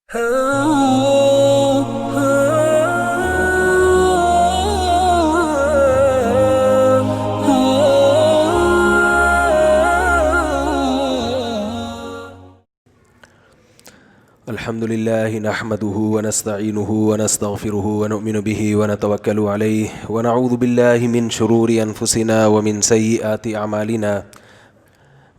الحمد لله نحمده ونستعينه ونستغفره ونؤمن به ونتوكل عليه ونعوذ بالله من شرور أنفسنا ومن سيئات أعمالنا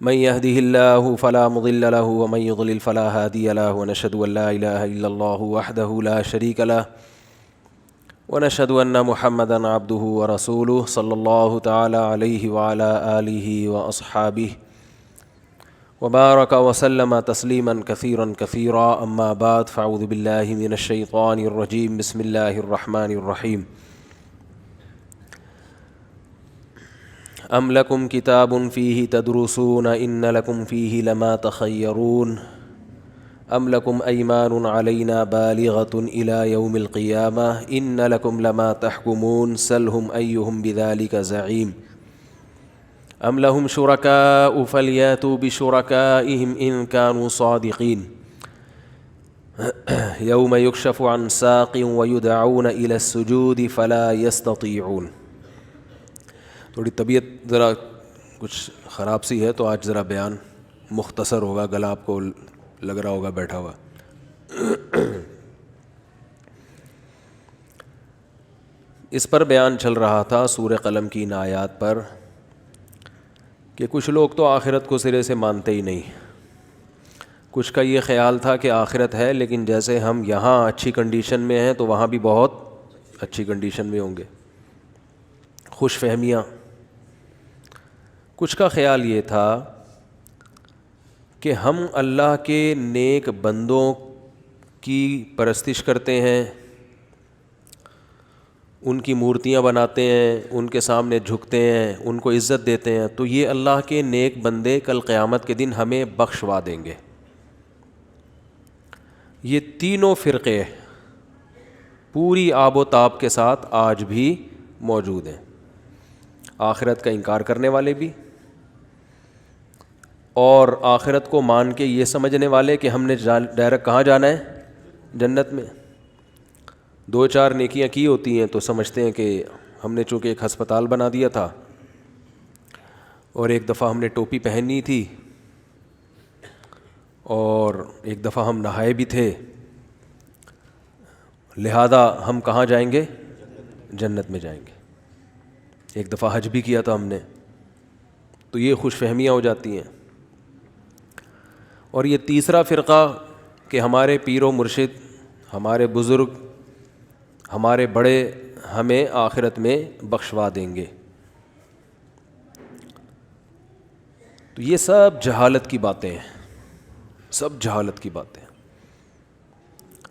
من يهده الله فلا مضل له ومن يضلل فلا هادي له ونشهد أن لا إله إلا الله وحده لا شريك له ونشهد أن محمدا عبده ورسوله صلى الله تعالى عليه وعلى آله وأصحابه وبارك وسلم تسليما كثيرا كثيرا أما بعد فأعوذ بالله من الشيطان الرجيم بسم الله الرحمن الرحيم أم لكم كتاب فيه تدرسون إن لكم فيه لما تخيرون أم لكم أيمان علينا بالغة إلى يوم القيامة إن لكم لما تحكمون سلهم أيهم بذلك زعيم أم لهم شركاء فلياتوا بشركائهم إن كانوا صادقين يوم يكشف عن ساق ويدعون إلى السجود فلا يستطيعون. تھوڑی طبیعت ذرا کچھ خراب سی ہے تو آج ذرا بیان مختصر ہوگا، گلا آپ کو لگ رہا ہوگا بیٹھا ہوا. اس پر بیان چل رہا تھا سورہ قلم کی ان آیات پر کہ کچھ لوگ تو آخرت کو سرے سے مانتے ہی نہیں. کچھ کا یہ خیال تھا کہ آخرت ہے لیکن جیسے ہم یہاں اچھی کنڈیشن میں ہیں تو وہاں بھی بہت اچھی کنڈیشن میں ہوں گے. خوش فہمیاں. کچھ کا خیال یہ تھا کہ ہم اللہ کے نیک بندوں کی پرستش کرتے ہیں، ان کی مورتیاں بناتے ہیں، ان کے سامنے جھکتے ہیں، ان کو عزت دیتے ہیں، تو یہ اللہ کے نیک بندے کل قیامت کے دن ہمیں بخشوا دیں گے. یہ تینوں فرقے پوری آب و تاب کے ساتھ آج بھی موجود ہیں. آخرت کا انکار کرنے والے بھی اور آخرت کو مان کے یہ سمجھنے والے کہ ہم نے ڈائریکٹ کہاں جانا ہے؟ جنت میں. دو چار نیکیاں کی ہوتی ہیں تو سمجھتے ہیں کہ ہم نے چونکہ ایک ہسپتال بنا دیا تھا اور ایک دفعہ ہم نے ٹوپی پہنی تھی اور ایک دفعہ ہم نہائے بھی تھے، لہذا ہم کہاں جائیں گے؟ جنت میں جائیں گے. ایک دفعہ حج بھی کیا تھا ہم نے، تو یہ خوش فہمیاں ہو جاتی ہیں. اور یہ تیسرا فرقہ کہ ہمارے پیر و مرشد، ہمارے بزرگ، ہمارے بڑے ہمیں آخرت میں بخشوا دیں گے. تو یہ سب جہالت کی باتیں ہیں، سب جہالت کی باتیں ہیں.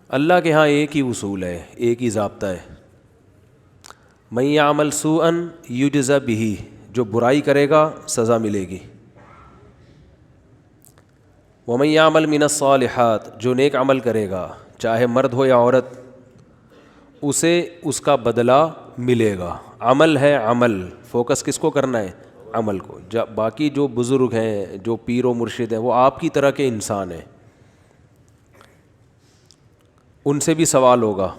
اللہ کے ہاں ایک ہی اصول ہے، ایک ہی ضابطہ ہے. من یعمل سوءا یجز بہ، جو برائی کرے گا سزا ملے گی. ومن یعمل من الصالحات، جو نیک عمل کرے گا چاہے مرد ہو یا عورت، اسے اس کا بدلہ ملے گا. عمل ہے، عمل فوکس کس کو کرنا ہے؟ عمل کو. باقی جو بزرگ ہیں، جو پیر و مرشد ہیں، وہ آپ کی طرح کے انسان ہیں، ان سے بھی سوال ہوگا.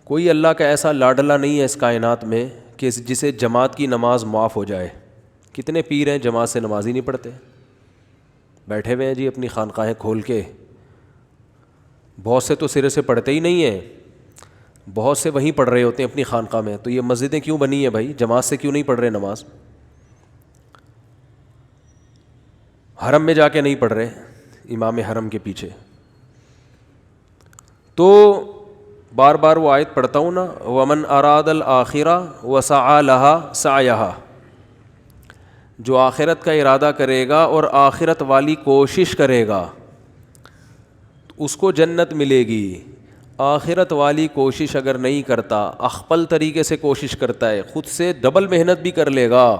کوئی اللہ کا ایسا لاڈلا نہیں ہے اس کائنات میں کہ جسے جماعت کی نماز معاف ہو جائے. کتنے پیر ہیں جماعت سے نماز ہی نہیں پڑھتے، بیٹھے ہوئے ہیں جی اپنی خانقاہیں کھول کے. بہت سے تو سرے سے پڑھتے ہی نہیں ہیں، بہت سے وہیں پڑھ رہے ہوتے ہیں اپنی خانقاہ میں. تو یہ مسجدیں کیوں بنی ہیں بھائی؟ جماعت سے کیوں نہیں پڑھ رہے نماز؟ حرم میں جا کے نہیں پڑھ رہے امام حرم کے پیچھے. تو بار بار وہ آیت پڑھتا ہوں نا، ومن اراد الآخرہ وسعی لہا سعیہا، جو آخرت کا ارادہ کرے گا اور آخرت والی کوشش کرے گا اس کو جنت ملے گی. آخرت والی کوشش اگر نہیں کرتا، اخپل طریقے سے کوشش کرتا ہے، خود سے ڈبل محنت بھی کر لے گا،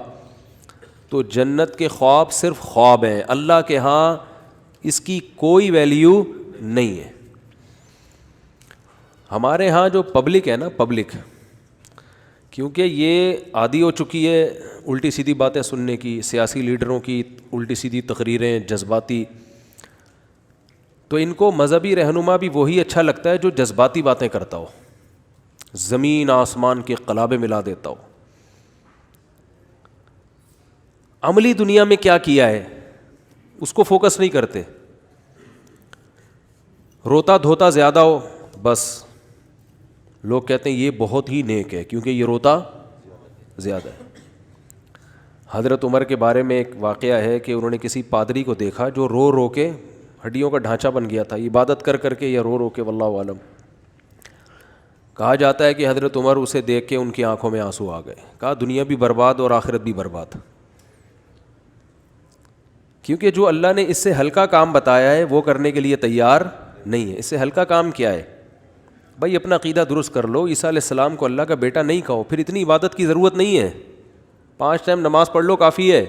تو جنت کے خواب صرف خواب ہیں. اللہ کے ہاں اس کی کوئی ویلیو نہیں ہے. ہمارے ہاں جو پبلک ہے نا، پبلک، کیونکہ یہ عادی ہو چکی ہے الٹی سیدھی باتیں سننے کی، سیاسی لیڈروں کی الٹی سیدھی تقریریں، جذباتی، تو ان کو مذہبی رہنما بھی وہی اچھا لگتا ہے جو جذباتی باتیں کرتا ہو، زمین آسمان کے قلابے ملا دیتا ہو. عملی دنیا میں کیا کیا ہے اس کو فوکس نہیں کرتے. روتا دھوتا زیادہ ہو بس لوگ کہتے ہیں یہ بہت ہی نیک ہے کیونکہ یہ روتا زیادہ ہے. حضرت عمر کے بارے میں ایک واقعہ ہے کہ انہوں نے کسی پادری کو دیکھا جو رو رو کے ہڈیوں کا ڈھانچہ بن گیا تھا، عبادت کر کر کے یا رو رو کے، واللہ عالم. کہا جاتا ہے کہ حضرت عمر اسے دیکھ کے ان کی آنکھوں میں آنسو آ گئے. کہا دنیا بھی برباد اور آخرت بھی برباد، کیونکہ جو اللہ نے اس سے ہلکا کام بتایا ہے وہ کرنے کے لیے تیار نہیں ہے. اس سے ہلکا کام کیا ہے بھائی؟ اپنا عقیدہ درست کر لو. عیسیٰ علیہ السلام کو اللہ کا بیٹا نہیں کہو، پھر اتنی عبادت کی ضرورت نہیں ہے. 5 ٹائم نماز پڑھ لو کافی ہے.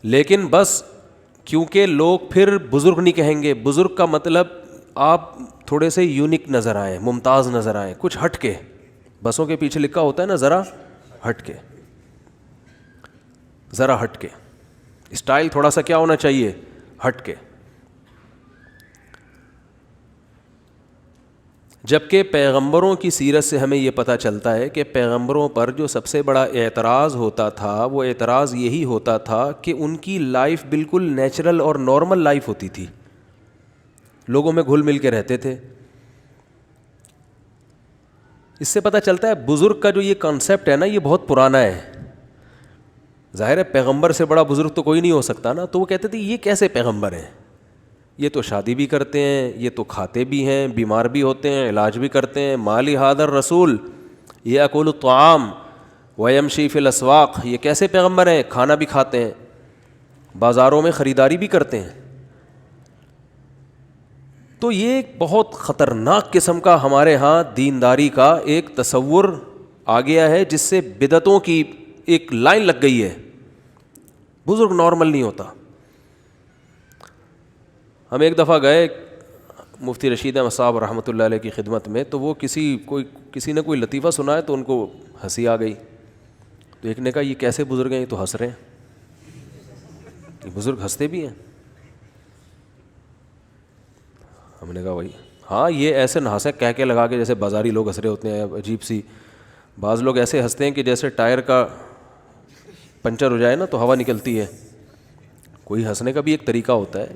لیکن بس کیونکہ لوگ پھر بزرگ نہیں کہیں گے. بزرگ کا مطلب آپ تھوڑے سے یونیک نظر آئیں، ممتاز نظر آئیں، کچھ ہٹ کے. بسوں کے پیچھے لکھا ہوتا ہے نا ذرا ہٹ کے، ذرا ہٹ کے. اسٹائل تھوڑا سا کیا ہونا چاہیے؟ ہٹ کے. جبکہ پیغمبروں کی سیرت سے ہمیں یہ پتہ چلتا ہے کہ پیغمبروں پر جو سب سے بڑا اعتراض ہوتا تھا وہ اعتراض یہی ہوتا تھا کہ ان کی لائف بالکل نیچرل اور نارمل لائف ہوتی تھی، لوگوں میں گھل مل کے رہتے تھے. اس سے پتہ چلتا ہے بزرگ کا جو یہ کانسیپٹ ہے نا یہ بہت پرانا ہے. ظاہر ہے پیغمبر سے بڑا بزرگ تو کوئی نہیں ہو سکتا نا. تو وہ کہتے تھے یہ کیسے پیغمبر ہیں؟ یہ تو شادی بھی کرتے ہیں، یہ تو کھاتے بھی ہیں، بیمار بھی ہوتے ہیں، علاج بھی کرتے ہیں. مالی حاضر رسول یاکل الطعام ویمشی فی الاسواق، یہ کیسے پیغمبر ہیں؟ کھانا بھی کھاتے ہیں، بازاروں میں خریداری بھی کرتے ہیں. تو یہ ایک بہت خطرناک قسم کا ہمارے ہاں دینداری کا ایک تصور آ گیا ہے جس سے بدعتوں کی ایک لائن لگ گئی ہے. بزرگ نارمل نہیں ہوتا. ہم ایک دفعہ گئے مفتی رشید احمد صاحب رحمۃ اللہ علیہ کی خدمت میں، تو وہ کسی نے کوئی لطیفہ سنایا تو ان کو ہنسی آ گئی. تو ایک نے کہا یہ کیسے بزرگ ہیں، یہ تو ہنس رہے ہیں. یہ بزرگ ہنستے بھی ہیں؟ ہم نے کہا بھائی ہاں یہ ایسے نہ ہنسیں کہہ کے لگا کے جیسے بازاری لوگ ہنس رہے ہوتے ہیں. عجیب سی بعض لوگ ایسے ہنستے ہیں کہ جیسے ٹائر کا پنچر ہو جائے نا تو ہوا نکلتی ہے. کوئی ہنسنے کا بھی ایک طریقہ ہوتا ہے،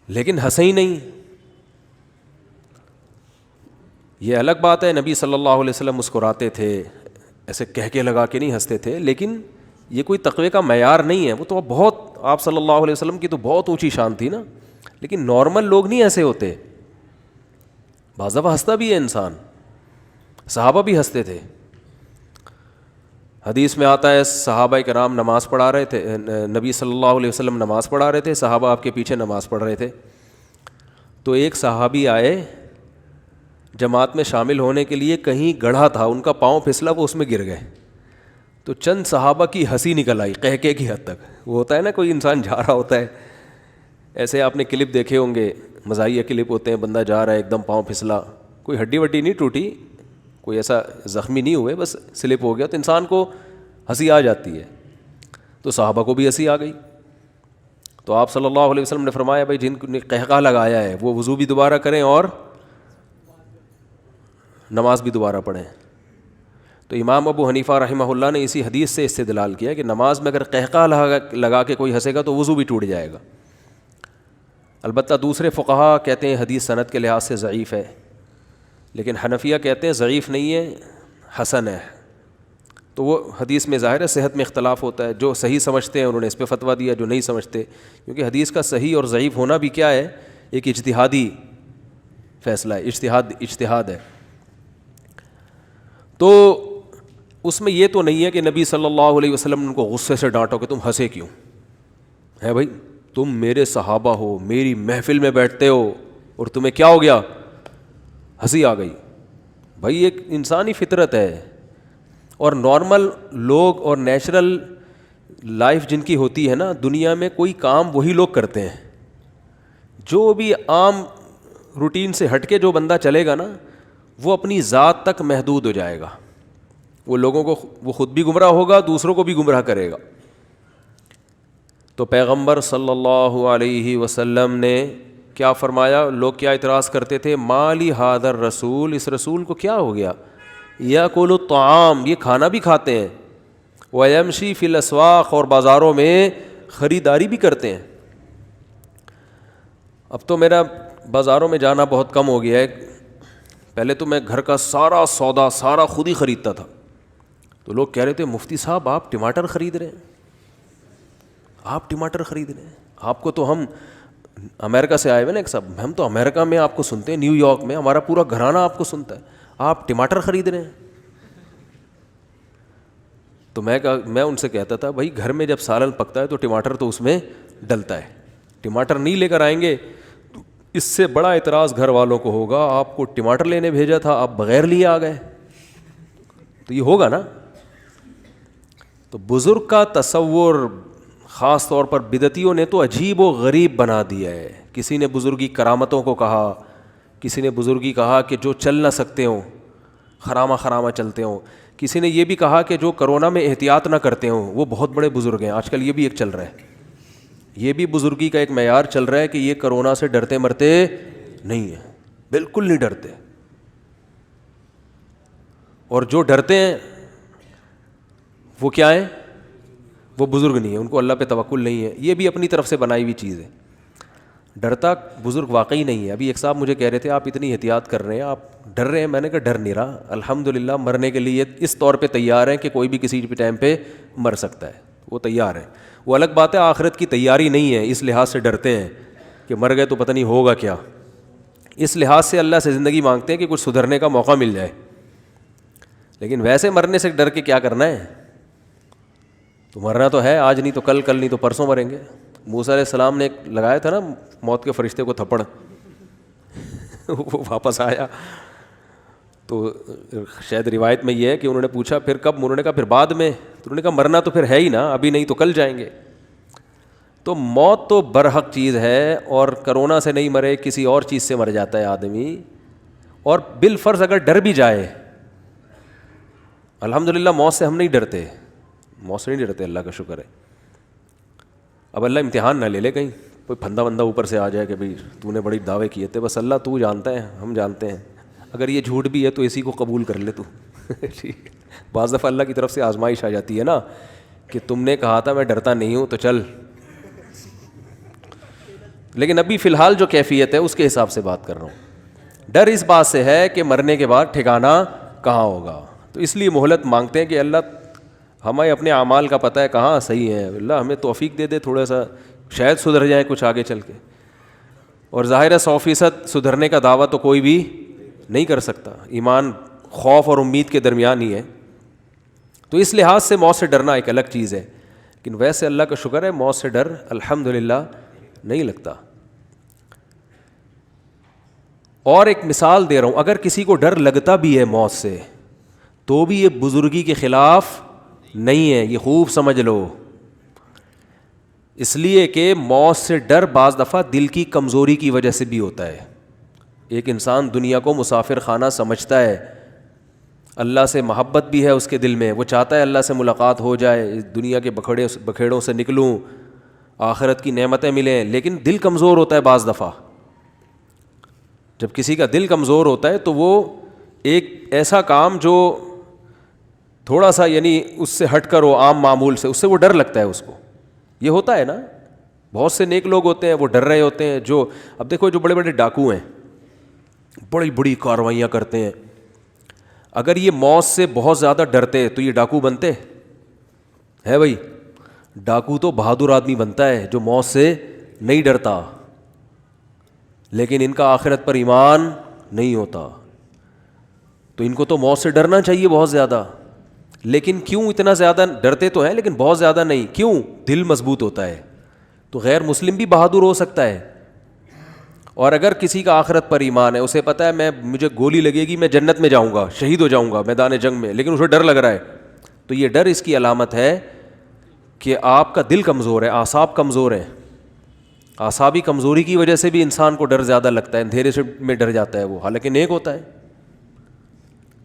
لیکن ہنسے ہی نہیں. یہ الگ بات ہے نبی صلی اللہ علیہ وسلم مسکراتے تھے، ایسے کہہ کے لگا کے نہیں ہنستے تھے، لیکن یہ کوئی تقوی کا معیار نہیں ہے. وہ تو بہت آپ صلی اللہ علیہ وسلم کی تو بہت اونچی شان تھی نا، لیکن نارمل لوگ نہیں ایسے ہوتے. بعض دفعہ ہنستا بھی ہے انسان. صحابہ بھی ہنستے تھے. حدیث میں آتا ہے صحابہ کرام نماز پڑھا رہے تھے، نبی صلی اللہ علیہ وسلم نماز پڑھا رہے تھے، صحابہ آپ کے پیچھے نماز پڑھ رہے تھے. تو ایک صحابی آئے جماعت میں شامل ہونے کے لیے، کہیں گڑھا تھا، ان کا پاؤں پھسلا، وہ اس میں گر گئے. تو چند صحابہ کی ہنسی نکل آئی قہقہے کی حد تک. وہ ہوتا ہے نا کوئی انسان جا رہا ہوتا ہے، ایسے آپ نے کلپ دیکھے ہوں گے، مزاحیہ کلپ ہوتے ہیں، بندہ جا رہا ہے ایک دم پاؤں پھسلا، کوئی ہڈی وڈی نہیں ٹوٹی، کوئی ایسا زخمی نہیں ہوئے، بس سلپ ہو گیا، تو انسان کو ہنسی آ جاتی ہے. تو صحابہ کو بھی ہنسی آ گئی. تو آپ صلی اللہ علیہ وسلم نے فرمایا بھائی جن نے قہقہہ لگایا ہے وہ وضو بھی دوبارہ کریں اور نماز بھی دوبارہ پڑھیں. تو امام ابو حنیفہ رحمہ اللہ نے اسی حدیث سے استدلال کیا کہ نماز میں اگر قہقہہ لگا کے کوئی ہنسے گا تو وضو بھی ٹوٹ جائے گا. البتہ دوسرے فقہا کہتے ہیں حدیث سند کے لحاظ سے ضعیف ہے، لیکن حنفیہ کہتے ہیں ضعیف نہیں ہے، حسن ہے. تو وہ حدیث میں ظاہر ہے صحت میں اختلاف ہوتا ہے، جو صحیح سمجھتے ہیں انہوں نے اس پہ فتویٰ دیا، جو نہیں سمجھتے، کیونکہ حدیث کا صحیح اور ضعیف ہونا بھی کیا ہے؟ ایک اجتہادی فیصلہ ہے، اجتہاد ہے. تو اس میں یہ تو نہیں ہے کہ نبی صلی اللہ علیہ وسلم نے ان کو غصے سے ڈانٹو کہ تم ہنسے کیوں ہے بھائی، تم میرے صحابہ ہو، میری محفل میں بیٹھتے ہو اور تمہیں کیا ہو گیا؟ ہنسی آ گئی. بھائی ایک انسانی فطرت ہے. اور نارمل لوگ اور نیچرل لائف جن کی ہوتی ہے نا دنیا میں، کوئی کام وہی لوگ کرتے ہیں. جو بھی عام روٹین سے ہٹ کے جو بندہ چلے گا نا وہ اپنی ذات تک محدود ہو جائے گا. وہ لوگوں کو، وہ خود بھی گمراہ ہوگا، دوسروں کو بھی گمراہ کرے گا. تو پیغمبر صلی اللہ علیہ وسلم نے کیا فرمایا؟ لوگ کیا اعتراض کرتے تھے، مالی حاضر رسول، اس رسول کو کیا ہو گیا، یاکل الطعام، یہ کھانا بھی کھاتے ہیں، ویمشی فی الاسواق، اور بازاروں میں خریداری بھی کرتے ہیں۔ اب تو میرا بازاروں میں جانا بہت کم ہو گیا ہے، پہلے تو میں گھر کا سارا سودا سارا خود ہی خریدتا تھا۔ تو لوگ کہہ رہے تھے مفتی صاحب آپ ٹماٹر خرید رہے ہیں، آپ ٹماٹر خرید رہے ہیں، آپ کو تو ہم امریکہ سے آئے ہوئے نا ایک صاحب، ہم تو امریکہ میں آپ کو سنتے ہیں، نیو یارک میں ہمارا پورا گھرانہ آپ کو سنتا ہے، آپ ٹماٹر خرید رہے ہیں۔ تو میں ان سے کہتا تھا بھائی گھر میں جب سالن پکتا ہے تو ٹماٹر تو اس میں ڈلتا ہے، ٹماٹر نہیں لے کر آئیں گے تو اس سے بڑا اعتراض گھر والوں کو ہوگا، آپ کو ٹماٹر لینے بھیجا تھا آپ بغیر لیے آ گئے، تو یہ ہوگا نا۔ تو بزرگ کا تصور خاص طور پر بدعتیوں نے تو عجیب و غریب بنا دیا ہے۔ کسی نے بزرگی کرامتوں کو کہا، کسی نے بزرگی کہا کہ جو چل نہ سکتے ہوں خرامہ چلتے ہوں، کسی نے یہ بھی کہا کہ جو کرونا میں احتیاط نہ کرتے ہوں وہ بہت بڑے بزرگ ہیں۔ آج کل یہ بھی ایک چل رہا ہے، یہ بھی بزرگی کا ایک معیار چل رہا ہے کہ یہ کرونا سے ڈرتے مرتے نہیں ہیں، بالکل نہیں ڈرتے، اور جو ڈرتے ہیں وہ کیا ہیں؟ وہ بزرگ نہیں ہیں، ان کو اللہ پہ توکل نہیں ہے۔ یہ بھی اپنی طرف سے بنائی ہوئی چیز ہے، ڈرتا بزرگ واقعی نہیں ہے۔ ابھی ایک صاحب مجھے کہہ رہے تھے آپ اتنی احتیاط کر رہے ہیں، آپ ڈر رہے ہیں، میں نے کہا ڈر نہیں رہا، الحمدللہ مرنے کے لیے اس طور پہ تیار ہیں کہ کوئی بھی کسی بھی ٹائم پہ مر سکتا ہے، وہ تیار ہے۔ وہ الگ بات ہے آخرت کی تیاری نہیں ہے، اس لحاظ سے ڈرتے ہیں کہ مر گئے تو پتہ نہیں ہوگا کیا، اس لحاظ سے اللہ سے زندگی مانگتے ہیں کہ کچھ سدھرنے کا موقع مل جائے، لیکن ویسے مرنے سے ڈر کے کیا کرنا ہے؟ تو مرنا تو ہے، آج نہیں تو کل، کل نہیں تو پرسوں مریں گے۔ موسیٰ علیہ السلام نے لگایا تھا نا موت کے فرشتے کو تھپڑ وہ واپس آیا، تو شاید روایت میں یہ ہے کہ انہوں نے پوچھا پھر کب، انہوں نے کہا پھر بعد میں، تو انہوں نے کہا مرنا تو پھر ہے ہی نا، ابھی نہیں تو کل جائیں گے۔ تو موت تو برحق چیز ہے، اور کرونا سے نہیں مرے کسی اور چیز سے مر جاتا ہے آدمی، اور بالفرض اگر ڈر بھی جائے، الحمدللہ موت سے ہم نہیں ڈرتے، موت سے نہیں ڈرتے، اللہ کا شکر ہے۔ اب اللہ امتحان نہ لے لے کہیں کوئی پھندا بندہ اوپر سے آ جائے کہ بھئی تو نے بڑی دعوے کیے تھے، بس اللہ تو جانتا ہے، ہم جانتے ہیں، اگر یہ جھوٹ بھی ہے تو اسی کو قبول کر لے تو ٹھیک۔ بعض دفعہ اللہ کی طرف سے آزمائش آ جاتی ہے نا کہ تم نے کہا تھا میں ڈرتا نہیں ہوں تو چل، لیکن ابھی فی الحال جو کیفیت ہے اس کے حساب سے بات کر رہا ہوں۔ ڈر اس بات سے ہے کہ مرنے کے بعد ٹھکانہ کہاں ہوگا، تو اس لیے مہلت مانگتے ہیں کہ اللہ ہمیں اپنے اعمال کا پتہ ہے کہاں صحیح ہے، اللہ ہمیں توفیق دے دے تھوڑا سا، شاید سدھر جائیں کچھ آگے چل کے۔ اور ظاہر ہے 100% سدھرنے کا دعویٰ تو کوئی بھی نہیں کر سکتا، ایمان خوف اور امید کے درمیان ہی ہے، تو اس لحاظ سے موت سے ڈرنا ایک الگ چیز ہے، لیکن ویسے اللہ کا شکر ہے موت سے ڈر الحمدللہ نہیں لگتا۔ اور ایک مثال دے رہا ہوں، اگر کسی کو ڈر لگتا بھی ہے موت سے تو بھی یہ بزرگی کے خلاف نہیں ہے، یہ خوب سمجھ لو، اس لیے کہ موت سے ڈر بعض دفعہ دل کی کمزوری کی وجہ سے بھی ہوتا ہے۔ ایک انسان دنیا کو مسافر خانہ سمجھتا ہے، اللہ سے محبت بھی ہے اس کے دل میں، وہ چاہتا ہے اللہ سے ملاقات ہو جائے، اس دنیا کے بکھیڑوں سے نکلوں، آخرت کی نعمتیں ملیں، لیکن دل کمزور ہوتا ہے بعض دفعہ۔ جب کسی کا دل کمزور ہوتا ہے تو وہ ایک ایسا کام جو تھوڑا سا یعنی اس سے ہٹ کر ہو عام معمول سے، اس سے وہ ڈر لگتا ہے اس کو، یہ ہوتا ہے نا۔ بہت سے نیک لوگ ہوتے ہیں وہ ڈر رہے ہوتے ہیں، جو اب دیکھو جو بڑے بڑے ڈاکو ہیں بڑی بڑی کارروائیاں کرتے ہیں، اگر یہ موت سے بہت زیادہ ڈرتے تو یہ ڈاکو بنتے ہے؟ بھائی ڈاکو تو بہادر آدمی بنتا ہے جو موت سے نہیں ڈرتا، لیکن ان کا آخرت پر ایمان نہیں ہوتا، تو ان کو تو موت سے ڈرنا چاہیے بہت زیادہ، لیکن کیوں اتنا زیادہ ڈرتے تو ہیں لیکن بہت زیادہ نہیں، کیوں؟ دل مضبوط ہوتا ہے۔ تو غیر مسلم بھی بہادر ہو سکتا ہے، اور اگر کسی کا آخرت پر ایمان ہے، اسے پتہ ہے مجھے گولی لگے گی میں جنت میں جاؤں گا، شہید ہو جاؤں گا میدان جنگ میں، لیکن اسے ڈر لگ رہا ہے، تو یہ ڈر اس کی علامت ہے کہ آپ کا دل کمزور ہے، اعصاب کمزور ہیں۔ اعصابی کمزوری کی وجہ سے بھی انسان کو ڈر زیادہ لگتا ہے، اندھیرے سے میں ڈر جاتا ہے وہ، حالانکہ نیک ہوتا ہے،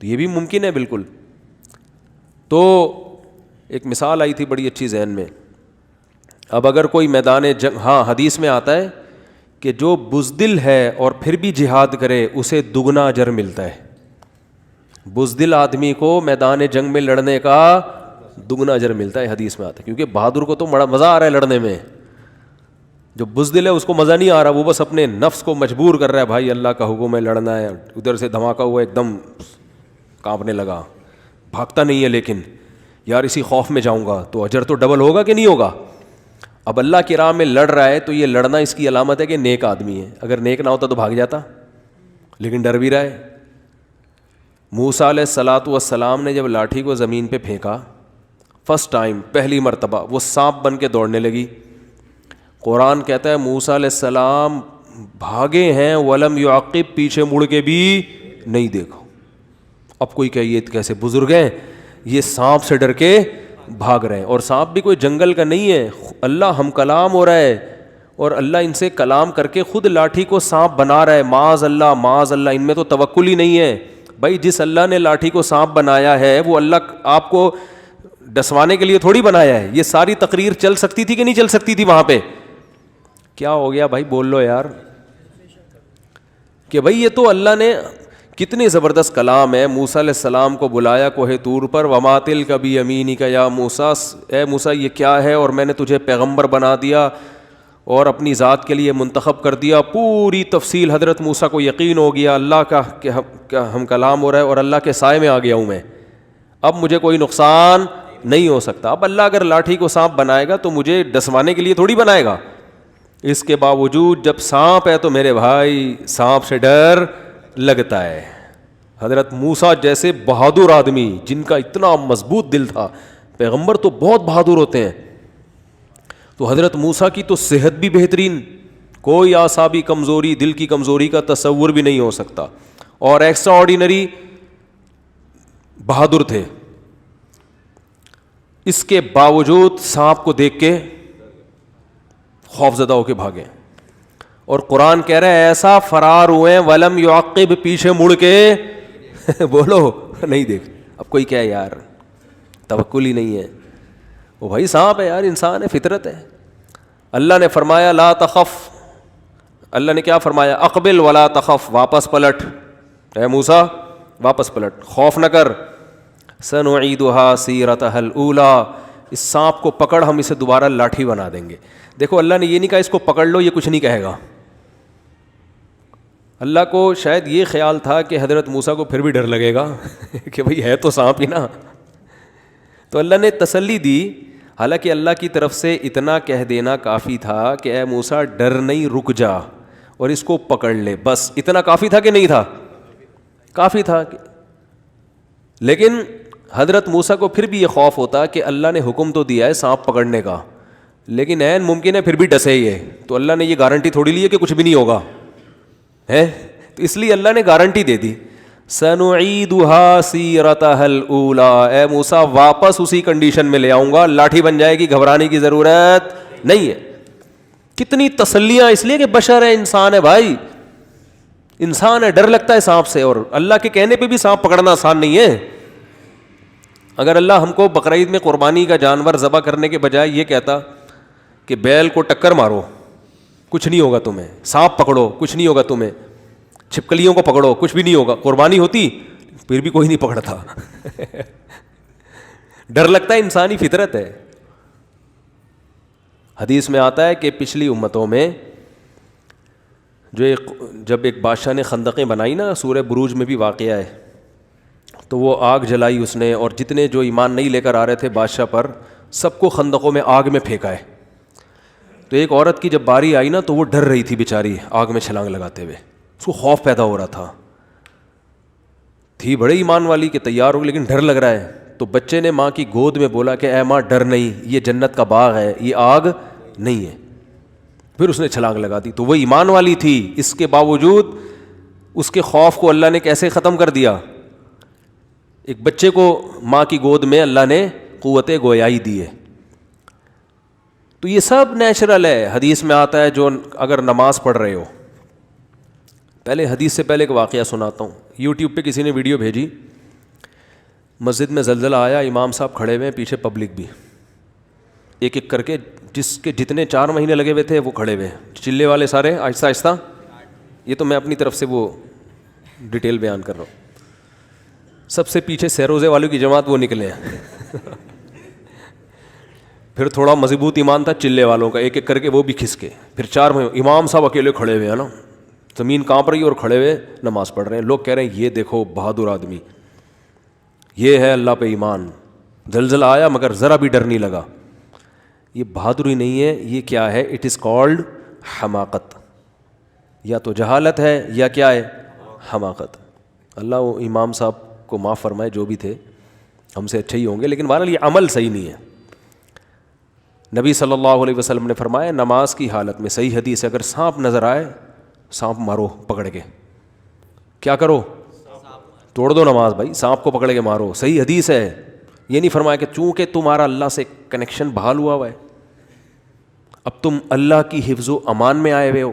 تو یہ بھی ممکن ہے بالکل۔ تو ایک مثال آئی تھی بڑی اچھی ذہن میں، اب اگر کوئی میدان جنگ، ہاں حدیث میں آتا ہے کہ جو بزدل ہے اور پھر بھی جہاد کرے اسے دگنا اجر ملتا ہے. بزدل آدمی کو میدان جنگ میں لڑنے کا دگنا اجر ملتا ہے، حدیث میں آتا ہے. کیونکہ بہادر کو تو مزہ آ رہا ہے لڑنے میں، جو بزدل ہے اس کو مزہ نہیں آ رہا، وہ بس اپنے نفس کو مجبور کر رہا ہے، بھائی اللہ کا حکم ہے لڑنا ہے. ادھر سے دھماکہ ہوا، ایک دم کانپنے لگا، بھاگتا نہیں ہے، لیکن یار اسی خوف میں جاؤں گا تو اجر تو ڈبل ہوگا کہ نہیں ہوگا. اب اللہ کی راہ میں لڑ رہا ہے تو یہ لڑنا اس کی علامت ہے کہ نیک آدمی ہے. اگر نیک نہ ہوتا تو بھاگ جاتا، لیکن ڈر بھی رہا ہے. موسیٰ علیہ الصلاۃ والسلام نے جب لاٹھی کو زمین پہ پھینکا فرسٹ ٹائم، پہلی مرتبہ، وہ سانپ بن کے دوڑنے لگی. قرآن کہتا ہے موسیٰ علیہ السلام بھاگے ہیں، ولم یعقب، پیچھے مڑ کے بھی نہیں دیکھو. اب کوئی کہ یہ کیسے بزرگ ہیں، یہ سانپ سے ڈر کے بھاگ رہے ہیں. اور سانپ بھی کوئی جنگل کا نہیں ہے، اللہ ہم کلام ہو رہا ہے اور اللہ ان سے کلام کر کے خود لاٹھی کو سانپ بنا رہا ہے. معاذ اللہ معاذ اللہ، ان میں تو توکل ہی نہیں ہے. بھائی جس اللہ نے لاٹھی کو سانپ بنایا ہے وہ اللہ آپ کو ڈسوانے کے لیے تھوڑی بنایا ہے. یہ ساری تقریر چل سکتی تھی کہ نہیں چل سکتی تھی وہاں پہ؟ کیا ہو گیا بھائی، بول لو یار. کہ بھائی یہ تو اللہ نے، کتنی زبردست کلام ہے. موسیٰ علیہ السلام کو بلایا کوہ طور پر، وما تلک بیمینک یا موسیٰ، اے موسیٰ یہ کیا ہے، اور میں نے تجھے پیغمبر بنا دیا اور اپنی ذات کے لیے منتخب کر دیا. پوری تفصیل حضرت موسیٰ کو یقین ہو گیا اللہ کا کہ ہم کلام ہو رہا ہے اور اللہ کے سائے میں آ گیا ہوں میں، اب مجھے کوئی نقصان نہیں ہو سکتا. اب اللہ اگر لاٹھی کو سانپ بنائے گا تو مجھے ڈسوانے کے لیے تھوڑی بنائے گا. اس کے باوجود جب سانپ ہے تو میرے بھائی سانپ سے ڈر لگتا ہے. حضرت موسیٰ جیسے بہادر آدمی جن کا اتنا مضبوط دل تھا، پیغمبر تو بہت بہادر ہوتے ہیں، تو حضرت موسیٰ کی تو صحت بھی بہترین، کوئی اعصابی کمزوری، دل کی کمزوری کا تصور بھی نہیں ہو سکتا، اور ایکسٹرا آرڈینری بہادر تھے. اس کے باوجود سانپ کو دیکھ کے خوف زدہ ہو کے بھاگے. اور قرآن کہہ رہا ہے ایسا فرار ہوئے ولم یعقب، پیچھے مڑ کے بولو نہیں دیکھ. اب کوئی کیا یار توکل ہی نہیں ہے. وہ بھائی سانپ ہے یار، انسان ہے، فطرت ہے. اللہ نے فرمایا لا تخف، اللہ نے کیا فرمایا، اقبل ولا تخف، واپس پلٹ، اے موسیٰ واپس پلٹ، خوف نہ کر. سنعیدها سیرتها الاولی، اس سانپ کو پکڑ، ہم اسے دوبارہ لاٹھی بنا دیں گے. دیکھو اللہ نے یہ نہیں کہا اس کو پکڑ لو، یہ کچھ نہیں کہے گا. اللہ کو شاید یہ خیال تھا کہ حضرت موسیٰ کو پھر بھی ڈر لگے گا کہ بھئی ہے تو سانپ ہی نا. تو اللہ نے تسلی دی. حالانکہ اللہ کی طرف سے اتنا کہہ دینا کافی تھا کہ اے موسیٰ ڈر نہیں، رک جا اور اس کو پکڑ لے، بس اتنا کافی تھا کہ نہیں تھا؟ کافی تھا. لیکن حضرت موسیٰ کو پھر بھی یہ خوف ہوتا کہ اللہ نے حکم تو دیا ہے سانپ پکڑنے کا، لیکن عین ممکن ہے پھر بھی ڈسے ہی ہے، تو اللہ نے یہ گارنٹی تھوڑی لی ہے کہ کچھ بھی نہیں ہوگا ہے. تو اس لیے اللہ نے گارنٹی دے دی، سنعیدها سیرتها الاولی، اے موسیٰ واپس اسی کنڈیشن میں لے آؤں گا، لاٹھی بن جائے گی، گھبرانے کی ضرورت نہیں ہے. کتنی تسلیاں، اس لیے کہ بشر ہے، انسان ہے بھائی، انسان ہے، ڈر لگتا ہے سانپ سے، اور اللہ کے کہنے پہ بھی سانپ پکڑنا آسان نہیں ہے. اگر اللہ ہم کو بقرعید میں قربانی کا جانور ذبح کرنے کے بجائے یہ کہتا کہ بیل کو ٹکر مارو کچھ نہیں ہوگا تمہیں، سانپ پکڑو کچھ نہیں ہوگا تمہیں، چھپکلیوں کو پکڑو کچھ بھی نہیں ہوگا، قربانی ہوتی پھر بھی کوئی نہیں پکڑتا. ڈر لگتا ہے، انسانی فطرت ہے. حدیث میں آتا ہے کہ پچھلی امتوں میں جب ایک بادشاہ نے خندقیں بنائی نا، سورہ بروج میں بھی واقعہ ہے، تو وہ آگ جلائی اس نے، اور جتنے جو ایمان نہیں لے کر آ رہے تھے بادشاہ پر سب کو خندقوں میں آگ میں پھینکا ہے. تو ایک عورت کی جب باری آئی نا تو وہ ڈر رہی تھی بیچاری آگ میں چھلانگ لگاتے ہوئے، اس کو خوف پیدا ہو رہا تھا. تھی بڑے ایمان والی کہ تیار ہو، لیکن ڈر لگ رہا ہے. تو بچے نے ماں کی گود میں بولا کہ اے ماں ڈر نہیں، یہ جنت کا باغ ہے، یہ آگ نہیں ہے. پھر اس نے چھلانگ لگا دی. تو وہ ایمان والی تھی، اس کے باوجود اس کے خوف کو اللہ نے کیسے ختم کر دیا؟ ایک بچے کو ماں کی گود میں اللہ نے قوت گویائی دی ہے. تو یہ سب نیچرل ہے. حدیث میں آتا ہے جو اگر نماز پڑھ رہے ہو، پہلے حدیث سے پہلے ایک واقعہ سناتا ہوں. یوٹیوب پہ کسی نے ویڈیو بھیجی، مسجد میں زلزلہ آیا، امام صاحب کھڑے ہوئے ہیں، پیچھے پبلک بھی. ایک ایک کر کے جس کے جتنے 4 مہینے لگے ہوئے تھے وہ کھڑے ہوئے, چلے والے سارے آہستہ آہستہ. یہ تو میں اپنی طرف سے وہ ڈیٹیل بیان کر رہا ہوں. سب سے پیچھے سیروزے والوں کی جماعت وہ نکلے ہیں. پھر تھوڑا مضبوط ایمان تھا چلے والوں کا, ایک ایک کر کے وہ بھی کھسکے. پھر 4 مہینے امام صاحب اکیلے کھڑے ہوئے ہیں نا, زمین کانپ رہی ہے اور کھڑے ہوئے نماز پڑھ رہے ہیں. لوگ کہہ رہے ہیں یہ دیکھو بہادر آدمی, یہ ہے اللہ پہ ایمان, زلزلہ آیا مگر ذرا بھی ڈر نہیں لگا. یہ بہادری نہیں ہے, یہ کیا ہے؟ اٹ از کالڈ حماقت. یا تو جہالت ہے یا کیا ہے؟ حماقت. اللہ وہ امام صاحب کو معاف فرمائے, جو بھی تھے ہم سے اچھے ہی ہوں گے, لیکن بہرحال یہ عمل صحیح نہیں ہے. نبی صلی اللہ علیہ وسلم نے فرمایا نماز کی حالت میں, صحیح حدیث ہے, اگر سانپ نظر آئے سانپ مارو پکڑ کے. کیا کرو؟ توڑ دو نماز بھائی, سانپ کو پکڑ کے مارو. صحیح حدیث ہے. یہ نہیں فرمایا کہ چونکہ تمہارا اللہ سے کنیکشن بحال ہوا ہوا ہے, اب تم اللہ کی حفظ و امان میں آئے ہوئے ہو,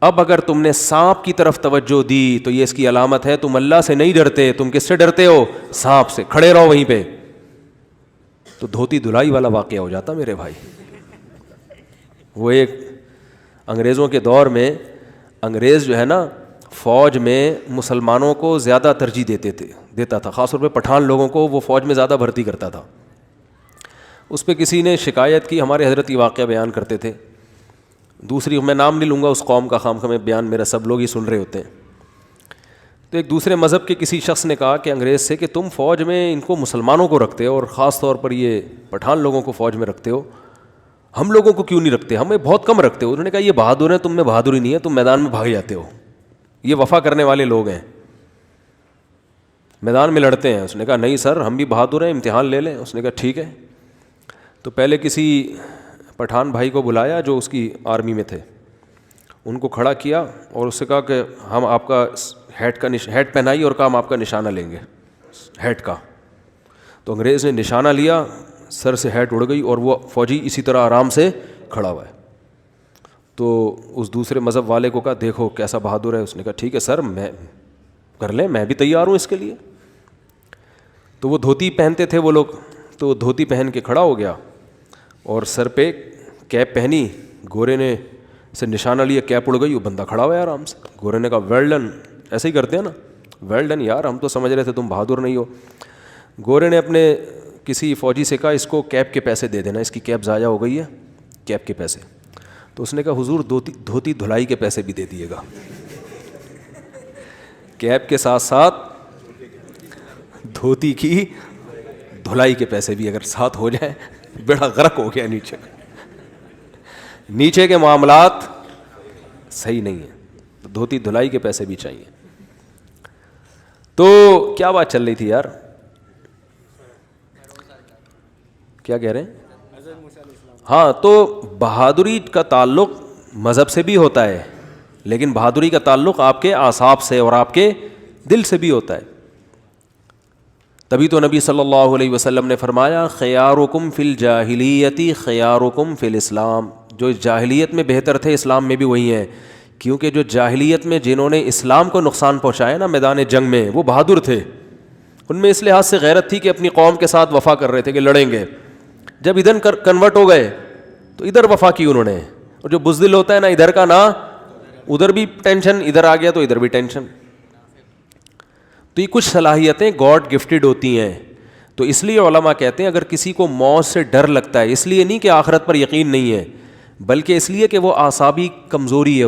اب اگر تم نے سانپ کی طرف توجہ دی تو یہ اس کی علامت ہے تم اللہ سے نہیں ڈرتے. تم کس سے ڈرتے ہو؟ سانپ سے. کھڑے رہو وہیں پہ. تو دھوتی دھلائی والا واقعہ ہو جاتا میرے بھائی. وہ ایک انگریزوں کے دور میں, انگریز جو ہے نا فوج میں مسلمانوں کو زیادہ ترجیح دیتا تھا, خاص طور پہ پٹھان لوگوں کو وہ فوج میں زیادہ بھرتی کرتا تھا. اس پہ کسی نے شکایت کی, ہمارے حضرت یہ واقعہ بیان کرتے تھے. دوسری میں نام نہیں لوں گا اس قوم کا, خام میں بیان میرا سب لوگ ہی سن رہے ہوتے ہیں. تو ایک دوسرے مذہب کے کسی شخص نے کہا کہ انگریز سے کہ تم فوج میں ان کو مسلمانوں کو رکھتے ہو اور خاص طور پر یہ پٹھان لوگوں کو فوج میں رکھتے ہو, ہم لوگوں کو کیوں نہیں رکھتے؟ ہمیں بہت کم رکھتے ہو. انہوں نے کہا یہ بہادر ہیں, تم میں بہادری نہیں ہے, تم میدان میں بھاگ جاتے ہو. یہ وفا کرنے والے لوگ ہیں, میدان میں لڑتے ہیں. اس نے کہا نہیں سر ہم بھی بہادر ہیں, امتحان لے لیں. اس نے کہا ٹھیک ہے. تو پہلے کسی پٹھان بھائی کو بلایا جو اس کی آرمی میں تھے, ان کو کھڑا کیا اور اس سے کہا کہ ہم آپ کا ہیٹ پہنائی اور کہا ہم آپ کا نشانہ لیں گے ہیٹ کا. تو انگریز نے نشانہ لیا, سر سے ہیٹ اڑ گئی اور وہ فوجی اسی طرح آرام سے کھڑا ہوا ہے. تو اس دوسرے مذہب والے کو کہا دیکھو کیسا بہادر ہے. اس نے کہا ٹھیک ہے سر میں کر لیں, میں بھی تیار ہوں اس کے لیے. تو وہ دھوتی پہنتے تھے وہ لوگ, تو وہ دھوتی پہن کے کھڑا ہو گیا اور سر پہ کیپ پہنی. گورے نے سے نشانہ لیا, کیپ اڑ گئی, وہ بندہ کھڑا ہوا ہے آرام سے. گورے نے کہا ویل ڈن, ایسے ہی کرتے ہیں نا, ویل ڈن یار, ہم تو سمجھ رہے تھے تم بہادر نہیں ہو. گورے نے اپنے کسی فوجی سے کہا اس کو کیپ کے پیسے دے دینا, اس کی کیپ ضائع ہو گئی ہے, کیپ کے پیسے. تو اس نے کہا حضور دھوتی دھلائی کے پیسے بھی دے دیے گا. کیپ کے ساتھ ساتھ دھوتی کی دھلائی کے پیسے بھی اگر ساتھ ہو جائیں, بیڑا غرق ہو گیا. نیچے کے معاملات صحیح نہیں ہیں, دھوتی دھلائی کے پیسے بھی چاہیے. تو کیا بات چل رہی تھی یار, کیا کہہ رہے ہیں؟ ہاں, تو بہادری کا تعلق مذہب سے بھی ہوتا ہے, لیکن بہادری کا تعلق آپ کے اعصاب سے اور آپ کے دل سے بھی ہوتا ہے. تبھی تو نبی صلی اللہ علیہ وسلم نے فرمایا خیارکم فی الجاہلیت خیارکم فی الاسلام. جو جاہلیت میں بہتر تھے اسلام میں بھی وہی ہیں, کیونکہ جو جاہلیت میں جنہوں نے اسلام کو نقصان پہنچایا نا میدان جنگ میں, وہ بہادر تھے. ان میں اس لحاظ سے غیرت تھی کہ اپنی قوم کے ساتھ وفا کر رہے تھے کہ لڑیں گے. جب ادھر کنورٹ ہو گئے تو ادھر وفا کی انہوں نے. اور جو بزدل ہوتا ہے نا, ادھر کا نہ ادھر بھی ٹینشن, ادھر آ گیا تو ادھر بھی ٹینشن. تو یہ کچھ صلاحیتیں گاڈ گفٹڈ ہوتی ہیں. تو اس لیے علماء کہتے ہیں اگر کسی کو موت سے ڈر لگتا ہے, اس لیے نہیں کہ آخرت پر یقین نہیں ہے, بلکہ اس لیے کہ وہ اعصابی کمزوری ہے,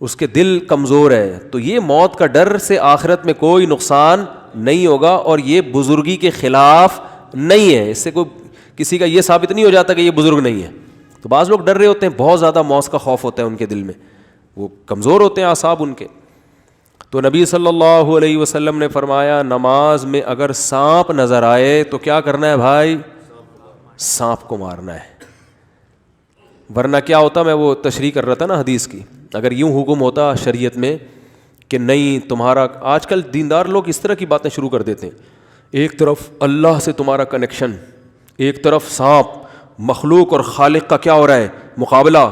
اس کے دل کمزور ہے, تو یہ موت کا ڈر سے آخرت میں کوئی نقصان نہیں ہوگا اور یہ بزرگی کے خلاف نہیں ہے. اس سے کوئی کسی کا یہ ثابت نہیں ہو جاتا کہ یہ بزرگ نہیں ہے. تو بعض لوگ ڈر رہے ہوتے ہیں, بہت زیادہ موت کا خوف ہوتا ہے ان کے دل میں, وہ کمزور ہوتے ہیں اعصاب ان کے. تو نبی صلی اللہ علیہ وسلم نے فرمایا نماز میں اگر سانپ نظر آئے تو کیا کرنا ہے بھائی؟ سانپ کو مارنا ہے. ورنہ کیا ہوتا, میں وہ تشریح کر رہا تھا نا حدیث کی, اگر یوں حکم ہوتا شریعت میں کہ نہیں تمہارا, آج کل دیندار لوگ اس طرح کی باتیں شروع کر دیتے ہیں, ایک طرف اللہ سے تمہارا کنیکشن, ایک طرف سانپ, مخلوق اور خالق کا کیا ہو رہا ہے مقابلہ.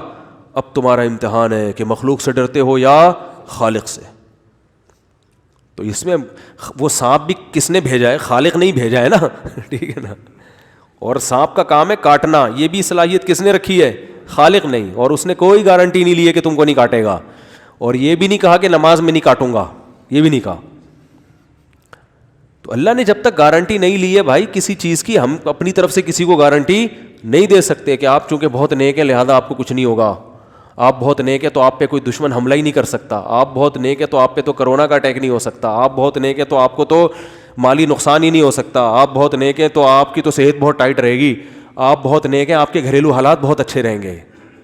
اب تمہارا امتحان ہے کہ مخلوق سے ڈرتے ہو یا خالق سے. تو اس میں وہ سانپ بھی کس نے بھیجا ہے؟ خالق نہیں بھیجا ہے نا, ٹھیک ہے نا. اور سانپ کا کام ہے کاٹنا, یہ بھی صلاحیت کس نے رکھی ہے؟ خالق نہیں. اور اس نے کوئی گارنٹی نہیں لی ہے کہ تم کو نہیں کاٹے گا, اور یہ بھی نہیں کہا کہ نماز میں نہیں کاٹوں گا, یہ بھی نہیں کہا. تو اللہ نے جب تک گارنٹی نہیں لی ہے بھائی کسی چیز کی, ہم اپنی طرف سے کسی کو گارنٹی نہیں دے سکتے کہ آپ چونکہ بہت نیک ہیں لہذا آپ کو کچھ نہیں ہوگا, آپ بہت نیک ہے تو آپ پہ کوئی دشمن حملہ ہی نہیں کر سکتا, آپ بہت نیک ہے تو آپ پہ تو کرونا کا اٹیک نہیں ہو سکتا, آپ بہت نیک ہے تو آپ کو تو مالی نقصان ہی نہیں ہو سکتا, آپ بہت نیک ہے تو آپ کی تو صحت بہت ٹائٹ رہے گی, آپ بہت نیک ہیں آپ کے گھریلو حالات بہت اچھے رہیں گے.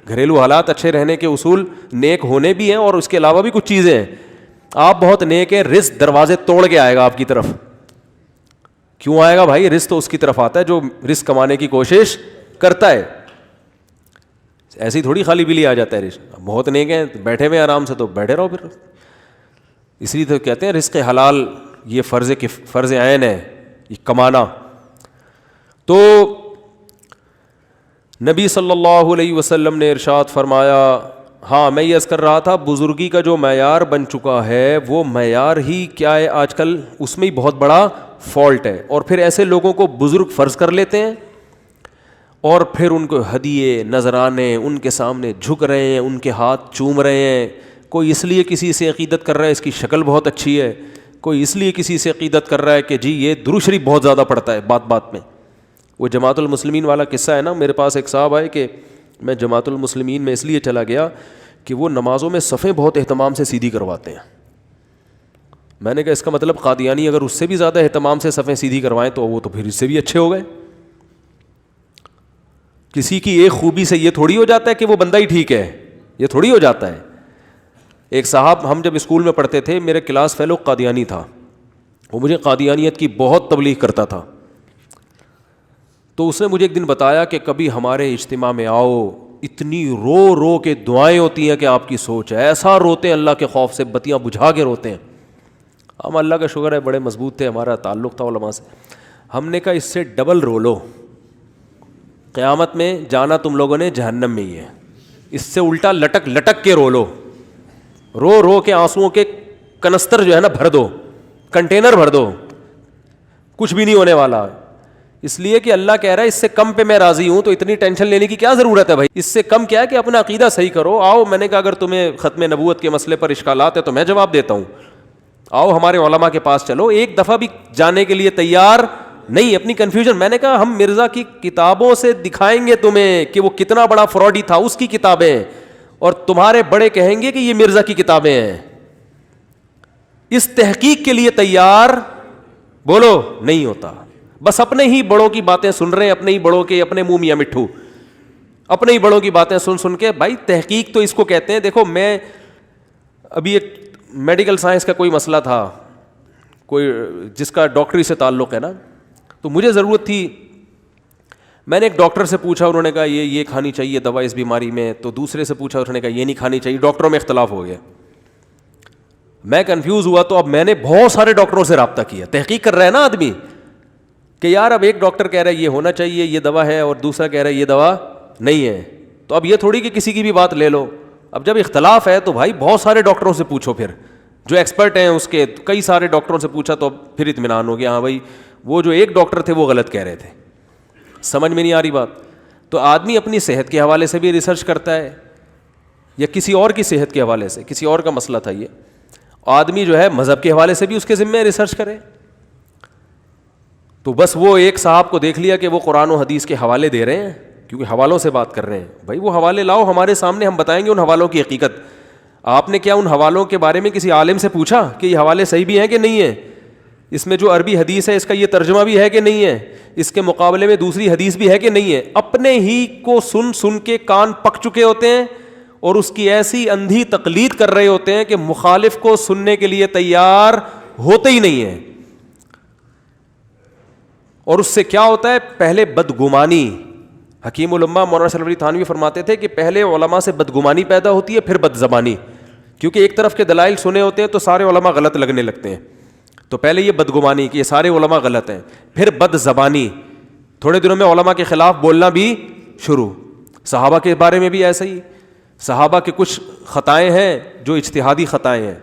گھریلو حالات اچھے رہنے کے اصول نیک ہونے بھی ہیں, اور اس کے علاوہ بھی کچھ چیزیں ہیں. آپ بہت نیک ہیں, رزق دروازے توڑ کے آئے گا آپ کی طرف. کیوں آئے گا بھائی؟ رزق تو اس کی طرف آتا ہے جو رزق کمانے کی کوشش کرتا ہے, ایسی تھوڑی خالی بلی آ جاتا ہے رزق. بہت نیک ہیں بیٹھے ہوئے آرام سے تو بیٹھے رہو پھر. اس لیے تو کہتے ہیں رزق حلال یہ فرض عین ہے, یہ کمانا. تو نبی صلی اللہ علیہ وسلم نے ارشاد فرمایا, ہاں میں یہ عرض کر رہا تھا بزرگی کا جو معیار بن چکا ہے وہ معیار ہی کیا ہے آج کل, اس میں ہی بہت بڑا فالٹ ہے. اور پھر ایسے لوگوں کو بزرگ فرض کر لیتے ہیں اور پھر ان کو ہدیے نذرانے ان کے سامنے جھک رہے ہیں, ان کے ہاتھ چوم رہے ہیں. کوئی اس لیے کسی سے عقیدت کر رہا ہے اس کی شکل بہت اچھی ہے, کوئی اس لیے کسی سے عقیدت کر رہا ہے کہ جی یہ درود شریف بہت زیادہ پڑھتا ہے بات بات میں. وہ جماعت المسلمین والا قصہ ہے نا, میرے پاس ایک صاحب آئے کہ میں جماعت المسلمین میں اس لیے چلا گیا کہ وہ نمازوں میں صفیں بہت اہتمام سے سیدھی کرواتے ہیں. میں نے کہا اس کا مطلب قادیانی اگر اس سے بھی زیادہ اہتمام سے صفیں سیدھی کروائیں تو وہ تو پھر اس سے بھی اچھے ہو گئے. کسی کی ایک خوبی سے یہ تھوڑی ہو جاتا ہے کہ وہ بندہ ہی ٹھیک ہے, یہ تھوڑی ہو جاتا ہے. ایک صاحب, ہم جب اسکول میں پڑھتے تھے میرے کلاس فیلو قادیانی تھا, وہ مجھے قادیانیت کی بہت تبلیغ کرتا تھا. تو اس نے مجھے ایک دن بتایا کہ کبھی ہمارے اجتماع میں آؤ, اتنی رو رو کے دعائیں ہوتی ہیں کہ آپ کی سوچ ہے, ایسا روتے ہیں اللہ کے خوف سے, بتیاں بجھا کے روتے ہیں. ہم اللہ کا شکر ہے بڑے مضبوط تھے, ہمارا تعلق تھا علماء سے. ہم نے کہا اس سے ڈبل رو لو, قیامت میں جانا تم لوگوں نے جہنم میں ہی ہے, اس سے الٹا لٹک لٹک کے رو لو, رو رو کے آنسوؤں کے کنستر جو ہے نا بھر دو, کنٹینر بھر دو, کچھ بھی نہیں ہونے والا. اس لیے کہ اللہ کہہ رہا ہے اس سے کم پہ میں راضی ہوں, تو اتنی ٹینشن لینے کی کیا ضرورت ہے بھائی. اس سے کم کیا ہے کہ اپنا عقیدہ صحیح کرو. آؤ, میں نے کہا اگر تمہیں ختم نبوت کے مسئلے پر اشکالات ہے تو میں جواب دیتا ہوں, آؤ ہمارے علماء کے پاس چلو. ایک دفعہ بھی جانے کے لیے تیار نہیں اپنی کنفیوژن. میں نے کہا ہم مرزا کی کتابوں سے دکھائیں گے تمہیں کہ وہ کتنا بڑا فراڈی تھا, اس کی کتابیں, اور تمہارے بڑے کہیں گے کہ یہ مرزا کی کتابیں ہیں. اس تحقیق کے لیے تیار بولو نہیں ہوتا. بس اپنے ہی بڑوں کی باتیں سن رہے ہیں, اپنے ہی بڑوں کے, اپنے منہ میاں مٹھو, اپنے ہی بڑوں کی باتیں سن سن کے. بھائی تحقیق تو اس کو کہتے ہیں. دیکھو میں ابھی ایک میڈیکل سائنس کا کوئی مسئلہ تھا, کوئی جس کا ڈاکٹری سے تعلق ہے نا, تو مجھے ضرورت تھی. میں نے ایک ڈاکٹر سے پوچھا, انہوں نے کہا یہ کھانی چاہیے دوا اس بیماری میں. تو دوسرے سے پوچھا, انہوں نے کہا یہ نہیں کھانی چاہیے. ڈاکٹروں میں اختلاف ہو گیا. میں کنفیوز ہوا, تو اب میں نے بہت سارے ڈاکٹروں سے رابطہ کیا. تحقیق کر رہا ہے نا آدمی کہ یار اب ایک ڈاکٹر کہہ رہا ہے یہ ہونا چاہیے, یہ دوا ہے, اور دوسرا کہہ رہا ہے یہ دوا نہیں ہے. تو اب یہ تھوڑی کہ کسی کی بھی بات لے لو. اب جب اختلاف ہے تو بھائی بہت سارے ڈاکٹروں سے پوچھو, پھر جو ایکسپرٹ ہیں اس کے کئی سارے ڈاکٹروں سے پوچھا, تو اب پھر اطمینان ہو گیا. ہاں بھائی وہ جو ایک ڈاکٹر تھے وہ غلط کہہ رہے تھے. سمجھ میں نہیں آ رہی بات. تو آدمی اپنی صحت کے حوالے سے بھی ریسرچ کرتا ہے, یا کسی اور کی صحت کے حوالے سے, کسی اور کا مسئلہ تھا یہ. آدمی جو ہے مذہب کے حوالے سے بھی اس کے ذمہ ریسرچ کرے. تو بس وہ ایک صاحب کو دیکھ لیا کہ وہ قرآن و حدیث کے حوالے دے رہے ہیں, کیونکہ حوالوں سے بات کر رہے ہیں. بھائی وہ حوالے لاؤ ہمارے سامنے, ہم بتائیں گے ان حوالوں کی حقیقت. آپ نے کیا ان حوالوں کے بارے میں کسی عالم سے پوچھا کہ یہ حوالے صحیح بھی ہیں کہ نہیں ہیں, اس میں جو عربی حدیث ہے اس کا یہ ترجمہ بھی ہے کہ نہیں ہے, اس کے مقابلے میں دوسری حدیث بھی ہے کہ نہیں ہے. اپنے ہی کو سن سن کے کان پک چکے ہوتے ہیں, اور اس کی ایسی اندھی تقلید کر رہے ہوتے ہیں کہ مخالف کو سننے کے لیے تیار ہوتے ہی نہیں ہیں. اور اس سے کیا ہوتا ہے, پہلے بدگمانی. حکیم الامہ مولانا اشرف علی تھانوی فرماتے تھے کہ پہلے علماء سے بدگمانی پیدا ہوتی ہے, پھر بد زبانی. کیونکہ ایک طرف کے دلائل سنے ہوتے ہیں تو سارے علماء غلط لگنے لگتے ہیں. تو پہلے یہ بدگمانی کہ یہ سارے علماء غلط ہیں, پھر بد زبانی, تھوڑے دنوں میں علماء کے خلاف بولنا بھی شروع. صحابہ کے بارے میں بھی ایسا ہی. صحابہ کے کچھ خطائیں ہیں جو اجتہادی خطائیں ہیں,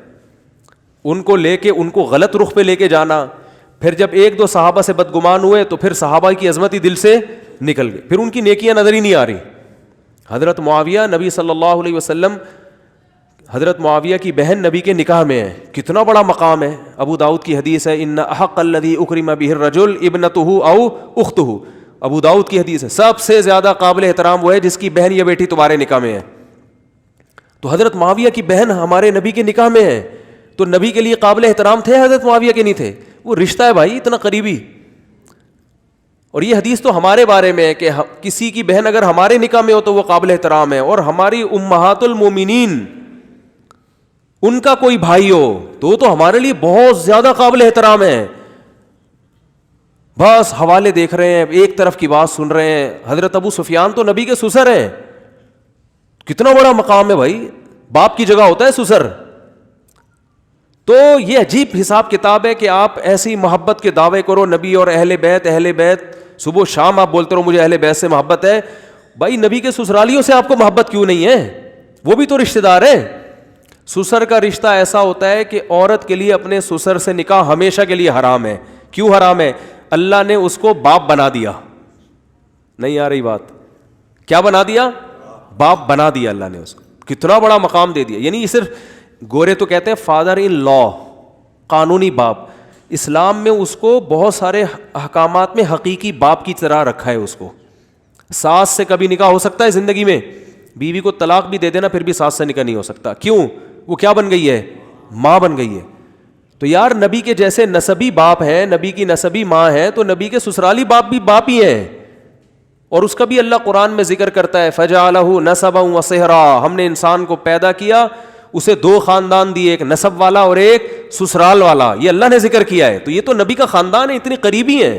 ان کو لے کے ان کو غلط رخ پہ لے کے جانا, پھر جب ایک دو صحابہ سے بدگمان ہوئے تو پھر صحابہ کی عظمت ہی دل سے نکل گئی, پھر ان کی نیکیاں نظر ہی نہیں آ رہی. حضرت معاویہ نبی صلی اللہ علیہ وسلم, حضرت معاویہ کی بہن نبی کے نکاح میں ہے, کتنا بڑا مقام ہے. ابو داؤد کی حدیث ہے, ان احق الذی اکرم بہ الرجل ابنتہ او اختہ, ابو داؤد کی حدیث ہے, سب سے زیادہ قابل احترام وہ ہے جس کی بہن یا بیٹی تمہارے نکاح میں ہے. تو حضرت معاویہ کی بہن ہمارے نبی کے نکاح میں ہے, تو نبی کے لیے قابل احترام تھے حضرت معاویہ کے نہیں تھے؟ وہ رشتہ ہے بھائی اتنا قریبی. اور یہ حدیث تو ہمارے بارے میں ہے کہ کسی کی بہن اگر ہمارے نکاح میں ہو تو وہ قابل احترام ہے, اور ہماری امہات المومنین ان کا کوئی بھائی ہو تو ہمارے لیے بہت زیادہ قابل احترام ہے. بس حوالے دیکھ رہے ہیں, ایک طرف کی بات سن رہے ہیں. حضرت ابو سفیان تو نبی کے سسر ہیں, کتنا بڑا مقام ہے بھائی, باپ کی جگہ ہوتا ہے سسر. تو یہ عجیب حساب کتاب ہے کہ آپ ایسی محبت کے دعوے کرو نبی اور اہل بیت, اہل بیت, صبح شام آپ بولتے رہو مجھے اہل بیت سے محبت ہے. بھائی نبی کے سسرالیوں سے آپ کو محبت کیوں نہیں ہے؟ وہ بھی تو رشتہ دار ہیں. سسر کا رشتہ ایسا ہوتا ہے کہ عورت کے لیے اپنے سسر سے نکاح ہمیشہ کے لیے حرام ہے. کیوں حرام ہے؟ اللہ نے اس کو باپ بنا دیا. نہیں آ رہی بات؟ کیا بنا دیا؟ باپ بنا دیا اللہ نے اس کو. کتنا بڑا مقام دے دیا. یعنی یہ صرف گورے تو کہتے ہیں فادر ان لا, قانونی باپ. اسلام میں اس کو بہت سارے احکامات میں حقیقی باپ کی طرح رکھا ہے. اس کو ساس سے کبھی نکاح ہو سکتا ہے زندگی میں؟ بیوی کو طلاق بھی دے دینا پھر بھی ساس سے نکاح نہیں ہو سکتا. کیوں؟ وہ کیا بن گئی ہے؟ ماں بن گئی ہے. تو یار نبی کے جیسے نسبی باپ ہیں, نبی کی نسبی ماں ہے, تو نبی کے سسرالی باپ بھی باپ ہی ہیں. اور اس کا بھی اللہ قرآن میں ذکر کرتا ہے فَجَعَلَهُ نَسَبًا وَصِهْرًا, ہم نے انسان کو پیدا کیا, اسے دو خاندان دیے, ایک نسب والا اور ایک سسرال والا. یہ اللہ نے ذکر کیا ہے. تو یہ تو نبی کا خاندان ہے, اتنی قریبی ہیں.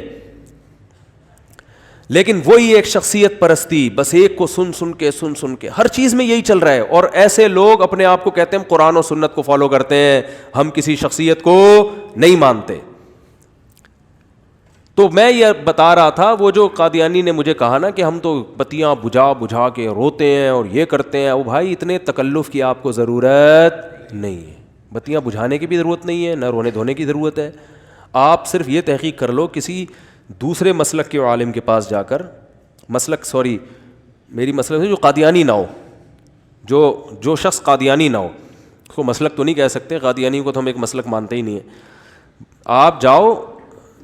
لیکن وہی ایک شخصیت پرستی, بس ایک کو سن کے ہر چیز میں یہی چل رہا ہے. اور ایسے لوگ اپنے آپ کو کہتے ہیں ہم قرآن و سنت کو فالو کرتے ہیں, ہم کسی شخصیت کو نہیں مانتے. تو میں یہ بتا رہا تھا, وہ جو قادیانی نے مجھے کہا نا کہ ہم تو بتیاں بجھا کے روتے ہیں اور یہ کرتے ہیں, وہ بھائی اتنے تکلف کی آپ کو ضرورت نہیں ہے. بتیاں بجھانے کی بھی ضرورت نہیں ہے, نہ رونے دھونے کی ضرورت ہے. آپ صرف یہ تحقیق کر لو کسی دوسرے مسلک کے عالم کے پاس جا کر, میری مسلک سے جو قادیانی نہ ہو, جو شخص قادیانی نہ ہو, اس کو مسلک تو نہیں کہہ سکتے, قادیانی کو تو ہم ایک مسلک مانتے ہی نہیں ہیں. آپ جاؤ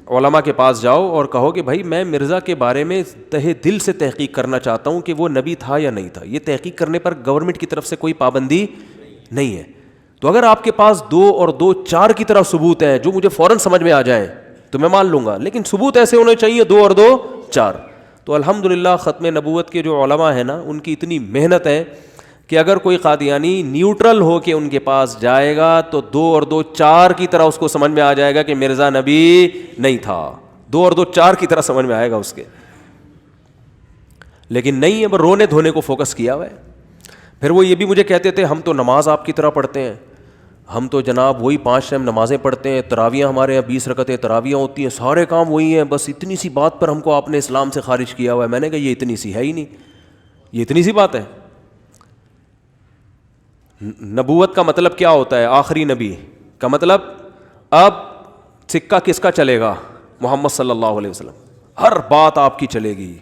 علماء کے پاس جاؤ اور کہو کہ بھائی میں مرزا کے بارے میں تہہ دل سے تحقیق کرنا چاہتا ہوں کہ وہ نبی تھا یا نہیں تھا. یہ تحقیق کرنے پر گورنمنٹ کی طرف سے کوئی پابندی نہیں ہے. تو اگر آپ کے پاس 2 اور 2 4 کی طرح ثبوت ہیں جو مجھے فوراً سمجھ میں آ جائیں تو میں مان لوں گا, لیکن ثبوت ایسے ہونے چاہیے 2 اور 2 4. تو الحمدللہ ختم نبوت کے جو علماء ہیں نا, ان کی اتنی محنت ہے کہ اگر کوئی قادیانی نیوٹرل ہو کے ان کے پاس جائے گا تو 2 اور 2 4 کی طرح اس کو سمجھ میں آ جائے گا کہ مرزا نبی نہیں تھا. 2 اور 2 4 کی طرح سمجھ میں آئے گا اس کے. لیکن نہیں ہے, وہ رونے دھونے کو فوکس کیا ہوا ہے. پھر وہ یہ بھی مجھے کہتے تھے ہم تو نماز آپ کی طرح پڑھتے ہیں, ہم تو جناب وہی 5 ٹائم نمازیں پڑھتے ہیں, تراویاں ہمارے یہاں 20 رکعتیں تراویاں ہوتی ہیں, سارے کام وہی ہیں, بس اتنی سی بات پر ہم کو آپ نے اسلام سے خارج کیا ہوا ہے. میں نے کہا یہ اتنی سی ہے ہی نہیں, یہ اتنی سی بات ہے. نبوت کا مطلب کیا ہوتا ہے؟ آخری نبی کا مطلب اب سکہ کس کا چلے گا؟ محمد صلی اللہ علیہ وسلم. ہر بات آپ کی چلے گی.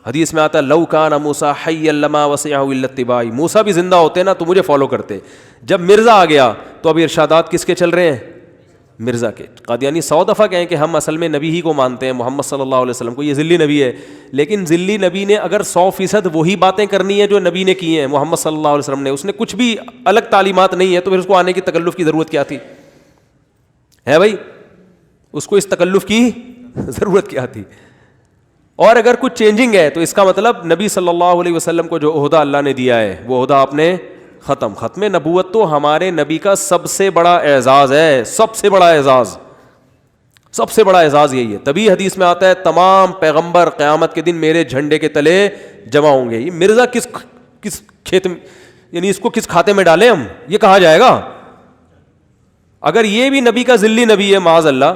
حدیث میں آتا ہے لو کان موسیٰ حیا لما وسعہ الا اتباعی, موسیٰ بھی زندہ ہوتے نا تو مجھے فالو کرتے. جب مرزا آ گیا تو اب ارشادات کس کے چل رہے ہیں؟ مرزا کے. قادیانی 100 دفعہ کہیں کہ ہم اصل میں نبی ہی کو مانتے ہیں, محمد صلی اللہ علیہ وسلم کو, یہ ذلی نبی ہے. لیکن ذلی نبی نے اگر 100% وہی باتیں کرنی ہے جو نبی نے کی ہیں, محمد صلی اللہ علیہ وسلم نے, اس نے کچھ بھی الگ تعلیمات نہیں ہے, تو پھر اس کو آنے کی تکلف کی ضرورت کیا تھی؟ ہے بھائی, اس کو اس تکلف کی ضرورت کیا تھی؟ اور اگر کچھ چینجنگ ہے تو اس کا مطلب نبی صلی اللہ علیہ وسلم کو جو عہدہ اللہ نے دیا ہے وہ عہدہ آپ نے ختم نبوت تو ہمارے نبی کا سب سے بڑا اعزاز ہے, سب سے بڑا اعزاز یہی ہے. تبھی حدیث میں آتا ہے تمام پیغمبر قیامت کے دن میرے جھنڈے کے تلے جمع ہوں گے. یہ مرزا کس کھیت میں, یعنی اس کو کس کھاتے میں ڈالیں ہم, یہ کہا جائے گا. اگر یہ بھی نبی کا ذلی نبی ہے معاذ اللہ,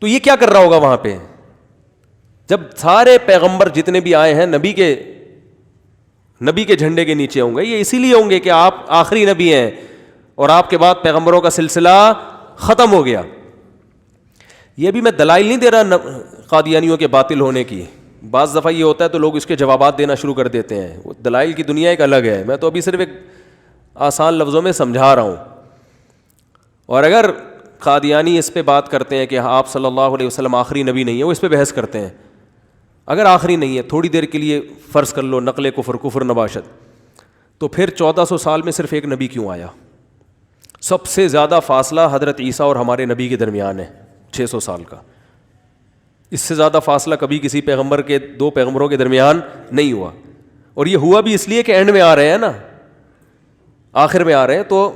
تو یہ کیا کر رہا ہوگا وہاں پہ؟ جب سارے پیغمبر جتنے بھی آئے ہیں نبی کے جھنڈے کے نیچے ہوں گے, یہ اسی لیے ہوں گے کہ آپ آخری نبی ہیں اور آپ کے بعد پیغمبروں کا سلسلہ ختم ہو گیا. یہ بھی میں دلائل نہیں دے رہا قادیانیوں کے باطل ہونے کی. بعض دفعہ یہ ہوتا ہے تو لوگ اس کے جوابات دینا شروع کر دیتے ہیں. وہ دلائل کی دنیا ایک الگ ہے, میں تو ابھی صرف ایک آسان لفظوں میں سمجھا رہا ہوں. اور اگر قادیانی اس پہ بات کرتے ہیں کہ آپ صلی اللہ علیہ وسلم آخری نبی نہیں ہے, وہ اس پہ بحث کرتے ہیں. اگر آخری نہیں ہے, تھوڑی دیر کے لیے فرض کر لو نقل کفر نباشت, تو پھر 1400 سال میں صرف ایک نبی کیوں آیا؟ سب سے زیادہ فاصلہ حضرت عیسیٰ اور ہمارے نبی کے درمیان ہے 600 سال کا. اس سے زیادہ فاصلہ کبھی کسی پیغمبر کے, 2 پیغمبروں کے درمیان نہیں ہوا. اور یہ ہوا بھی اس لیے کہ اینڈ میں آ رہے ہیں نا, آخر میں آ رہے ہیں, تو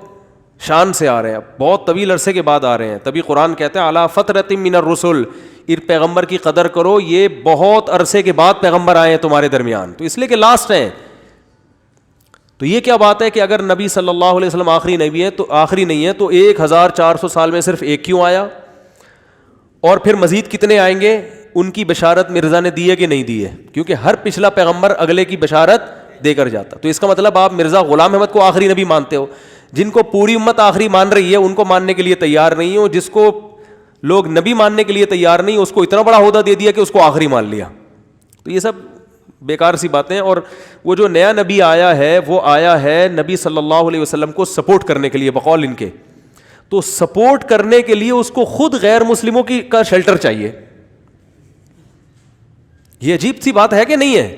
شان سے آ رہے ہیں, بہت طویل عرصے کے بعد آ رہے ہیں. تبھی قرآن کہتے ہیں علی فترۃ من الرسل, پیغمبر کی قدر کرو, یہ بہت عرصے کے بعد پیغمبر آئے ہیں تمہارے درمیان, تو اس لیے کہ لاسٹ ہیں. تو یہ کیا بات ہے کہ اگر نبی صلی اللہ علیہ وسلم آخری نبی ہے تو آخری نہیں ہے, تو 1400 سال میں صرف ایک کیوں آیا؟ اور پھر مزید کتنے آئیں گے؟ ان کی بشارت مرزا نے دی ہے کہ نہیں دی ہے؟ کیونکہ ہر پچھلا پیغمبر اگلے کی بشارت دے کر جاتا. تو اس کا مطلب آپ مرزا غلام احمد کو آخری نبی مانتے ہو. جن کو پوری امت آخری مان رہی ہے ان کو ماننے کے لیے تیار نہیں ہو. جس کو لوگ نبی ماننے کے لیے تیار نہیں, اس کو اتنا بڑا عہدہ دے دیا کہ اس کو آخری مان لیا. تو یہ سب بیکار سی باتیں. اور وہ جو نیا نبی آیا ہے وہ آیا ہے نبی صلی اللہ علیہ وسلم کو سپورٹ کرنے کے لیے بقول ان کے. تو سپورٹ کرنے کے لیے اس کو خود غیر مسلموں کی کا شیلٹر چاہیے. یہ عجیب سی بات ہے کہ نہیں ہے؟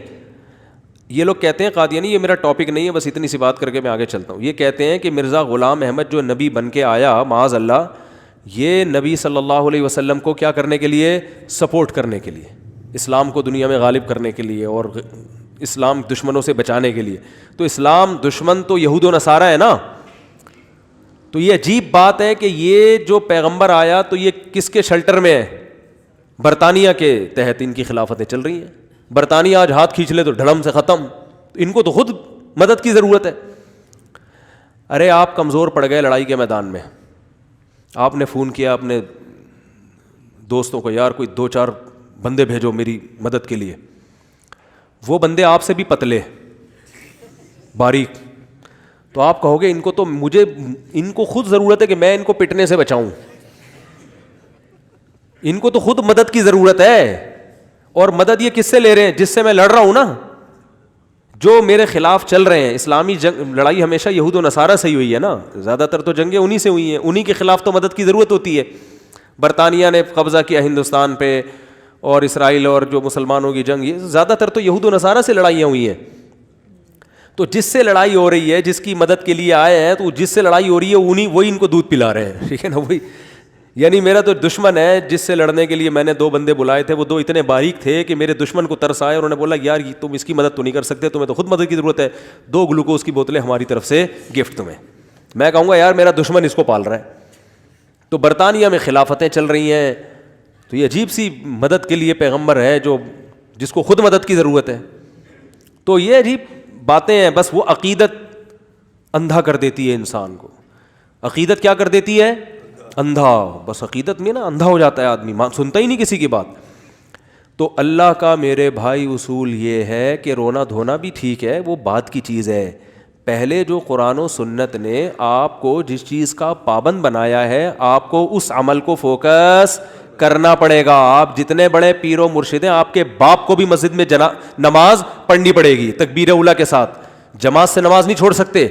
یہ لوگ کہتے ہیں قادیانی, یہ میرا ٹاپک نہیں ہے, بس اتنی سی بات کر کے میں آگے چلتا ہوں. یہ کہتے ہیں کہ مرزا غلام احمد جو نبی بن کے آیا معاذ اللہ, یہ نبی صلی اللہ علیہ وسلم کو کیا کرنے کے لیے؟ سپورٹ کرنے کے لیے, اسلام کو دنیا میں غالب کرنے کے لیے اور اسلام دشمنوں سے بچانے کے لیے. تو اسلام دشمن تو یہود و نصارہ ہے نا. تو یہ عجیب بات ہے کہ یہ جو پیغمبر آیا تو یہ کس کے شیلٹر میں ہے؟ برطانیہ کے تحت ان کی خلافتیں چل رہی ہیں. برطانیہ آج ہاتھ کھینچ لے تو ڈھڑم سے ختم. ان کو تو خود مدد کی ضرورت ہے. ارے آپ کمزور پڑ گئے لڑائی کے میدان میں, آپ نے فون کیا اپنے دوستوں کو, یار کوئی 2-4 بندے بھیجو میری مدد کے لیے. وہ بندے آپ سے بھی پتلے باریک, تو آپ کہو گے ان کو تو ان کو خود ضرورت ہے کہ میں ان کو پٹنے سے بچاؤں, ان کو تو خود مدد کی ضرورت ہے. اور مدد یہ کس سے لے رہے ہیں؟ جس سے میں لڑ رہا ہوں نا, جو میرے خلاف چل رہے ہیں. اسلامی لڑائی ہمیشہ یہود و نصارہ سے ہی ہوئی ہے نا, زیادہ تر تو جنگیں انہی سے ہوئی ہیں, انہی کے خلاف تو مدد کی ضرورت ہوتی ہے. برطانیہ نے قبضہ کیا ہندوستان پہ, اور اسرائیل اور جو مسلمانوں کی جنگ, یہ زیادہ تر تو یہود و نصارہ سے لڑائیاں ہوئی ہیں. تو جس سے لڑائی ہو رہی ہے, جس کی مدد کے لیے آئے ہیں, تو جس سے لڑائی ہو رہی ہے وہی ان کو دودھ پلا رہے ہیں, ٹھیک ہے نا. وہی یعنی میرا تو دشمن ہے جس سے لڑنے کے لیے میں نے 2 بندے بلائے تھے, وہ 2 اتنے باریک تھے کہ میرے دشمن کو ترس آئے, اور انہوں نے بولا یار تم اس کی مدد تو نہیں کر سکتے, تمہیں تو خود مدد کی ضرورت ہے, 2 گلوکوز کی بوتلیں ہماری طرف سے گفٹ تمہیں. میں کہوں گا یار میرا دشمن اس کو پال رہا ہے. تو برطانیہ میں خلافتیں چل رہی ہیں, تو یہ عجیب سی مدد کے لیے پیغمبر ہے جس کو خود مدد کی ضرورت ہے. تو یہ عجیب باتیں ہیں. بس وہ عقیدت اندھا کر دیتی ہے انسان کو. عقیدت کیا کر دیتی ہے؟ اندھا. بس عقیدت میں نا اندھا ہو جاتا ہے آدمی, سنتا ہی نہیں کسی کی بات. تو اللہ کا میرے بھائی اصول یہ ہے کہ رونا دھونا بھی ٹھیک ہے, وہ بات کی چیز ہے. پہلے جو قرآن و سنت نے آپ کو جس چیز کا پابند بنایا ہے, آپ کو اس عمل کو فوکس کرنا پڑے گا. آپ جتنے بڑے پیر و مرشد ہیں, آپ کے باپ کو بھی مسجد میں نماز پڑھنی پڑے گی تکبیر اولیٰ کے ساتھ. جماعت سے نماز نہیں چھوڑ سکتے.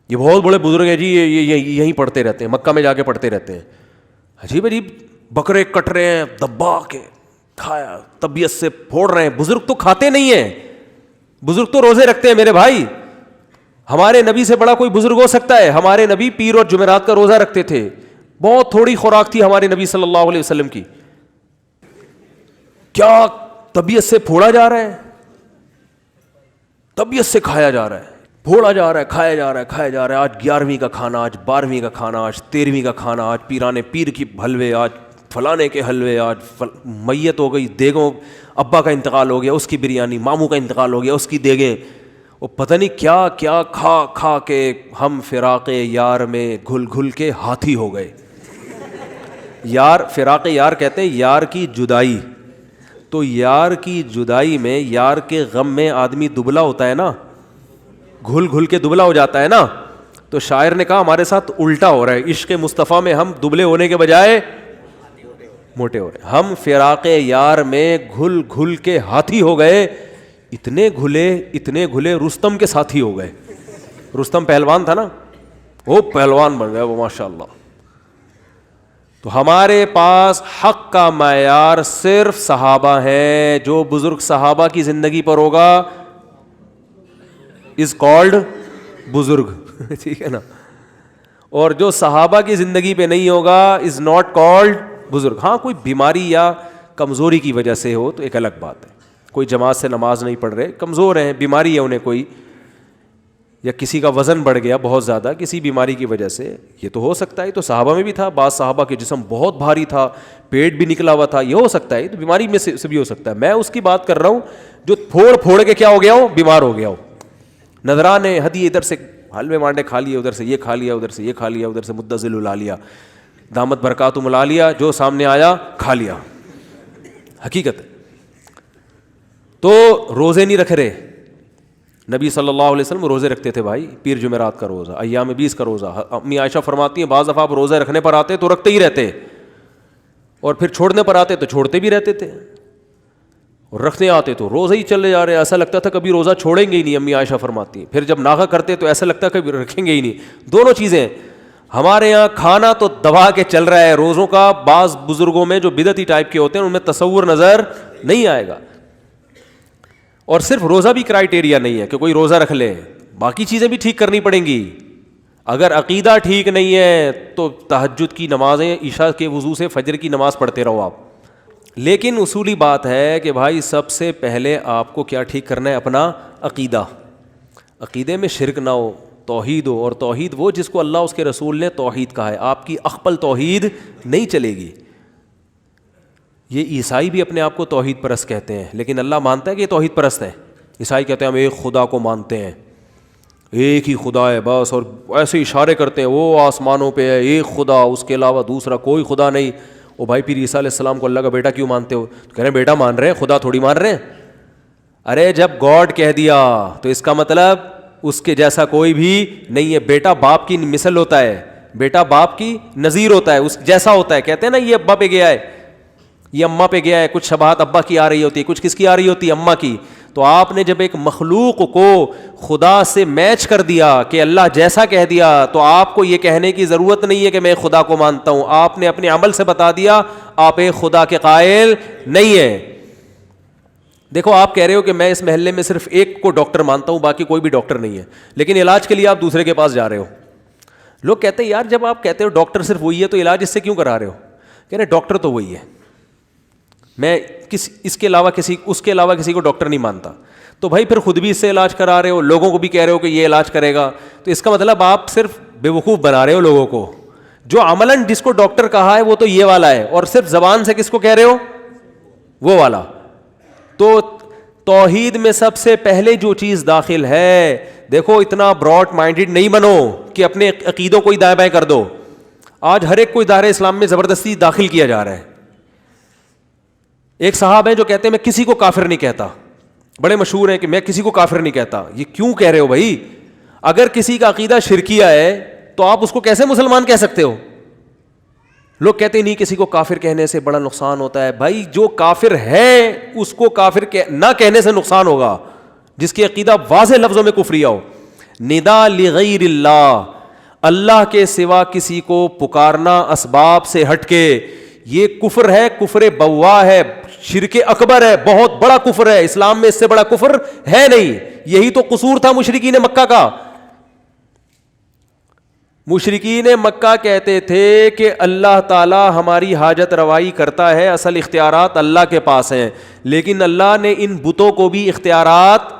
یہ بہت بڑے بزرگ ہیں جی, یہ یہیں پڑھتے رہتے ہیں, مکہ میں جا کے پڑھتے رہتے ہیں. عجیب عجیب بکرے کٹ رہے ہیں, دبا کے کھایا, طبیعت سے پھوڑ رہے ہیں. بزرگ تو کھاتے نہیں ہیں, بزرگ تو روزے رکھتے ہیں میرے بھائی. ہمارے نبی سے بڑا کوئی بزرگ ہو سکتا ہے؟ ہمارے نبی پیر اور جمعرات کا روزہ رکھتے تھے. بہت تھوڑی خوراک تھی ہمارے نبی صلی اللہ علیہ وسلم کی. کیا طبیعت سے پھوڑا جا رہا ہے, طبیعت سے کھایا جا رہا ہے, پھوڑا جا رہا ہے, کھایا جا رہا ہے, کھایا جا رہا ہے. آج 11ویں کا کھانا, آج 12ویں کا کھانا, آج 13ویں کا کھانا, آج پیرانے پیر کی حلوے, آج فلانے کے حلوے, آج میت ہو گئی, دیگوں, ابا کا انتقال ہو گیا اس کی بریانی, ماموں کا انتقال ہو گیا اس کی دیگیں. وہ پتہ نہیں کیا کیا کھا کھا کے ہم فراق یار میں گھل گھل کے ہاتھی ہو گئے. یار, فراق یار کہتے ہیں یار کی جدائی. تو یار کی جدائی میں, یار کے غم میں آدمی دبلا ہوتا ہے نا, گھل گھل کے دبلا ہو جاتا ہے نا. تو شاعر نے کہا ہمارے ساتھ الٹا ہو رہا ہے, عشق مصطفیٰ میں ہم دبلے ہونے کے بجائے موٹے ہو رہے ہیں. ہم فراق یار میں گھل گھل کے ہاتھی ہو گئے, اتنے گھلے رستم کے ساتھی ہو گئے. رستم پہلوان تھا نا, وہ پہلوان بن گیا وہ ماشاء اللہ. تو ہمارے پاس حق کا معیار صرف صحابہ ہیں. جو بزرگ صحابہ کی زندگی پر ہوگا از کالڈ بزرگ, ٹھیک ہے نا, اور جو صحابہ کی زندگی پہ نہیں ہوگا از ناٹ کالڈ بزرگ. ہاں کوئی بیماری یا کمزوری کی وجہ سے ہو تو ایک الگ بات ہے. کوئی جماعت سے نماز نہیں پڑھ رہے, کمزور ہیں, بیماری ہے انہیں کوئی, یا کسی کا وزن بڑھ گیا بہت زیادہ کسی بیماری کی وجہ سے, یہ تو ہو سکتا ہے. تو صحابہ میں بھی تھا, بعض صحابہ کے جسم بہت بھاری تھا, پیٹ بھی نکلا ہوا تھا, یہ ہو سکتا ہے. تو بیماری میں سے بھی ہو سکتا ہے. میں اس کی بات کر رہا ہوں جو پھوڑ کے کیا ہو گیا ہو, بیمار ہو گیا ہو. نذرانے ہدیے ادھر سے حلوے مانڈے کھا لیے, ادھر سے یہ کھا لیا, ادھر سے یہ کھا لیا, ادھر سے مدذل الا لیا, دامت برکاتم الا لیا, جو سامنے آیا کھا لیا. حقیقت. تو روزے نہیں رکھ رہے. نبی صلی اللہ علیہ وسلم روزے رکھتے تھے بھائی, پیر جمعرات کا روزہ, ایام 20 کا روزہ. امی عائشہ فرماتی ہیں بعض دفعہ آپ روزے رکھنے پر آتے تو رکھتے ہی رہتے, اور پھر چھوڑنے پر آتے تو چھوڑتے بھی رہتے تھے, اور رکھنے آتے تو روزے ہی چلے جا رہے. ایسا لگتا تھا کبھی روزہ چھوڑیں گے ہی نہیں. امی عائشہ فرماتی ہیں پھر جب ناغہ کرتے تو ایسا لگتا ہے کبھی رکھیں گے ہی نہیں. دونوں چیزیں. ہمارے یہاں کھانا تو دبا کے چل رہا ہے روزوں کا. بعض بزرگوں میں جو بدعتی ٹائپ کے ہوتے ہیں ان میں تصور نظر نہیں آئے گا. اور صرف روزہ بھی کرائیٹیریا نہیں ہے کہ کوئی روزہ رکھ لے, باقی چیزیں بھی ٹھیک کرنی پڑیں گی. اگر عقیدہ ٹھیک نہیں ہے تو تہجد کی نمازیں, عشاء کے وضو سے فجر کی نماز پڑھتے رہو آپ. لیکن اصولی بات ہے کہ بھائی سب سے پہلے آپ کو کیا ٹھیک کرنا ہے, اپنا عقیدہ. عقیدے میں شرک نہ ہو, توحید ہو, اور توحید وہ جس کو اللہ اس کے رسول نے توحید کہا ہے. آپ کی اخپل توحید نہیں چلے گی. یہ عیسائی بھی اپنے آپ کو توحید پرست کہتے ہیں, لیکن اللہ مانتا ہے کہ یہ توحید پرست ہے. عیسائی کہتے ہیں ہم ایک خدا کو مانتے ہیں, ایک ہی خدا ہے بس, اور ایسے اشارے کرتے ہیں وہ آسمانوں پہ ہے, ایک خدا, اس کے علاوہ دوسرا کوئی خدا نہیں. او بھائی پھر عیسیٰ علیہ السلام کو اللہ کا بیٹا کیوں مانتے ہو؟ تو کہہ رہے ہیں بیٹا مان رہے ہیں, خدا تھوڑی مان رہے ہیں. ارے جب گاڈ کہہ دیا تو اس کا مطلب اس کے جیسا کوئی بھی نہیں ہے. بیٹا باپ کی مثل ہوتا ہے, بیٹا باپ کی نظیر ہوتا ہے, اس جیسا ہوتا ہے. کہتے ہیں نا یہ ابا پہ گیا ہے, یہ اماں پہ گیا ہے. کچھ شباہت ابا کی آ رہی ہوتی ہے, کچھ کس کی آ رہی ہوتی ہے, اماں کی. تو آپ نے جب ایک مخلوق کو خدا سے میچ کر دیا کہ اللہ جیسا کہہ دیا, تو آپ کو یہ کہنے کی ضرورت نہیں ہے کہ میں خدا کو مانتا ہوں. آپ نے اپنے عمل سے بتا دیا آپ ایک خدا کے قائل نہیں ہیں. دیکھو آپ کہہ رہے ہو کہ میں اس محلے میں صرف ایک کو ڈاکٹر مانتا ہوں, باقی کوئی بھی ڈاکٹر نہیں ہے, لیکن علاج کے لیے آپ دوسرے کے پاس جا رہے ہو. لوگ کہتے ہیں یار جب آپ کہتے ہو ڈاکٹر صرف وہی ہے تو علاج اس سے کیوں کرا رہے ہو؟ کہہ رہے ڈاکٹر تو وہی ہے, میں اس کے علاوہ اس کے علاوہ کسی کو ڈاکٹر نہیں مانتا. تو بھائی پھر خود بھی اس سے علاج کرا رہے ہو, لوگوں کو بھی کہہ رہے ہو کہ یہ علاج کرے گا, تو اس کا مطلب آپ صرف بیوقوف بنا رہے ہو لوگوں کو. جو عملاً جس کو ڈاکٹر کہا ہے وہ تو یہ والا ہے, اور صرف زبان سے کس کو کہہ رہے ہو, وہ والا. تو توحید میں سب سے پہلے جو چیز داخل ہے, دیکھو اتنا براڈ مائنڈڈ نہیں بنو کہ اپنے عقیدوں کو ہی دائیں بائیں کر دو. آج ہر ایک کو دائرہ اسلام میں زبردستی داخل کیا جا رہا ہے. ایک صاحب ہیں جو کہتے ہیں میں کسی کو کافر نہیں کہتا, بڑے مشہور ہیں کہ میں کسی کو کافر نہیں کہتا. یہ کیوں کہہ رہے ہو بھائی؟ اگر کسی کا عقیدہ شرکیہ ہے تو آپ اس کو کیسے مسلمان کہہ سکتے ہو؟ لوگ کہتے ہیں نہیں کسی کو کافر کہنے سے بڑا نقصان ہوتا ہے. بھائی جو کافر ہے اس کو کافر نہ کہنے سے نقصان ہوگا جس کی عقیدہ واضح لفظوں میں کفریہ ہو. ندا لغیر اللہ, اللہ کے سوا کسی کو پکارنا اسباب سے ہٹ کے, یہ کفر ہے, کفر بوا ہے, شرک اکبر ہے, بہت بڑا کفر ہے. اسلام میں اس سے بڑا کفر ہے نہیں. یہی تو قصور تھا مشرکین مکہ کا. مشرکین مکہ کہتے تھے کہ اللہ تعالی ہماری حاجت روائی کرتا ہے, اصل اختیارات اللہ کے پاس ہیں, لیکن اللہ نے ان بتوں کو بھی اختیارات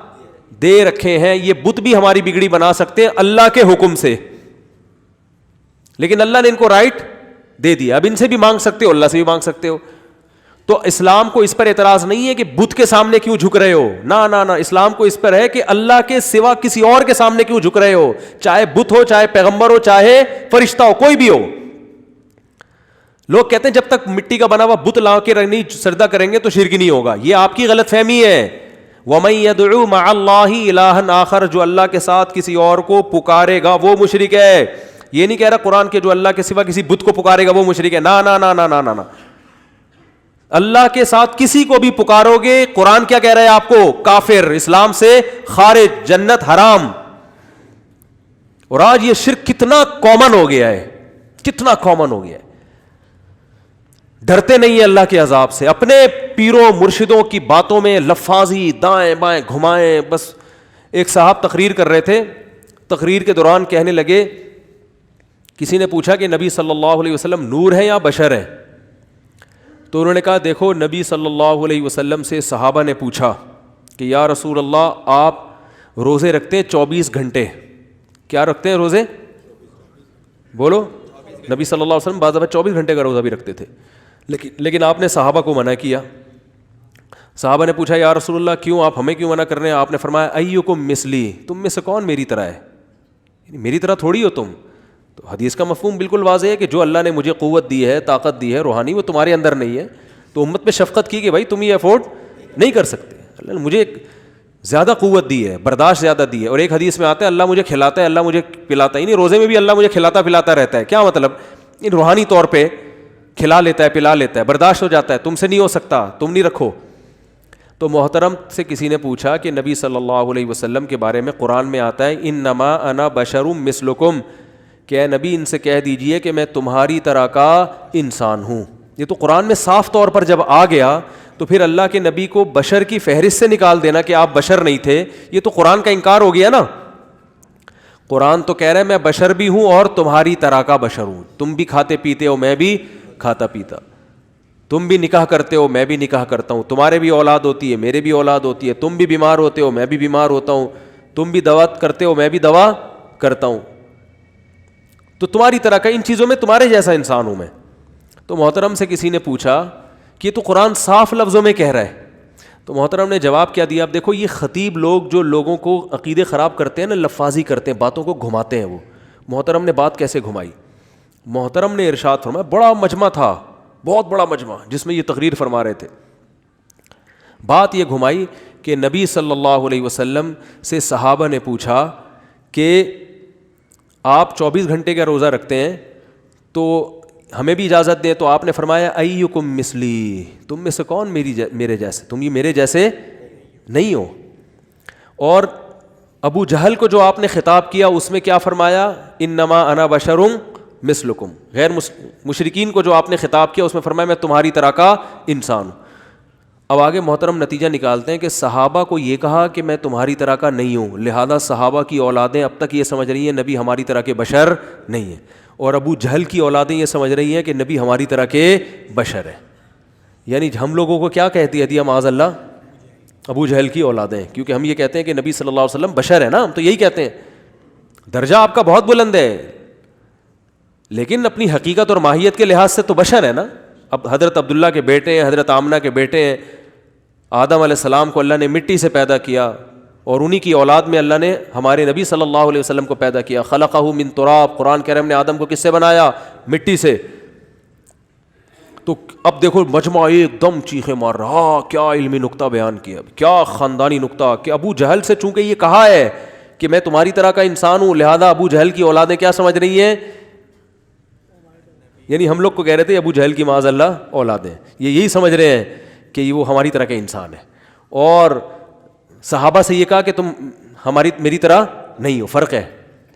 دے رکھے ہیں. یہ بت بھی ہماری بگڑی بنا سکتے ہیں اللہ کے حکم سے, لیکن اللہ نے ان کو رائٹ دے دیا. اب ان سے بھی مانگ سکتے ہو, اللہ سے بھی مانگ سکتے ہو. تو اسلام کو اس پر اعتراض نہیں ہے کہ بت کے سامنے کیوں جھک رہے ہو, نہ اسلام کو اس پر ہے کہ اللہ کے سوا کسی اور کے سامنے کیوں جھک رہے ہو, چاہے بت ہو, چاہے پیغمبر ہو, چاہے فرشتہ ہو, کوئی بھی ہو. لوگ کہتے ہیں جب تک مٹی کا بنا ہوا بت لا کے نہیں سجدہ کریں گے تو شرک نہیں ہوگا. یہ آپ کی غلط فہمی ہے. وَمَن يَدْعُو مَعَ اللَّهِ إِلَٰهًا آخر, جو اللہ کے ساتھ کسی اور کو پکارے گا وہ مشرک ہے. یہ نہیں کہہ رہا قرآن کے جو اللہ کے سوا کسی بت کو پکارے گا وہ مشرک ہے, نہ. اللہ کے ساتھ کسی کو بھی پکارو گے، قرآن کیا کہہ رہا ہے آپ کو؟ کافر، اسلام سے خارج، جنت حرام. اور آج یہ شرک کتنا کامن ہو گیا ہے، کتنا کامن ہو گیا ہے. ڈرتے نہیں ہیں اللہ کے عذاب سے، اپنے پیروں مرشدوں کی باتوں میں لفاظی دائیں بائیں گھمائیں. بس ایک صاحب تقریر کر رہے تھے، تقریر کے دوران کہنے لگے، کسی نے پوچھا کہ نبی صلی اللہ علیہ وسلم نور ہے یا بشر ہے؟ تو انہوں نے کہا دیکھو، نبی صلی اللہ علیہ وسلم سے صحابہ نے پوچھا کہ یا رسول اللہ آپ روزے رکھتے ہیں 24 گھنٹے، کیا رکھتے ہیں روزے؟ بولو. نبی صلی اللہ علیہ وسلم بعض دفعہ 24 گھنٹے کا روزہ بھی رکھتے تھے، لیکن آپ نے صحابہ کو منع کیا. صحابہ نے پوچھا یا رسول اللہ کیوں، آپ ہمیں کیوں منع کر رہے ہیں؟ آپ نے فرمایا ایکم مثلی، تم میں سے کون میری طرح ہے؟ میری طرح تھوڑی ہو تم. تو حدیث کا مفہوم بالکل واضح ہے کہ جو اللہ نے مجھے قوت دی ہے، طاقت دی ہے روحانی، وہ تمہارے اندر نہیں ہے. تو امت پہ شفقت کی کہ بھائی تم یہ افورڈ نہیں کر سکتے، اللہ نے مجھے زیادہ قوت دی ہے، برداشت زیادہ دی ہے. اور ایک حدیث میں آتا ہے اللہ مجھے کھلاتا ہے، اللہ مجھے پلاتا ہے. یعنی روزے میں بھی اللہ مجھے کھلاتا پلاتا رہتا ہے. کیا مطلب؟ روحانی طور پہ کھلا لیتا ہے، پلا لیتا ہے، برداشت ہو جاتا ہے. تم سے نہیں ہو سکتا، تم نہیں رکھو. تو محترم سے کسی نے پوچھا کہ نبی صلی اللہ علیہ وسلم کے بارے میں قرآن میں آتا ہے انما انا بشر مثلکم، کہ اے نبی ان سے کہہ دیجئے کہ میں تمہاری طرح کا انسان ہوں. یہ تو قرآن میں صاف طور پر جب آ گیا تو پھر اللہ کے نبی کو بشر کی فہرست سے نکال دینا کہ آپ بشر نہیں تھے، یہ تو قرآن کا انکار ہو گیا نا. قرآن تو کہہ رہا ہے میں بشر بھی ہوں اور تمہاری طرح کا بشر ہوں. تم بھی کھاتے پیتے ہو، میں بھی کھاتا پیتا. تم بھی نکاح کرتے ہو، میں بھی نکاح کرتا ہوں. تمہارے بھی اولاد ہوتی ہے، میرے بھی اولاد ہوتی ہے. تم بھی بیمار ہوتے ہو، میں بھی بیمار ہوتا ہوں. تم بھی دوا کرتے ہو، میں بھی دوا کرتا ہوں. تو تمہاری طرح کا، ان چیزوں میں تمہارے جیسا انسان ہوں میں. تو محترم سے کسی نے پوچھا کہ تو قرآن صاف لفظوں میں کہہ رہا ہے. تو محترم نے جواب کیا دیا؟ اب دیکھو یہ خطیب لوگ جو لوگوں کو عقیدے خراب کرتے ہیں نا، لفاظی کرتے ہیں، باتوں کو گھماتے ہیں. وہ محترم نے بات کیسے گھمائی؟ محترم نے ارشاد فرمایا، بڑا مجمع تھا، بہت بڑا مجمع جس میں یہ تقریر فرما رہے تھے. بات یہ گھمائی کہ نبی صلی اللہ علیہ وسلم سے صحابہ نے پوچھا کہ آپ 24 گھنٹے کا روزہ رکھتے ہیں تو ہمیں بھی اجازت دیں. تو آپ نے فرمایا ایکم مثلی، تم میں سے کون میرے جیسے، تم یہ میرے جیسے نہیں ہو. اور ابو جہل کو جو آپ نے خطاب کیا اس میں کیا فرمایا؟ انما انا بشر مثلکم. غیر مشرکین کو جو آپ نے خطاب کیا اس میں فرمایا میں تمہاری طرح کا انسان ہوں. اب آگے محترم نتیجہ نکالتے ہیں کہ صحابہ کو یہ کہا کہ میں تمہاری طرح کا نہیں ہوں، لہذا صحابہ کی اولادیں اب تک یہ سمجھ رہی ہیں نبی ہماری طرح کے بشر نہیں ہیں. اور ابو جہل کی اولادیں یہ سمجھ رہی ہیں کہ نبی ہماری طرح کے بشر ہیں. یعنی ہم لوگوں کو کیا کہتی ہے دیا معاذ اللہ؟ ابو جہل کی اولادیں. کیونکہ ہم یہ کہتے ہیں کہ نبی صلی اللہ علیہ وسلم بشر ہے نا، ہم تو یہی کہتے ہیں. درجہ آپ کا بہت بلند ہے، لیکن اپنی حقیقت اور ماہیت کے لحاظ سے تو بشر ہے نا. اب حضرت عبداللہ کے بیٹے ہیں، حضرت آمنہ کے بیٹے ہیں. آدم علیہ السلام کو اللہ نے مٹی سے پیدا کیا اور انہی کی اولاد میں اللہ نے ہمارے نبی صلی اللہ علیہ وسلم کو پیدا کیا. خلقہ من تراب، قرآن کہہ رہے ہم نے آدم کو کس سے بنایا؟ مٹی سے. تو اب دیکھو مجمع ایک دم چیخیں مار رہا، کیا علمی نقطہ بیان کیا، کیا خاندانی نقطہ کہ ابو جہل سے چونکہ یہ کہا ہے کہ میں تمہاری طرح کا انسان ہوں، لہذا ابو جہل کی اولادیں کیا سمجھ رہی ہیں؟ یعنی ہم لوگ کو کہہ رہے تھے ابو جہل کی معاذ اللہ اولادیں، یہ یہی سمجھ رہے ہیں کہ وہ ہماری طرح کا انسان ہے. اور صحابہ سے یہ کہا کہ تم میری طرح نہیں ہو، فرق ہے.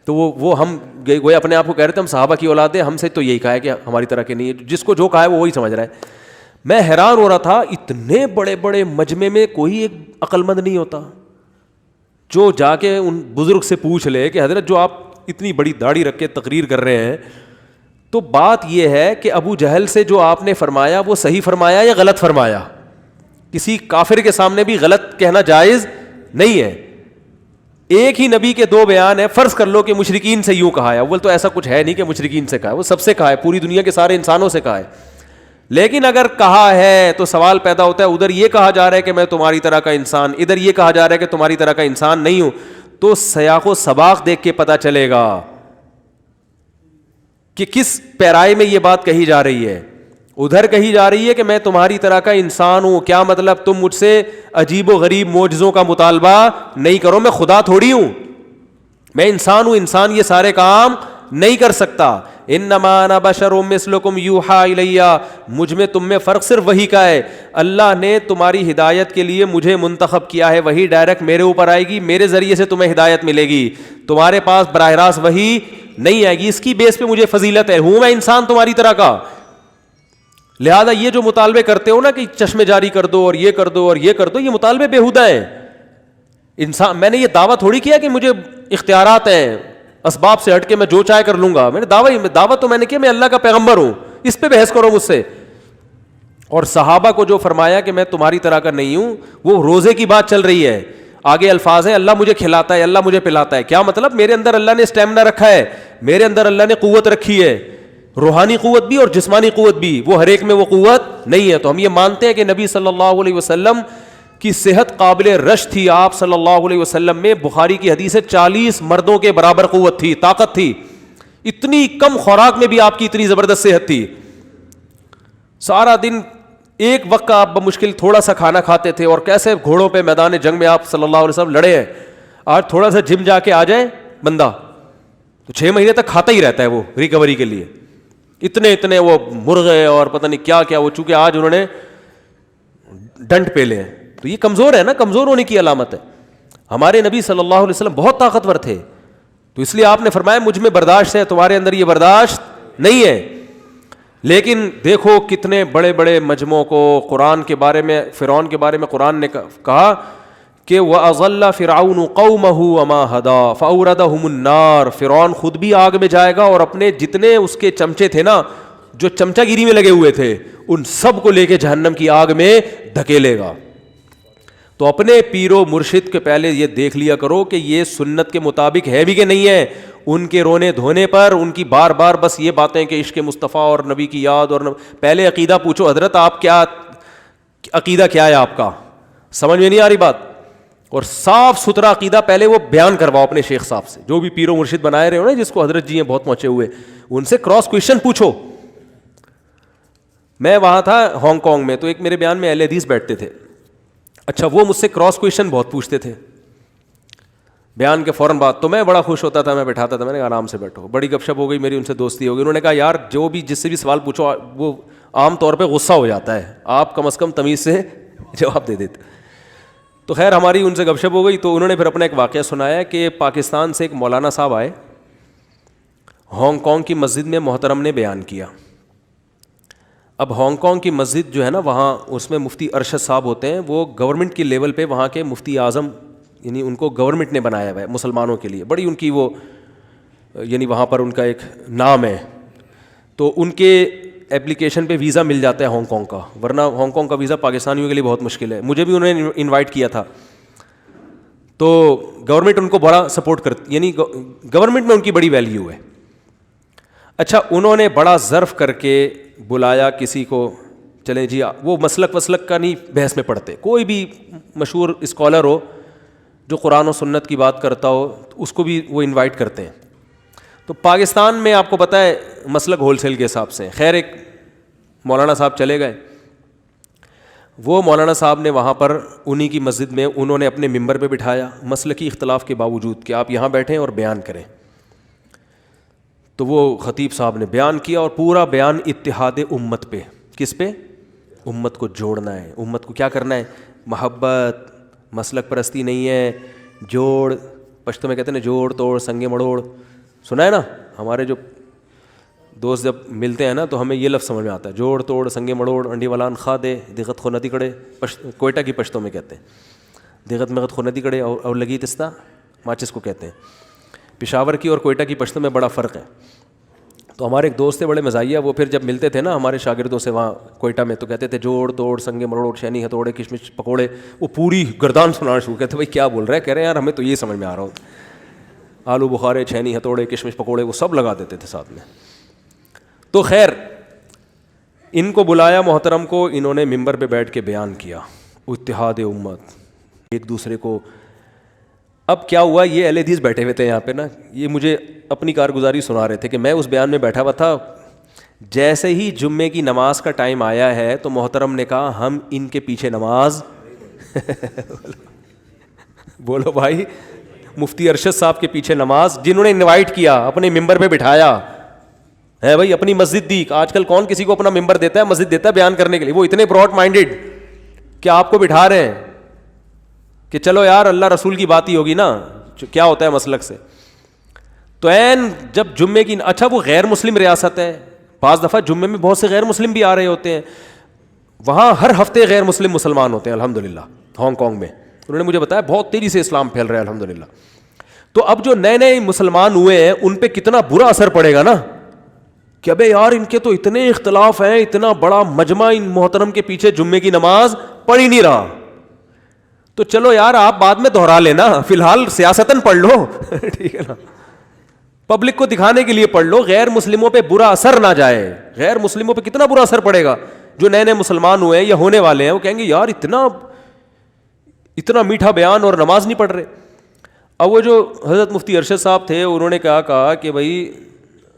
تو وہ ہم گویا اپنے آپ کو کہہ رہے تھے ہم صحابہ کی اولاد ہیں، ہم سے تو یہی کہا ہے کہ ہماری طرح کے نہیں ہے. جس کو جو کہا ہے وہ وہی سمجھ رہا ہے. میں حیران ہو رہا تھا، اتنے بڑے بڑے مجمع میں کوئی ایک عقل مند نہیں ہوتا جو جا کے ان بزرگ سے پوچھ لے کہ حضرت جو آپ اتنی بڑی داڑھی رکھ کے تقریر کر رہے ہیں، تو بات یہ ہے کہ ابو جہل سے جو آپ نے فرمایا وہ صحیح فرمایا یا غلط فرمایا؟ کسی کافر کے سامنے بھی غلط کہنا جائز نہیں ہے. ایک ہی نبی کے دو بیان ہیں. فرض کر لو کہ مشرکین سے یوں کہا ہے، اول تو ایسا کچھ ہے نہیں کہ مشرکین سے کہا ہے، وہ سب سے کہا ہے، پوری دنیا کے سارے انسانوں سے کہا ہے. لیکن اگر کہا ہے تو سوال پیدا ہوتا ہے، ادھر یہ کہا جا رہا ہے کہ میں تمہاری طرح کا انسان، ادھر یہ کہا جا رہا ہے کہ تمہاری طرح کا انسان نہیں ہوں. تو سیاق و سباق دیکھ کے پتہ چلے گا کہ کس پیرائے میں یہ بات کہی جا رہی ہے. ادھر کہی جا رہی ہے کہ میں تمہاری طرح کا انسان ہوں، کیا مطلب؟ تم مجھ سے عجیب و غریب معجزوں کا مطالبہ نہیں کرو، میں خدا تھوڑی ہوں، میں انسان ہوں، انسان یہ سارے کام نہیں کر سکتا. انما انا بشر مثلکم یوحا الی, مجھ میں تم میں فرق صرف وحی کا ہے. اللہ نے تمہاری ہدایت کے لیے مجھے منتخب کیا ہے, وحی ڈائریکٹ میرے اوپر آئے گی, میرے ذریعے سے تمہیں ہدایت ملے گی, تمہارے پاس براہ راست وحی نہیں آئے گی. اس کی بیس پہ مجھے فضیلت ہے, ہوں میں انسان تمہاری طرح کا. لہذا یہ جو مطالبے کرتے ہو نا کہ چشمے جاری کر دو اور یہ کر دو اور یہ کر دو, یہ مطالبے بیہودہ ہیں. انسان, میں نے یہ دعویٰ تھوڑی کیا کہ مجھے اختیارات ہیں, اسباب سے ہٹ کے میں جو چاہے کر لوں گا. میں نے دعویٰ تو میں نے کیا میں اللہ کا پیغمبر ہوں, اس پہ بحث کرو مجھ سے. اور صحابہ کو جو فرمایا کہ میں تمہاری طرح کا نہیں ہوں, وہ روزے کی بات چل رہی ہے. آگے الفاظ ہیں اللہ مجھے کھلاتا ہے, اللہ مجھے پلاتا ہے. کیا مطلب؟ میرے اندر اللہ نے اسٹیمنا رکھا ہے, میرے اندر اللہ نے قوت رکھی ہے, روحانی قوت بھی اور جسمانی قوت بھی. وہ ہر ایک میں وہ قوت نہیں ہے. تو ہم یہ مانتے ہیں کہ نبی صلی اللہ علیہ وسلم کی صحت قابل رش تھی. آپ صلی اللہ علیہ وسلم میں بخاری کی حدیث ہے 40 مردوں کے برابر قوت تھی, طاقت تھی. اتنی کم خوراک میں بھی آپ کی اتنی زبردست صحت تھی. سارا دن ایک وقت کا آپ بمشکل تھوڑا سا کھانا کھاتے تھے, اور کیسے گھوڑوں پہ میدان جنگ میں آپ صلی اللہ علیہ وسلم لڑے ہیں. آج تھوڑا سا جم جا کے آ جائے بندہ تو 6 مہینے تک کھاتا ہی رہتا ہے وہ ریکوری کے لیے. اتنے وہ مرغے اور پتہ نہیں کیا کیا, وہ چونکہ آج انہوں نے ڈنٹ پہ لے ہیں. تو یہ کمزور ہے نا, کمزور ہونے کی علامت ہے. ہمارے نبی صلی اللہ علیہ وسلم بہت طاقتور تھے, تو اس لیے آپ نے فرمایا مجھ میں برداشت ہے, تمہارے اندر یہ برداشت نہیں ہے. لیکن دیکھو کتنے بڑے بڑے مجموعوں کو قرآن کے بارے میں, فرعون کے بارے میں قرآن نے کہا کہ وَأَضَلَّ فِرْعَوْنُ قَوْمَهُ وَمَا هَدَىٰ فَأَوْرَدَهُمُ النَّارَ. فرعون خود بھی آگ میں جائے گا, اور اپنے جتنے اس کے چمچے تھے نا, جو چمچہ گیری میں لگے ہوئے تھے, ان سب کو لے کے جہنم کی آگ میں دھکیلے گا. تو اپنے پیر و مرشد کے پہلے یہ دیکھ لیا کرو کہ یہ سنت کے مطابق ہے بھی کہ نہیں ہے. ان کے رونے دھونے پر, ان کی بار بار بس یہ باتیں کہ عشق مصطفیٰ اور نبی کی یاد, اور پہلے عقیدہ پوچھو حضرت آپ کیا عقیدہ کیا ہے آپ کا, سمجھ میں نہیں آ رہی بات. اور صاف ستھرا عقیدہ پہلے وہ بیان کرواؤ اپنے شیخ صاحب سے, جو بھی پیر و مرشد بنائے رہے ہو نا, جس کو حضرت جی ہیں بہت پہنچے ہوئے, ان سے کراس کویشچن پوچھو. میں وہاں تھا ہانگ کانگ میں, تو ایک میرے بیان میں اہل حدیث بیٹھتے تھے. اچھا, وہ مجھ سے کراس کویشچن بہت پوچھتے تھے بیان کے فوراً بعد, تو میں بڑا خوش ہوتا تھا, میں بٹھاتا تھا, میں نے کہا آرام سے بیٹھو. بڑی گپ شپ ہو گئی میری, ان سے دوستی ہو گئی. انہوں نے کہا یار جو بھی جس سے بھی سوال پوچھو وہ عام طور پہ غصہ ہو جاتا ہے, آپ کم از کم تمیز سے جواب دے دیتے. تو خیر ہماری ان سے گپ شپ ہو گئی. تو انہوں نے پھر اپنا ایک واقعہ سنایا کہ پاکستان سے ایک مولانا صاحب آئے, ہانگ کانگ کی مسجد میں محترم نے بیان کیا. اب ہانگ کانگ کی مسجد جو ہے نا, وہاں اس میں مفتی ارشد صاحب ہوتے ہیں, وہ گورنمنٹ کی لیول پہ وہاں کے مفتی اعظم, یعنی ان کو گورنمنٹ نے بنایا ہوا ہے مسلمانوں کے لیے, بڑی ان کی وہ یعنی وہاں پر ان کا ایک نام ہے. تو ان کے اپلیکیشن پہ ویزا مل جاتا ہے ہانگ کانگ کا, ورنہ ہانگ کانگ کا ویزا پاکستانیوں کے لیے بہت مشکل ہے. مجھے بھی انہوں نے انوائٹ کیا تھا. تو گورنمنٹ ان کو بڑا سپورٹ کرتی, یعنی گورنمنٹ میں ان کی بڑی ویلیو ہے. اچھا, انہوں نے بڑا ظرف کر کے بلایا کسی کو, چلیں جی وہ مسلک وسلک کا نہیں بحث میں پڑھتے, کوئی بھی مشہور اسکالر ہو جو قرآن و سنت کی بات کرتا ہو, اس کو بھی وہ انوائٹ کرتے ہیں. تو پاکستان میں آپ کو پتہ ہے مسلک ہول سیل کے حساب سے. خیر ایک مولانا صاحب چلے گئے, وہ مولانا صاحب نے وہاں پر انہی کی مسجد میں انہوں نے اپنے ممبر پہ بٹھایا, مسلکی اختلاف کے باوجود کہ آپ یہاں بیٹھیں اور بیان کریں. تو وہ خطیب صاحب نے بیان کیا, اور پورا بیان اتحاد امت پہ. کس پہ؟ امت کو جوڑنا ہے, امت کو کیا کرنا ہے, محبت, مسلک پرستی نہیں ہے, جوڑ, پشتو میں کہتے ہیں نا جوڑ توڑ سنگے مڑوڑ, سنا ہے نا. ہمارے جو دوست جب ملتے ہیں نا تو ہمیں یہ لفظ سمجھ میں آتا ہے, جوڑ توڑ سنگے مڑوڑ انڈی ولان خا دے دقت خو ندی کڑے. کوئٹہ کی پشتوں میں کہتے ہیں دقت مغت خو ندی کڑے, اور لگی تستا ماچس کو کہتے ہیں. پشاور کی اور کوئٹہ کی پشتوں میں بڑا فرق ہے. تو ہمارے ایک دوست تھے بڑے مزاحیہ, وہ پھر جب ملتے تھے نا ہمارے شاگردوں سے وہاں کوئٹہ میں, تو کہتے تھے جوڑ توڑ سنگے مروڑ شینی ہتھوڑے کشمش پکوڑے. وہ پوری گردان سنانا شروع کہتے, بھائی کیا بول رہے ہیں, کہہ رہے ہیں یار ہمیں تو یہ سمجھ میں آ رہا ہوتا, آلو بخارے چھینی ہتھوڑے کشمش پکوڑے وہ سب لگا دیتے تھے ساتھ میں. تو خیر ان کو بلایا محترم کو, انہوں نے ممبر پہ بیٹھ کے بیان کیا اتحاد امت, ایک دوسرے کو. اب کیا ہوا, یہ اہل حدیث بیٹھے ہوئے تھے یہاں پہ نا, یہ مجھے اپنی کارگزاری سنا رہے تھے کہ میں اس بیان میں بیٹھا ہوا تھا. جیسے ہی جمعے کی نماز کا ٹائم آیا ہے تو محترم نے کہا ہم ان کے پیچھے نماز بولو بھائی, مفتی ارشد صاحب کے پیچھے نماز, جنہوں نے انوائٹ کیا, اپنے ممبر پہ بٹھایا ہے بھائی, اپنی مسجد دی. آج کل کون کسی کو اپنا ممبر دیتا ہے, مسجد دیتا ہے بیان کرنے کے لیے؟ وہ اتنے براڈ مائنڈیڈ کہ آپ کو بٹھا رہے ہیں کہ چلو یار اللہ رسول کی بات ہی ہوگی نا, کیا ہوتا ہے مسلک سے. تو این جب جمعے کی, اچھا وہ غیر مسلم ریاست ہے, بعض دفعہ جمعے میں بہت سے غیر مسلم بھی آ رہے ہوتے ہیں, وہاں ہر ہفتے غیر مسلم مسلمان ہوتے ہیں الحمدللہ. ہانگ کانگ میں انہوں نے مجھے بتایا بہت تیزی سے اسلام پھیل رہا ہے الحمدللہ. تو اب جو نئے نئے مسلمان ہوئے ہیں ان پہ کتنا برا اثر پڑے گا نا, کہ ابے یار ان کے تو اتنے اختلاف ہیں, اتنا بڑا مجمع ان محترم کے پیچھے جمعے کی نماز پڑھ ہی نہیں رہا. تو چلو یار آپ بعد میں دہرا لینا, فی الحال سیاستاً پڑھ لو ٹھیک ہے نا, پبلک کو دکھانے کے لیے پڑھ لو, غیر مسلموں پہ برا اثر نہ جائے. غیر مسلموں پہ کتنا برا اثر پڑے گا, جو نئے نئے مسلمان ہوئے ہیں یا ہونے والے ہیں, وہ کہیں گے یار اتنا میٹھا بیان اور نماز نہیں پڑھ رہے. اب وہ جو حضرت مفتی ارشد صاحب تھے انہوں نے کہا کہ بھائی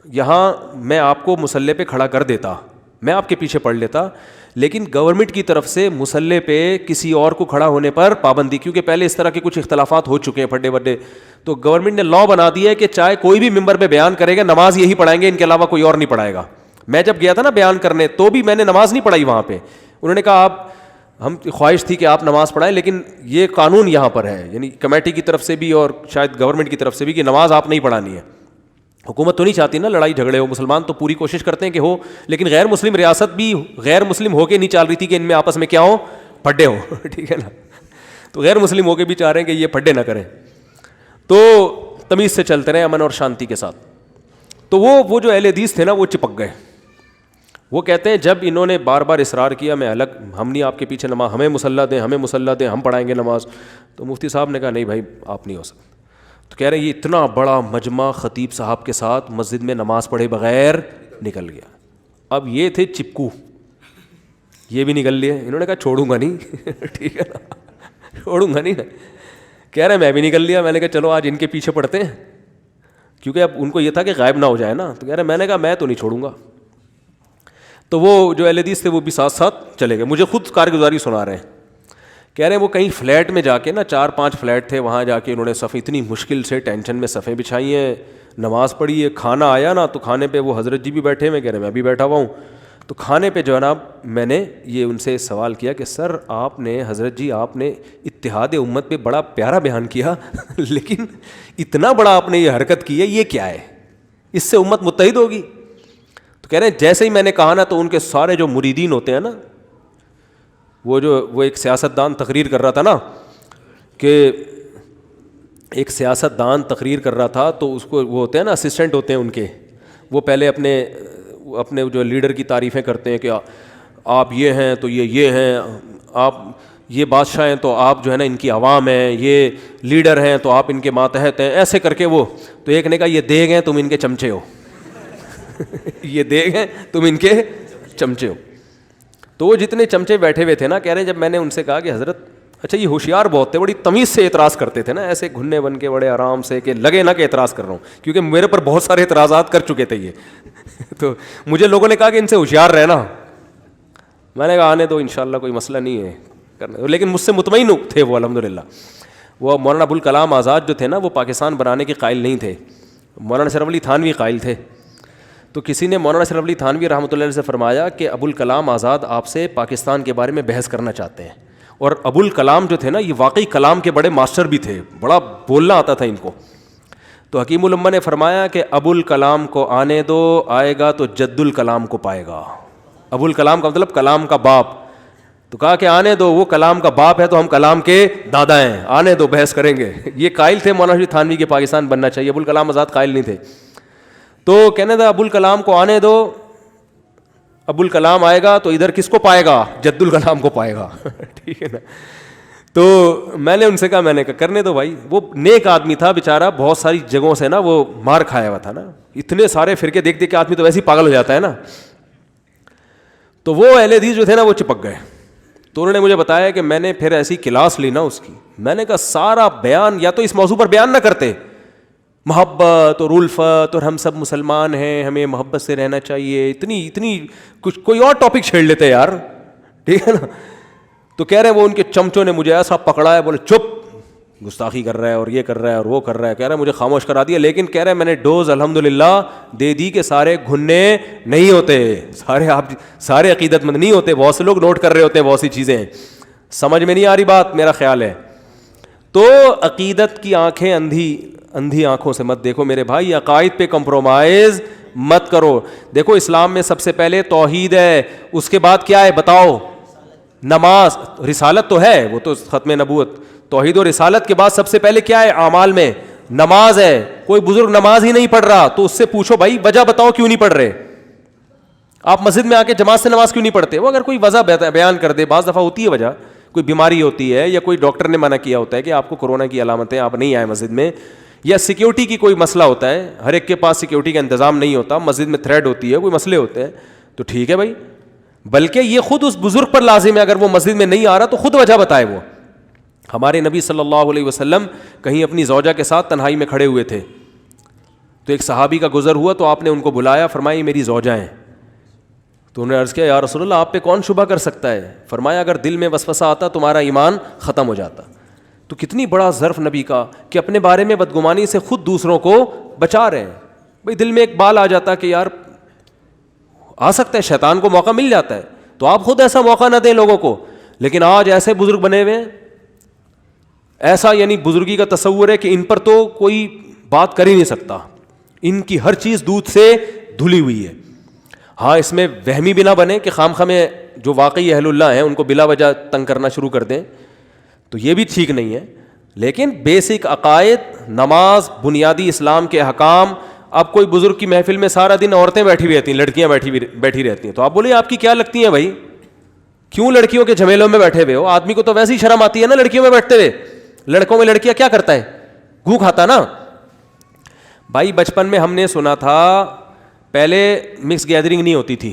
یہاں میں آپ کو مصلی پہ کھڑا کر دیتا, میں آپ کے پیچھے پڑھ لیتا, لیکن گورنمنٹ کی طرف سے مصلی پہ کسی اور کو کھڑا ہونے پر پابندی, کیونکہ پہلے اس طرح کے کچھ اختلافات ہو چکے ہیں بڑے بڑے, تو گورنمنٹ نے لا بنا دیا ہے کہ چاہے کوئی بھی ممبر پہ بیان کرے گا نماز یہی پڑھائیں گے, ان کے علاوہ کوئی اور نہیں پڑھائے گا. میں جب گیا تھا نا بیان کرنے تو بھی میں نے نماز نہیں پڑھائی وہاں پہ. انہوں نے کہا آپ, ہم خواہش تھی کہ آپ نماز پڑھائیں, لیکن یہ قانون یہاں پر ہے, یعنی کمیٹی کی طرف سے بھی اور شاید گورنمنٹ کی طرف سے بھی, کہ نماز آپ نہیں پڑھانی ہے. حکومت تو نہیں چاہتی نا لڑائی جھگڑے ہو, مسلمان تو پوری کوشش کرتے ہیں کہ ہو, لیکن غیر مسلم ریاست بھی غیر مسلم ہو کے نہیں چال رہی تھی کہ ان میں آپس میں کیا ہو, پھڈے ہو ٹھیک ہے نا. تو غیر مسلم ہو کے بھی چاہ رہے ہیں کہ یہ پھڈے نہ کریں, تو تمیز سے چلتے رہے امن اور شانتی کے ساتھ. تو وہ جو اہل حدیث تھے نا وہ چپک گئے. وہ کہتے ہیں جب انہوں نے بار بار اصرار کیا میں الگ, ہم نہیں آپ کے پیچھے نماز, ہمیں مصلی دیں, ہمیں مصلی دیں, ہم پڑھائیں گے نماز, تو مفتی صاحب نے کہا نہیں بھائی آپ نہیں ہو سکتے. تو کہہ رہے ہیں یہ اتنا بڑا مجمع خطیب صاحب کے ساتھ مسجد میں نماز پڑھے بغیر نکل گیا. اب یہ تھے چپکو, یہ بھی نکل لیے. انہوں نے کہا چھوڑوں گا نہیں ٹھیک ہے نا, چھوڑوں گا نہیں. کہہ رہے میں بھی نکل لیا. میں نے کہا چلو آج ان کے پیچھے پڑھتے ہیں, کیونکہ اب ان کو یہ تھا کہ غائب نہ ہو جائے نا. تو کہہ رہے میں نے کہا میں تو نہیں چھوڑوں گا. تو وہ جو اہل حدیث تھے وہ بھی ساتھ ساتھ چلے گئے. مجھے خود کارگزاری سنا رہے ہیں, کہہ رہے ہیں وہ کہیں فلیٹ میں جا کے نا, 4-5 فلیٹ تھے, وہاں جا کے انہوں نے صفیں اتنی مشکل سے ٹینشن میں صفیں بچھائی ہیں, نماز پڑھی ہے. کھانا آیا نا تو کھانے پہ وہ حضرت جی بھی بیٹھے ہوئے, کہہ رہے میں بھی بیٹھا ہوا ہوں. تو کھانے پہ جو ہے نا میں نے یہ ان سے سوال کیا کہ سر آپ نے, حضرت جی آپ نے اتحاد امت پہ بڑا پیارا بیان کیا لیکن اتنا بڑا آپ نے یہ حرکت کی ہے, یہ کیا ہے, اس سے امت متحد ہوگی؟ تو کہہ رہے ہیں جیسے ہی میں نے کہا نا تو ان کے سارے جو مریدین ہوتے ہیں نا, وہ ایک سیاست دان تقریر کر رہا تھا نا, کہ ایک سیاست دان تقریر کر رہا تھا, تو اس کو وہ ہوتے ہیں نا اسسٹنٹ ہوتے ہیں ان کے, وہ پہلے اپنے جو لیڈر کی تعریفیں کرتے ہیں کہ آپ یہ ہیں تو یہ ہیں, آپ یہ بادشاہ ہیں تو آپ جو ہے نا ان کی عوام ہیں, یہ لیڈر ہیں تو آپ ان کے ماتحت ہیں, ایسے کر کے وہ. تو ایک نے کہا یہ دیگ ہیں تم ان کے چمچے ہو یہ دیگ ہیں تم ان کے چمچے ہو. تو وہ جتنے چمچے بیٹھے ہوئے تھے نا, کہہ رہے ہیں جب میں نے ان سے کہا کہ حضرت اچھا یہ ہوشیار بہت تھے, بڑی تمیز سے اعتراض کرتے تھے نا, ایسے گھننے بن کے بڑے آرام سے, کہ لگے نا کہ اعتراض کر رہا ہوں, کیونکہ میرے پر بہت سارے اعتراضات کر چکے تھے یہ تو مجھے لوگوں نے کہا کہ ان سے ہوشیار رہنا. میں نے کہا آنے دو انشاءاللہ کوئی مسئلہ نہیں ہے کرنے, لیکن مجھ سے مطمئن تھے وہ الحمدللہ. وہ مولانا ابوالکلام آزاد جو تھے نا وہ پاکستان بنانے کے قائل نہیں تھے, مولانا اشرف علی تھانوی قائل تھے. تو کسی نے مولانا اشرف علی تھانوی رحمۃ اللہ علیہ سے فرمایا کہ ابوالکلام آزاد آپ سے پاکستان کے بارے میں بحث کرنا چاہتے ہیں. اور ابوالکلام جو تھے نا یہ واقعی کلام کے بڑے ماسٹر بھی تھے, بڑا بولنا آتا تھا ان کو. تو حکیم الامہ نے فرمایا کہ ابوالکلام کو آنے دو, آئے گا تو جد الکلام کو پائے گا. ابوالکلام کا مطلب کلام کا باپ. تو کہا کہ آنے دو, وہ کلام کا باپ ہے تو ہم کلام کے دادا ہیں, آنے دو بحث کریں گے. یہ قائل تھے مولانا اشرف تھانوی کے پاکستان بننا چاہیے, ابوالکلام آزاد قائل نہیں تھے. تو کہنے تھا ابوالکلام کو آنے دو, ابوالکلام آئے گا تو ادھر کس کو پائے گا, جد الکلام کو پائے گا ٹھیک ہے نا. تو میں نے ان سے کہا, میں نے کہا کرنے دو بھائی. وہ نیک آدمی تھا بیچارہ, بہت ساری جگہوں سے نا وہ مار کھایا ہوا تھا نا, اتنے سارے فرقے دیکھ دیکھ کے آدمی تو ویسے ہی پاگل ہو جاتا ہے نا. تو وہ اہل حدیث جو تھے نا وہ چپک گئے. تو انہوں نے مجھے بتایا کہ میں نے پھر ایسی کلاس لی نا اس کی, میں نے کہا سارا بیان یا تو اس موضوع پر بیان نہ کرتے, محبت اور الفت اور ہم سب مسلمان ہیں, ہمیں محبت سے رہنا چاہیے, اتنی کچھ کوئی اور ٹاپک چھیڑ لیتے یار, ٹھیک ہے نا. تو کہہ رہے ہیں وہ ان کے چمچوں نے مجھے ایسا پکڑا ہے, بولے چپ گستاخی کر رہا ہے اور یہ کر رہا ہے اور وہ کر رہا ہے, کہہ رہا ہے مجھے خاموش کرا دیا, لیکن کہہ رہا ہے میں نے ڈوز الحمدللہ دے دی کہ سارے گھننے نہیں ہوتے, سارے عقیدت مند نہیں ہوتے, بہت سے لوگ نوٹ کر رہے ہوتے ہیں بہت سی چیزیں, سمجھ میں نہیں آ رہی بات, میرا خیال ہے. تو عقیدت کی آنکھیں اندھی آنکھوں سے مت دیکھو میرے بھائی, عقائد پہ کمپرومائز مت کرو. دیکھو اسلام میں سب سے پہلے توحید ہے, اس کے بعد کیا ہے بتاؤ, نماز, رسالت تو ہے, وہ تو ختم نبوت, توحید و رسالت کے بعد سب سے پہلے کیا ہے اعمال میں, نماز ہے. کوئی بزرگ نماز ہی نہیں پڑھ رہا تو اس سے پوچھو بھائی وجہ بتاؤ کیوں نہیں پڑھ رہے, آپ مسجد میں آ کے جماعت سے نماز کیوں نہیں پڑھتے؟ وہ اگر کوئی وجہ بیان کر دے, بعض دفعہ ہوتی ہے وجہ, کوئی بیماری ہوتی ہے یا کوئی ڈاکٹر نے منع کیا ہوتا ہے کہ آپ کو کورونا کی علامتیں, آپ نہیں آئے مسجد میں, یا سیکیورٹی کی کوئی مسئلہ ہوتا ہے, ہر ایک کے پاس سیکیورٹی کا انتظام نہیں ہوتا, مسجد میں تھریڈ ہوتی ہے, کوئی مسئلے ہوتے ہیں, تو ٹھیک ہے بھائی, بلکہ یہ خود اس بزرگ پر لازم ہے, اگر وہ مسجد میں نہیں آ رہا تو خود وجہ بتائے. وہ ہمارے نبی صلی اللہ علیہ وسلم کہیں اپنی زوجہ کے ساتھ تنہائی میں کھڑے ہوئے تھے, تو ایک صحابی کا گزر ہوا تو آپ نے ان کو بلایا, فرمایا یہ میری زوجہ ہیں. تو انہوں نے عرض کیا یا رسول اللہ آپ پہ کون شبہ کر سکتا ہے؟ فرمایا اگر دل میں وسوسہ آتا تمہارا ایمان ختم ہو جاتا. تو کتنی بڑا ظرف نبی کا کہ اپنے بارے میں بدگمانی سے خود دوسروں کو بچا رہے ہیں. بھائی دل میں ایک بال آ جاتا کہ یار آ سکتا ہے, شیطان کو موقع مل جاتا ہے, تو آپ خود ایسا موقع نہ دیں لوگوں کو. لیکن آج ایسے بزرگ بنے ہوئے ہیں, ایسا یعنی بزرگی کا تصور ہے کہ ان پر تو کوئی بات کر ہی نہیں سکتا, ان کی ہر چیز دودھ سے دھلی ہوئی ہے. ہاں اس میں وہمی بھی نہ بنے کہ خام خامے جو واقعی اہل اللہ ہیں ان کو بلا وجہ تنگ کرنا شروع کر دیں, تو یہ بھی ٹھیک نہیں ہے. لیکن بیسک عقائد, نماز, بنیادی اسلام کے احکام. اب کوئی بزرگ کی محفل میں سارا دن عورتیں بیٹھی ہوئی رہتی ہیں, لڑکیاں بیٹھی رہتی ہیں, تو آپ بولے آپ کی کیا لگتی ہیں بھائی, کیوں لڑکیوں کے جھمیلوں میں بیٹھے ہوئے ہو؟ آدمی کو تو ویسی شرم آتی ہے نا لڑکیوں میں بیٹھتے ہوئے, لڑکوں میں لڑکیاں کیا کرتا ہے, گھو کھاتا نا. بھائی بچپن میں ہم نے سنا تھا پہلے مکس گیدرنگ نہیں ہوتی تھی,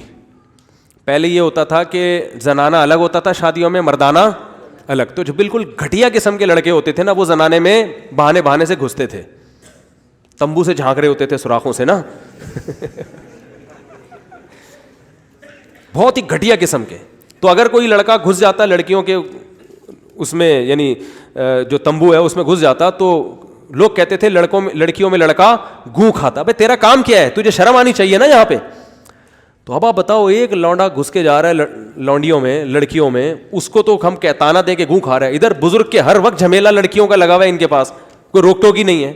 پہلے یہ ہوتا تھا کہ زنانہ الگ ہوتا تھا شادیوں میں, مردانہ الگ. تو جو بالکل گھٹیا قسم کے لڑکے ہوتے تھے نا وہ زنانے میں بہانے سے گھستے تھے, تمبو سے جھانک رہے ہوتے تھے سوراخوں سے نا بہت ہی گھٹیا قسم کے. تو اگر کوئی لڑکا گھس جاتا لڑکیوں کے اس میں, یعنی جو تمبو ہے اس میں گھس جاتا, تو لوگ کہتے تھے لڑکیوں میں لڑکا گوں کھاتا. بھائی تیرا کام کیا ہے, تجھے شرم آنی چاہیے نا یہاں پہ. تو اب آپ بتاؤ ایک لونڈا گھس کے جا رہا ہے لونڈیوں میں, لڑکیوں میں, اس کو تو ہم تانا دے کے گوں کھا رہا ہے. ادھر بزرگ کے ہر وقت جھمیلا لڑکیوں کا لگا ہوا ہے ان کے پاس, کوئی روک ٹوک ہی نہیں ہے.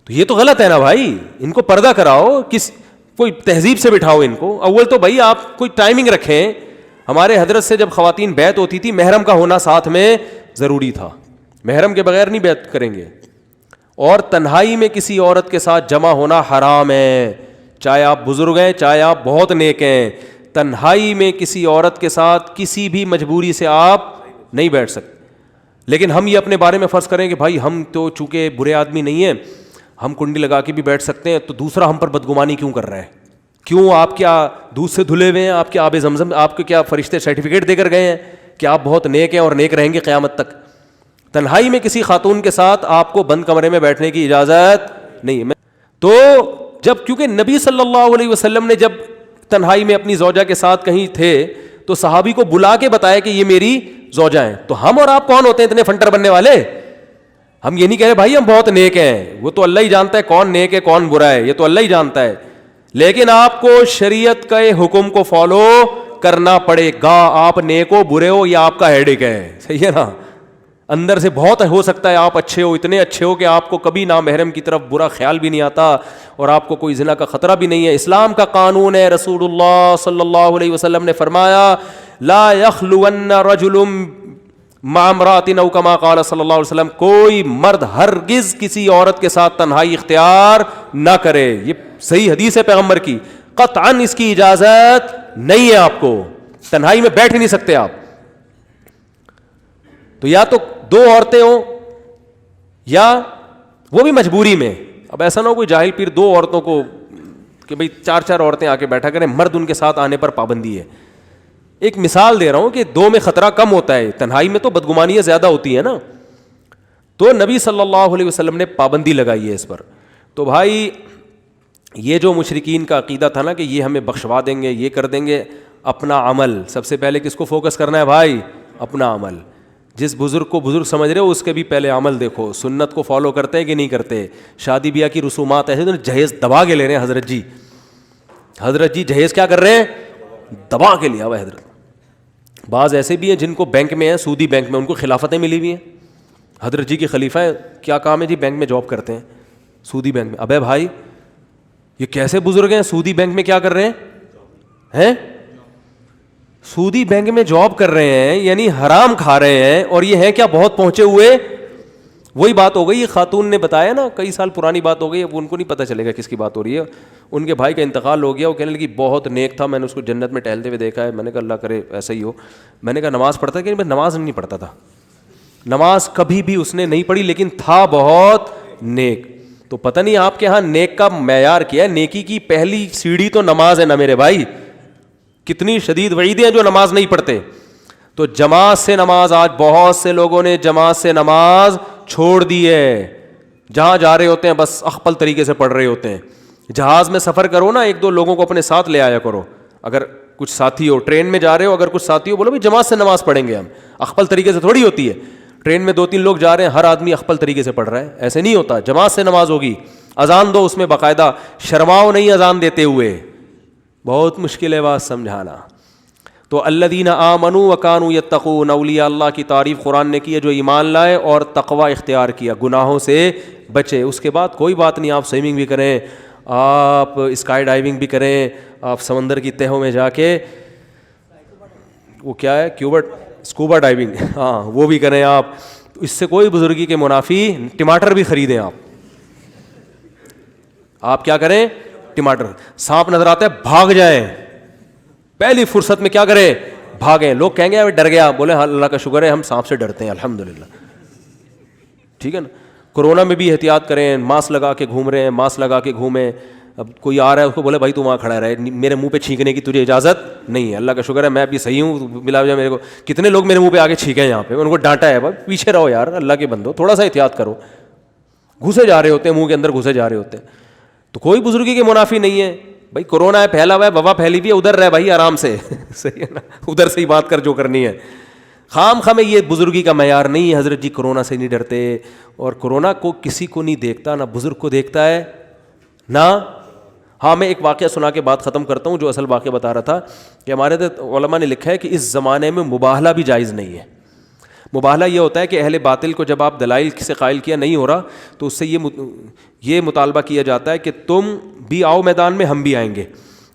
تو یہ تو غلط ہے نا بھائی, ان کو پردہ کراؤ, کوئی تہذیب سے بٹھاؤ ان کو. اول تو بھائی آپ کوئی ٹائمنگ رکھیں. ہمارے حضرت سے جب خواتین بیعت ہوتی تھی محرم کا ہونا ساتھ میں ضروری تھا, محرم کے بغیر نہیں بیعت کریں گے. اور تنہائی میں کسی عورت کے ساتھ جمع ہونا حرام ہے, چاہے آپ بزرگ ہیں چاہے آپ بہت نیک ہیں. تنہائی میں کسی عورت کے ساتھ کسی بھی مجبوری سے آپ نہیں بیٹھ سکتے. لیکن ہم یہ اپنے بارے میں فرض کریں کہ بھائی ہم تو چونکہ برے آدمی نہیں ہیں, ہم کنڈی لگا کے بھی بیٹھ سکتے ہیں, تو دوسرا ہم پر بدگمانی کیوں کر رہا ہے؟ کیوں آپ کیا دودھ سے دھلے ہوئے ہیں؟ آپ کے آب زمزم, آپ کے کیا فرشتے سرٹیفکیٹ دے کر گئے ہیں کہ آپ بہت نیک ہیں اور نیک رہیں گے قیامت تک؟ تنہائی میں کسی خاتون کے ساتھ آپ کو بند کمرے میں بیٹھنے کی اجازت نہیں ہے. تو جب کیونکہ نبی صلی اللہ علیہ وسلم نے جب تنہائی میں اپنی زوجہ کے ساتھ کہیں تھے تو صحابی کو بلا کے بتایا کہ یہ میری زوجہ ہیں. تو ہم اور آپ کون ہوتے ہیں اتنے فنٹر بننے والے؟ ہم یہ نہیں کہہ رہے بھائی ہم بہت نیک ہیں, وہ تو اللہ ہی جانتا ہے کون نیک ہے کون برا ہے, یہ تو اللہ ہی جانتا ہے. لیکن آپ کو شریعت کے حکم کو فالو کرنا پڑے گا. آپ نیک ہو برے ہو یہ آپ کا ہیڈک ہے, صحیح ہے نا. اندر سے بہت ہو سکتا ہے آپ اچھے ہو, اتنے اچھے ہو کہ آپ کو کبھی نامحرم کی طرف برا خیال بھی نہیں آتا اور آپ کو کوئی زنا کا خطرہ بھی نہیں ہے. اسلام کا قانون ہے, رسول اللہ صلی اللہ علیہ وسلم نے فرمایا لا یخلون رجل مع امرأۃ او کما قال صلی اللہ علیہ وسلم, کوئی مرد ہرگز کسی عورت کے ساتھ تنہائی اختیار نہ کرے. یہ صحیح حدیث ہے پیغمبر کی, قطعاً اس کی اجازت نہیں ہے, آپ کو تنہائی میں بیٹھ ہی نہیں سکتے آپ. تو یا تو دو عورتیں ہوں یا وہ بھی مجبوری میں. اب ایسا نہ ہو کوئی جاہل پیر دو عورتوں کو کہ بھئی چار چار عورتیں آ کے بیٹھا کریں, مرد ان کے ساتھ آنے پر پابندی ہے. ایک مثال دے رہا ہوں کہ دو میں خطرہ کم ہوتا ہے, تنہائی میں تو بدگمانیاں زیادہ ہوتی ہیں نا. تو نبی صلی اللہ علیہ وسلم نے پابندی لگائی ہے اس پر. تو بھائی یہ جو مشرکین کا عقیدہ تھا نا کہ یہ ہمیں بخشوا دیں گے, یہ کر دیں گے, اپنا عمل سب سے پہلے کس کو فوکس کرنا ہے بھائی؟ اپنا عمل. جس بزرگ کو بزرگ سمجھ رہے ہو اس کے بھی پہلے عمل دیکھو, سنت کو فالو کرتے ہیں کہ نہیں کرتے. شادی بیاہ کی رسومات ایسے تو جہیز دبا کے لے رہے ہیں حضرت جی جہیز کیا کر رہے ہیں, دبا کے لیا ہوا حضرت. بعض ایسے بھی ہیں جن کو بینک میں ہیں, سودی بینک میں, ان کو خلافتیں ملی ہوئی ہیں. حضرت جی کے خلیفہ ہیں, کیا کام ہے جی, بینک میں جاب کرتے ہیں, سودی بینک میں. ابے بھائی یہ کیسے بزرگ ہیں, سودی بینک میں کیا کر رہے ہیں, سودی بینک میں جاب کر رہے ہیں, یعنی حرام کھا رہے ہیں, اور یہ ہیں کیا بہت پہنچے ہوئے. وہی بات ہو گئی, یہ خاتون نے بتایا نا, کئی سال پرانی بات ہو گئی, اب ان کو نہیں پتہ چلے گا کس کی بات ہو رہی ہے. ان کے بھائی کا انتقال ہو گیا, وہ کہنے لگی بہت نیک تھا, میں نے اس کو جنت میں ٹہلتے ہوئے دیکھا ہے. میں نے کہا اللہ کرے ایسا ہی ہو. میں نے کہا نماز پڑھتا کہ نہیں, نماز نہیں پڑھتا تھا, نماز کبھی بھی اس نے نہیں پڑھی, لیکن تھا بہت نیک. تو پتہ نہیں آپ کے یہاں نیک کا معیار کیا ہے. نیکی کی پہلی سیڑھی تو نماز ہے نا میرے بھائی. کتنی شدید وعیدیں ہیں جو نماز نہیں پڑھتے. تو جماعت سے نماز, آج بہت سے لوگوں نے جماعت سے نماز چھوڑ دی ہے. جہاں جا رہے ہوتے ہیں بس اخپل طریقے سے پڑھ رہے ہوتے ہیں. جہاز میں سفر کرو نا, ایک دو لوگوں کو اپنے ساتھ لے آیا کرو. اگر کچھ ساتھی ہو, ٹرین میں جا رہے ہو, اگر کچھ ساتھی ہو, بولو بھائی جماعت سے نماز پڑھیں گے ہم. اخپل طریقے سے تھوڑی ہوتی ہے. ٹرین میں 2-3 لوگ جا رہے ہیں, ہر آدمی اخپل طریقے سے پڑھ رہا ہے, ایسے نہیں ہوتا. جماعت سے نماز ہوگی. اذان دو اس میں باقاعدہ, شرماؤ نہیں اذان دیتے ہوئے. بہت مشکل ہے بات سمجھانا. تو الذین آمنوا وکانوا یتقون, اولیاء اللہ کی تعریف قرآن نے کی ہے جو ایمان لائے اور تقوی اختیار کیا, گناہوں سے بچے. اس کے بعد کوئی بات نہیں, آپ سوئمنگ بھی کریں, آپ اسکائی ڈائیونگ بھی کریں, آپ سمندر کی تہوں میں جا کے, وہ کیا ہے اسکوبا ڈائیونگ, ہاں وہ بھی کریں آپ. اس سے کوئی بزرگی کے منافی. ٹماٹر بھی خریدیں آپ کیا کریں, ٹماٹر. سانپ نظر آتا ہے بھاگ جائیں, پہلی فرصت میں کیا کریں, بھاگیں. لوگ کہیں گے ڈر گیا, بولے ہاں اللہ کا شکر ہے ہم سانپ سے ڈرتے ہیں الحمدللہ. ٹھیک ہے نا. کورونا میں بھی احتیاط کریں, ماسک لگا کے گھوم رہے ہیں, ماسک لگا کے گھومیں. اب کوئی آ رہا ہے اس کو بولے بھائی تو وہاں کھڑا رہے, میرے منہ پہ چھینکنے کی تجھے اجازت نہیں ہے. اللہ کا شکر ہے میں بھی صحیح ہوں, ملا جائے میرے کو. کتنے لوگ میرے منہ پہ آگے چھینکے ہیں یہاں پہ, ان کو ڈانٹا ہے, بھائی پیچھے رہو یار, اللہ کے بندو تھوڑا سا احتیاط کرو. گھسے جا رہے ہوتے ہیں, منہ کے اندر گھسے جا رہے ہوتے ہیں. تو کوئی بزرگی کے منافی نہیں ہے. بھائی کورونا ہے, پھیلا ہوا ہے, وبا پھیلی ہوئی ہے, ادھر رہ بھائی آرام سے, صحیح ہے نا, ادھر سے ہی بات کر جو کرنی ہے. خام خامے یہ بزرگی کا معیار نہیں ہے. حضرت جی کورونا سے نہیں ڈرتے, اور کورونا کو کسی کو نہیں دیکھتا, نہ بزرگ کو دیکھتا ہے نہ. ہاں میں ایک واقعہ سنا کے بات ختم کرتا ہوں. جو اصل واقعہ بتا رہا تھا کہ ہمارے علماء نے لکھا ہے کہ اس زمانے میں مباہلہ بھی جائز نہیں ہے. مباہلہ یہ ہوتا ہے کہ اہل باطل کو جب آپ دلائل سے قائل کیا نہیں ہو رہا تو اس سے یہ مطالبہ کیا جاتا ہے کہ تم بھی آؤ میدان میں, ہم بھی آئیں گے,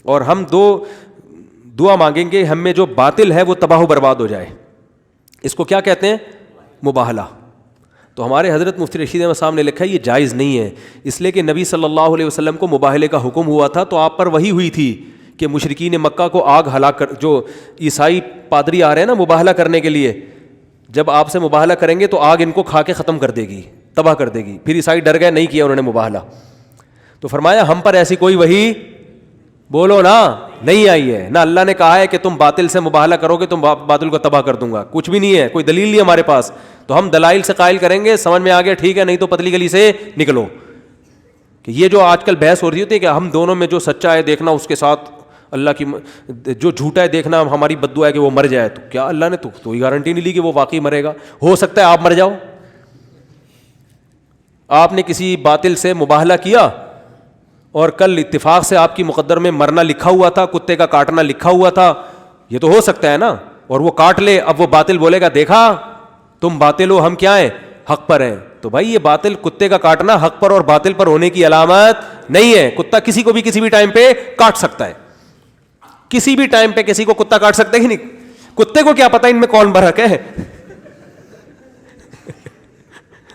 اور ہم دعا مانگیں گے ہم میں جو باطل ہے وہ تباہ و برباد ہو جائے. اس کو کیا کہتے ہیں, مباہلہ. تو ہمارے حضرت مفتی رشید احمد صاحب نے لکھا ہے یہ جائز نہیں ہے, اس لیے کہ نبی صلی اللہ علیہ وسلم کو مباہلے کا حکم ہوا تھا تو آپ پر وہی ہوئی تھی کہ مشرکین مکہ کو آگ ہلاک کر, جو عیسائی پادری آ رہے ہیں نا مباہلہ کرنے کے لیے, جب آپ سے مباہلہ کریں گے تو آگ ان کو کھا کے ختم کر دے گی, تباہ کر دے گی. پھر عیسائی ڈر گئے, نہیں کیا انہوں نے مباہلہ. تو فرمایا ہم پر ایسی کوئی وحی بولو نا نہیں آئی ہے, نہ اللہ نے کہا ہے کہ تم باطل سے مباہلہ کرو گے تم باطل کو تباہ کر دوں گا, کچھ بھی نہیں ہے, کوئی دلیل نہیں ہمارے پاس. تو ہم دلائل سے قائل کریں گے, سمجھ میں آ گیا ٹھیک ہے, نہیں تو پتلی گلی سے نکلو. کہ یہ جو آج کل بحث ہو رہی ہوتی ہے کہ ہم دونوں میں جو سچا ہے دیکھنا اس کے ساتھ اللہ کی, جو جھوٹا ہے دیکھنا ہماری بد دعا ہے کہ وہ مر جائے. تو کیا اللہ نے تو کوئی گارنٹی نہیں لی کہ وہ واقعی مرے گا. ہو سکتا ہے آپ مر جاؤ. آپ نے کسی باطل سے مباہلہ کیا اور کل اتفاق سے آپ کی مقدر میں مرنا لکھا ہوا تھا, کتے کا کاٹنا لکھا ہوا تھا, یہ تو ہو سکتا ہے نا, اور وہ کاٹ لے. اب وہ باطل بولے گا دیکھا تم باطل ہو, ہم کیا ہیں, حق پر ہیں. تو بھائی یہ باطل, کتے کا کاٹنا حق پر اور باطل پر ہونے کی علامت نہیں ہے. کتا کسی کو بھی کسی بھی ٹائم پہ کاٹ سکتا ہے, کسی بھی ٹائم پہ کسی کو کتا کاٹ سکتا ہے کہ نہیں. کتے کو کیا پتا ان میں کون برحق ہے,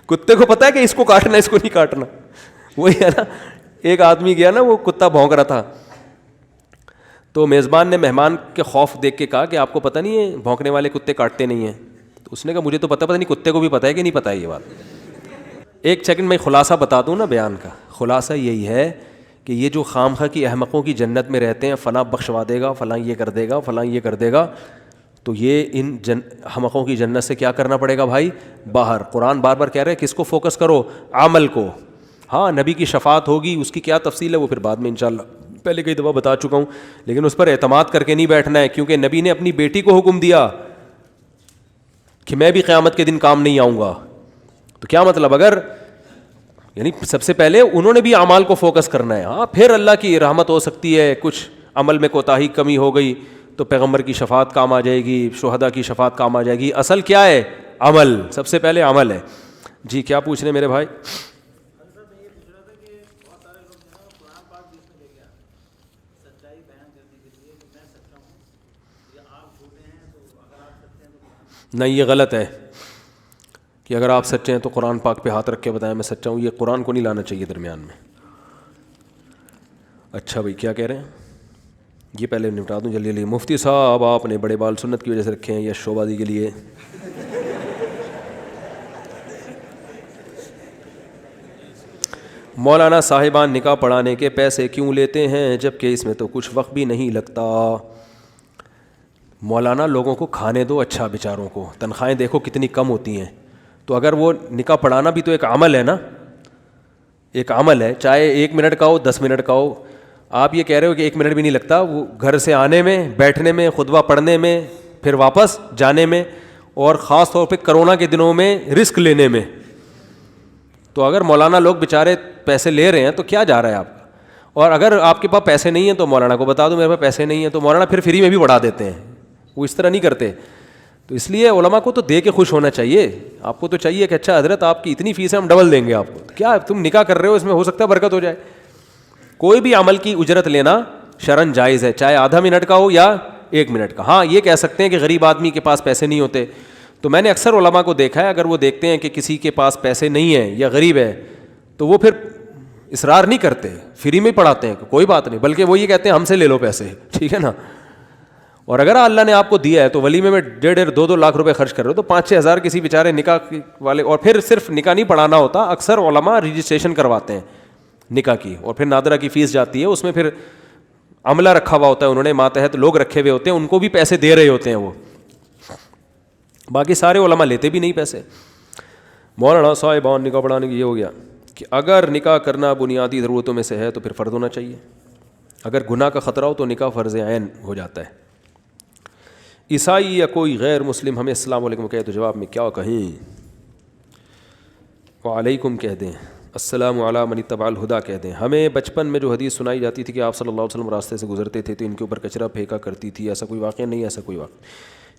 کتے کو پتا ہے کہ اس کو کاٹنا اس کو نہیں کاٹنا. وہی ہے نا, ایک آدمی گیا نا, وہ کتا بھونک رہا تھا, تو میزبان نے مہمان کے خوف دیکھ کے کہا کہ آپ کو پتہ نہیں ہے بھونکنے والے کتے کاٹتے نہیں ہیں. تو اس نے کہا مجھے تو پتہ نہیں, کتے کو بھی پتہ ہے کہ نہیں پتہ ہے یہ بات. ایک سیکنڈ میں خلاصہ بتا دوں نا بیان کا. خلاصہ یہی ہے کہ یہ جو خام خواہ کی احمقوں کی جنت میں رہتے ہیں, فلاں بخشوا دے گا, فلاں یہ کر دے گا, فلاں یہ کر دے گا, تو یہ ان احمقوں کی جنت سے کیا کرنا پڑے گا بھائی, باہر. قرآن بار بار کہہ رہے ہیں کس کو فوکس کرو, عمل کو. ہاں نبی کی شفاعت ہوگی, اس کی کیا تفصیل ہے وہ پھر بعد میں انشاءاللہ پہلے کئی دفعہ بتا چکا ہوں, لیکن اس پر اعتماد کر کے نہیں بیٹھنا ہے, کیونکہ نبی نے اپنی بیٹی کو حکم دیا کہ میں بھی قیامت کے دن کام نہیں آؤں گا. تو کیا مطلب؟ اگر یعنی سب سے پہلے انہوں نے بھی اعمال کو فوکس کرنا ہے. ہاں پھر اللہ کی رحمت ہو سکتی ہے, کچھ عمل میں کوتاہی کمی ہو گئی تو پیغمبر کی شفاعت کام آ جائے گی, شہداء کی شفاعت کام آ جائے گی. اصل کیا ہے؟ عمل. سب سے پہلے عمل ہے. جی کیا پوچھ رہے ہیں میرے بھائی؟ نہیں, یہ غلط ہے کہ اگر آپ سچے ہیں تو قرآن پاک پہ ہاتھ رکھ کے بتائیں میں سچا ہوں. یہ قرآن کو نہیں لانا چاہیے درمیان میں. اچھا بھائی کیا کہہ رہے ہیں؟ یہ پہلے نپٹا دوں جلدی جلدی. مفتی صاحب آپ نے بڑے بال سنت کی وجہ سے رکھے ہیں یا شو بازی کے لیے؟ مولانا صاحبان نکاح پڑھانے کے پیسے کیوں لیتے ہیں جبکہ اس میں تو کچھ وقت بھی نہیں لگتا؟ مولانا لوگوں کو کھانے دو اچھا, بیچاروں کو تنخواہیں دیکھو کتنی کم ہوتی ہیں. تو اگر وہ نکاح پڑھانا بھی تو ایک عمل ہے نا, ایک عمل ہے, چاہے 1 منٹ کا ہو 10 منٹ کا ہو. آپ یہ کہہ رہے ہو کہ 1 منٹ بھی نہیں لگتا, وہ گھر سے آنے میں, بیٹھنے میں, خطبہ پڑھنے میں, پھر واپس جانے میں, اور خاص طور پہ کرونا کے دنوں میں رسک لینے میں. تو اگر مولانا لوگ بیچارے پیسے لے رہے ہیں تو کیا جا رہا ہے آپ کا؟ اور اگر آپ کے پاس پیسے نہیں ہیں تو مولانا کو بتا دو میرے پاس پیسے نہیں ہیں, تو مولانا پھر فری میں بھی پڑھا دیتے ہیں. وہ اس طرح نہیں کرتے. تو اس لیے علماء کو تو دے کے خوش ہونا چاہیے. آپ کو تو چاہیے کہ اچھا حضرت آپ کی اتنی فیس ہے ہم ڈبل دیں گے آپ کو. کیا تم نکاح کر رہے ہو, اس میں ہو سکتا ہے برکت ہو جائے. کوئی بھی عمل کی اجرت لینا شرعاً جائز ہے, چاہے آدھا منٹ کا ہو یا 1 منٹ کا. ہاں یہ کہہ سکتے ہیں کہ غریب آدمی کے پاس پیسے نہیں ہوتے, تو میں نے اکثر علماء کو دیکھا ہے اگر وہ دیکھتے ہیں کہ کسی کے پاس پیسے نہیں ہیں یا غریب ہے تو وہ پھر اصرار نہیں کرتے, فری میں پڑھاتے ہیں کہ کوئی بات نہیں, بلکہ وہ یہ کہتے ہیں ہم سے لے لو پیسے, ٹھیک ہے نا. اور اگر اللہ نے آپ کو دیا ہے تو ولیمے میں 1.5-2 لاکھ روپے خرچ کر رہے ہو, تو 5-6 ہزار کسی بیچارے نکاح والے. اور پھر صرف نکاح نہیں پڑھانا ہوتا, اکثر علماء رجسٹریشن کرواتے ہیں نکاح کی, اور پھر نادرہ کی فیس جاتی ہے, اس میں پھر عملہ رکھا ہوا ہوتا ہے, انہوں نے ماتحت لوگ رکھے ہوئے ہوتے ہیں, ان کو بھی پیسے دے رہے ہوتے ہیں وہ. باقی سارے علماء لیتے بھی نہیں پیسے. مولانا صاحبان نکاح پڑھانے کی یہ ہو گیا کہ اگر نکاح کرنا بنیادی ضرورتوں میں سے ہے تو پھر فرض ہونا چاہیے. اگر گناہ کا خطرہ ہو تو نکاح فرض عین ہو جاتا ہے. عیسائی یا کوئی غیر مسلم ہمیں السلام علیکم کہے تو جواب میں کیا کہیں؟ وعلیکم کہہ دیں, السلام علی من اتبع الہدی کہہ دیں. ہمیں بچپن میں جو حدیث سنائی جاتی تھی کہ آپ صلی اللہ علیہ وسلم راستے سے گزرتے تھے تو ان کے اوپر کچرا پھینکا کرتی تھی, ایسا کوئی واقعہ نہیں, ایسا کوئی واقعہ.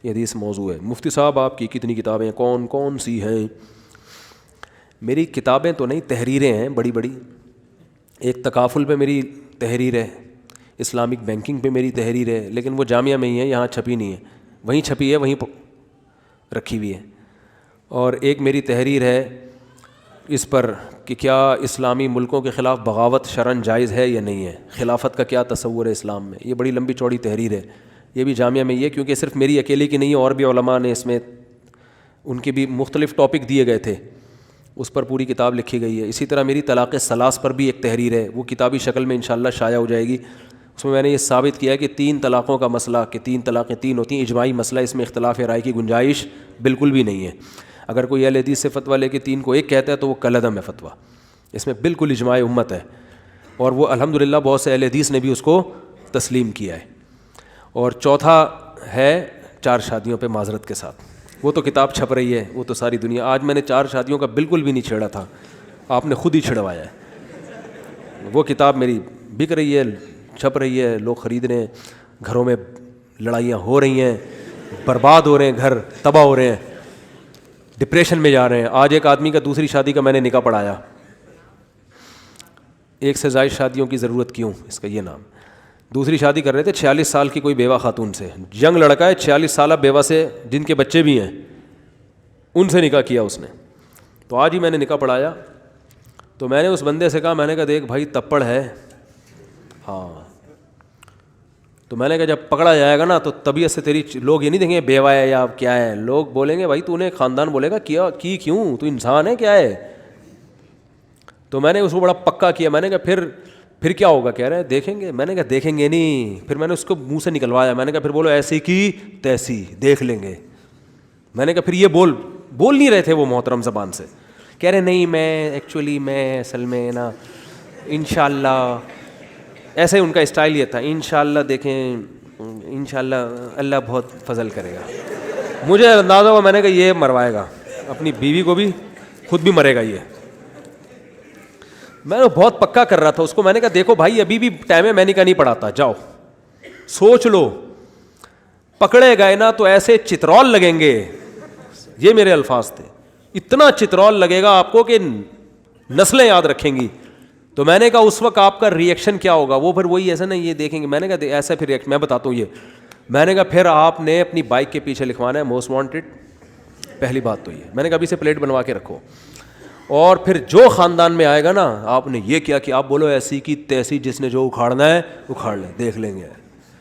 یہ حدیث موضوع ہے. مفتی صاحب آپ کی کتنی کتابیں کون کون سی ہیں؟ میری کتابیں تو نہیں, تحریریں ہیں بڑی بڑی. ایک تکافل پہ میری تحریر ہے, اسلامک بینکنگ پہ میری تحریر ہے, لیکن وہ جامعہ میں ہی ہے, یہاں چھپی نہیں ہے, وہیں چھپی ہے, وہیں رکھی ہوئی ہے. اور ایک میری تحریر ہے اس پر کہ کیا اسلامی ملکوں کے خلاف بغاوت شرعاً جائز ہے یا نہیں ہے, خلافت کا کیا تصور ہے اسلام میں. یہ بڑی لمبی چوڑی تحریر ہے, یہ بھی جامعہ میں ہی ہے, کیونکہ صرف میری اکیلے کی نہیں ہے, اور بھی علماء نے اس میں ان کے بھی مختلف ٹاپک دیے گئے تھے, اس پر پوری کتاب لکھی گئی ہے. اسی طرح میری طلاق ثلاث پر بھی ایک تحریر ہے, وہ کتابی شکل میں انشاءاللہ شائع ہو جائے گی. اس میں نے یہ ثابت کیا ہے کہ 3 طلاقوں کا مسئلہ, کہ 3 طلاقیں 3 ہوتی ہیں, اجماعی مسئلہ, اس میں اختلاف رائے کی گنجائش بالکل بھی نہیں ہے. اگر کوئی اہل حدیث سے فتویٰ لے کے 3 کو 1 کہتا ہے تو وہ کالعدم ہے فتویٰ, اس میں بالکل اجماع امت ہے, اور وہ الحمدللہ بہت سے اہل حدیث نے بھی اس کو تسلیم کیا ہے. اور چوتھا ہے 4 شادیوں پہ معذرت کے ساتھ, وہ تو کتاب چھپ رہی ہے, وہ تو ساری دنیا. آج میں نے 4 شادیوں کا بالکل بھی نہیں چھیڑا تھا, آپ نے خود ہی چھڑوایا ہے. وہ کتاب میری بک رہی ہے, چھپ رہی ہے, لوگ خرید رہے ہیں, گھروں میں لڑائیاں ہو رہی ہیں, برباد ہو رہے ہیں, گھر تباہ ہو رہے ہیں, ڈپریشن میں جا رہے ہیں. آج ایک آدمی کا دوسری شادی کا میں نے نکاح پڑھایا. 1 سے زائد شادیوں کی ضرورت کیوں, اس کا یہ نام. دوسری شادی کر رہے تھے 46 سال کی کوئی بیوہ خاتون سے, ینگ لڑکا ہے 46 سالہ بیوہ سے جن کے بچے بھی ہیں, ان سے نکاح کیا اس نے. تو آج ہی میں نے نکاح پڑھایا, تو میں نے اس بندے سے کہا, میں نے کہا دیکھ بھائی تپڑ ہے, ہاں, تو میں نے کہا جب پکڑا جائے گا نا تو طبیعت سے تیری لوگ یہ نہیں دیں گے بیوہ ہے یا کیا ہے, لوگ بولیں گے بھائی تو نے خاندان, بولے گا کیا کی کیوں, تو انسان ہے کیا ہے. تو میں نے اس کو بڑا پکا کیا, میں نے کہا پھر کیا ہوگا, کہہ رہے دیکھیں گے. میں نے کہا دیکھیں گے نہیں. پھر میں نے اس کو منہ سے نکلوایا, میں نے کہا پھر بولو ایسی کی تیسی دیکھ لیں گے. میں نے کہا پھر یہ بول نہیں رہے تھے وہ محترم زبان سے, کہہ رہے نہیں میں ایکچولی میں اصل میں نا انشاءاللہ, ایسے ان کا اسٹائل یہ تھا, انشاءاللہ دیکھیں انشاءاللہ اللہ بہت فضل کرے گا. مجھے اندازہ ہوا, میں نے کہا یہ مروائے گا اپنی بیوی کو بھی, خود بھی مرے گا یہ. میں بہت پکا کر رہا تھا اس کو, میں نے کہا دیکھو بھائی ابھی بھی ٹائم ہے, میں نے کہا نہیں پڑھاتا, جاؤ سوچ لو, پکڑے گئے نا تو ایسے چترول لگیں گے, یہ میرے الفاظ تھے, اتنا چترول لگے گا آپ کو کہ نسلیں یاد رکھیں گی. تو میں نے کہا اس وقت آپ کا ری ایکشن کیا ہوگا, وہ پھر وہی ایسا نا یہ دیکھیں گے. میں نے کہا ایسا پھر میں بتاتا ہوں یہ, میں نے کہا پھر آپ نے اپنی بائک کے پیچھے لکھوانا ہے موسٹ وانٹیڈ, پہلی بات تو یہ. میں نے کہا ابھی سے پلیٹ بنوا کے رکھو, اور پھر جو خاندان میں آئے گا نا آپ نے یہ کیا کہ آپ بولو ایسی کی تیسی, جس نے جو اکھاڑنا ہے اکھاڑ لیں, دیکھ لیں گے.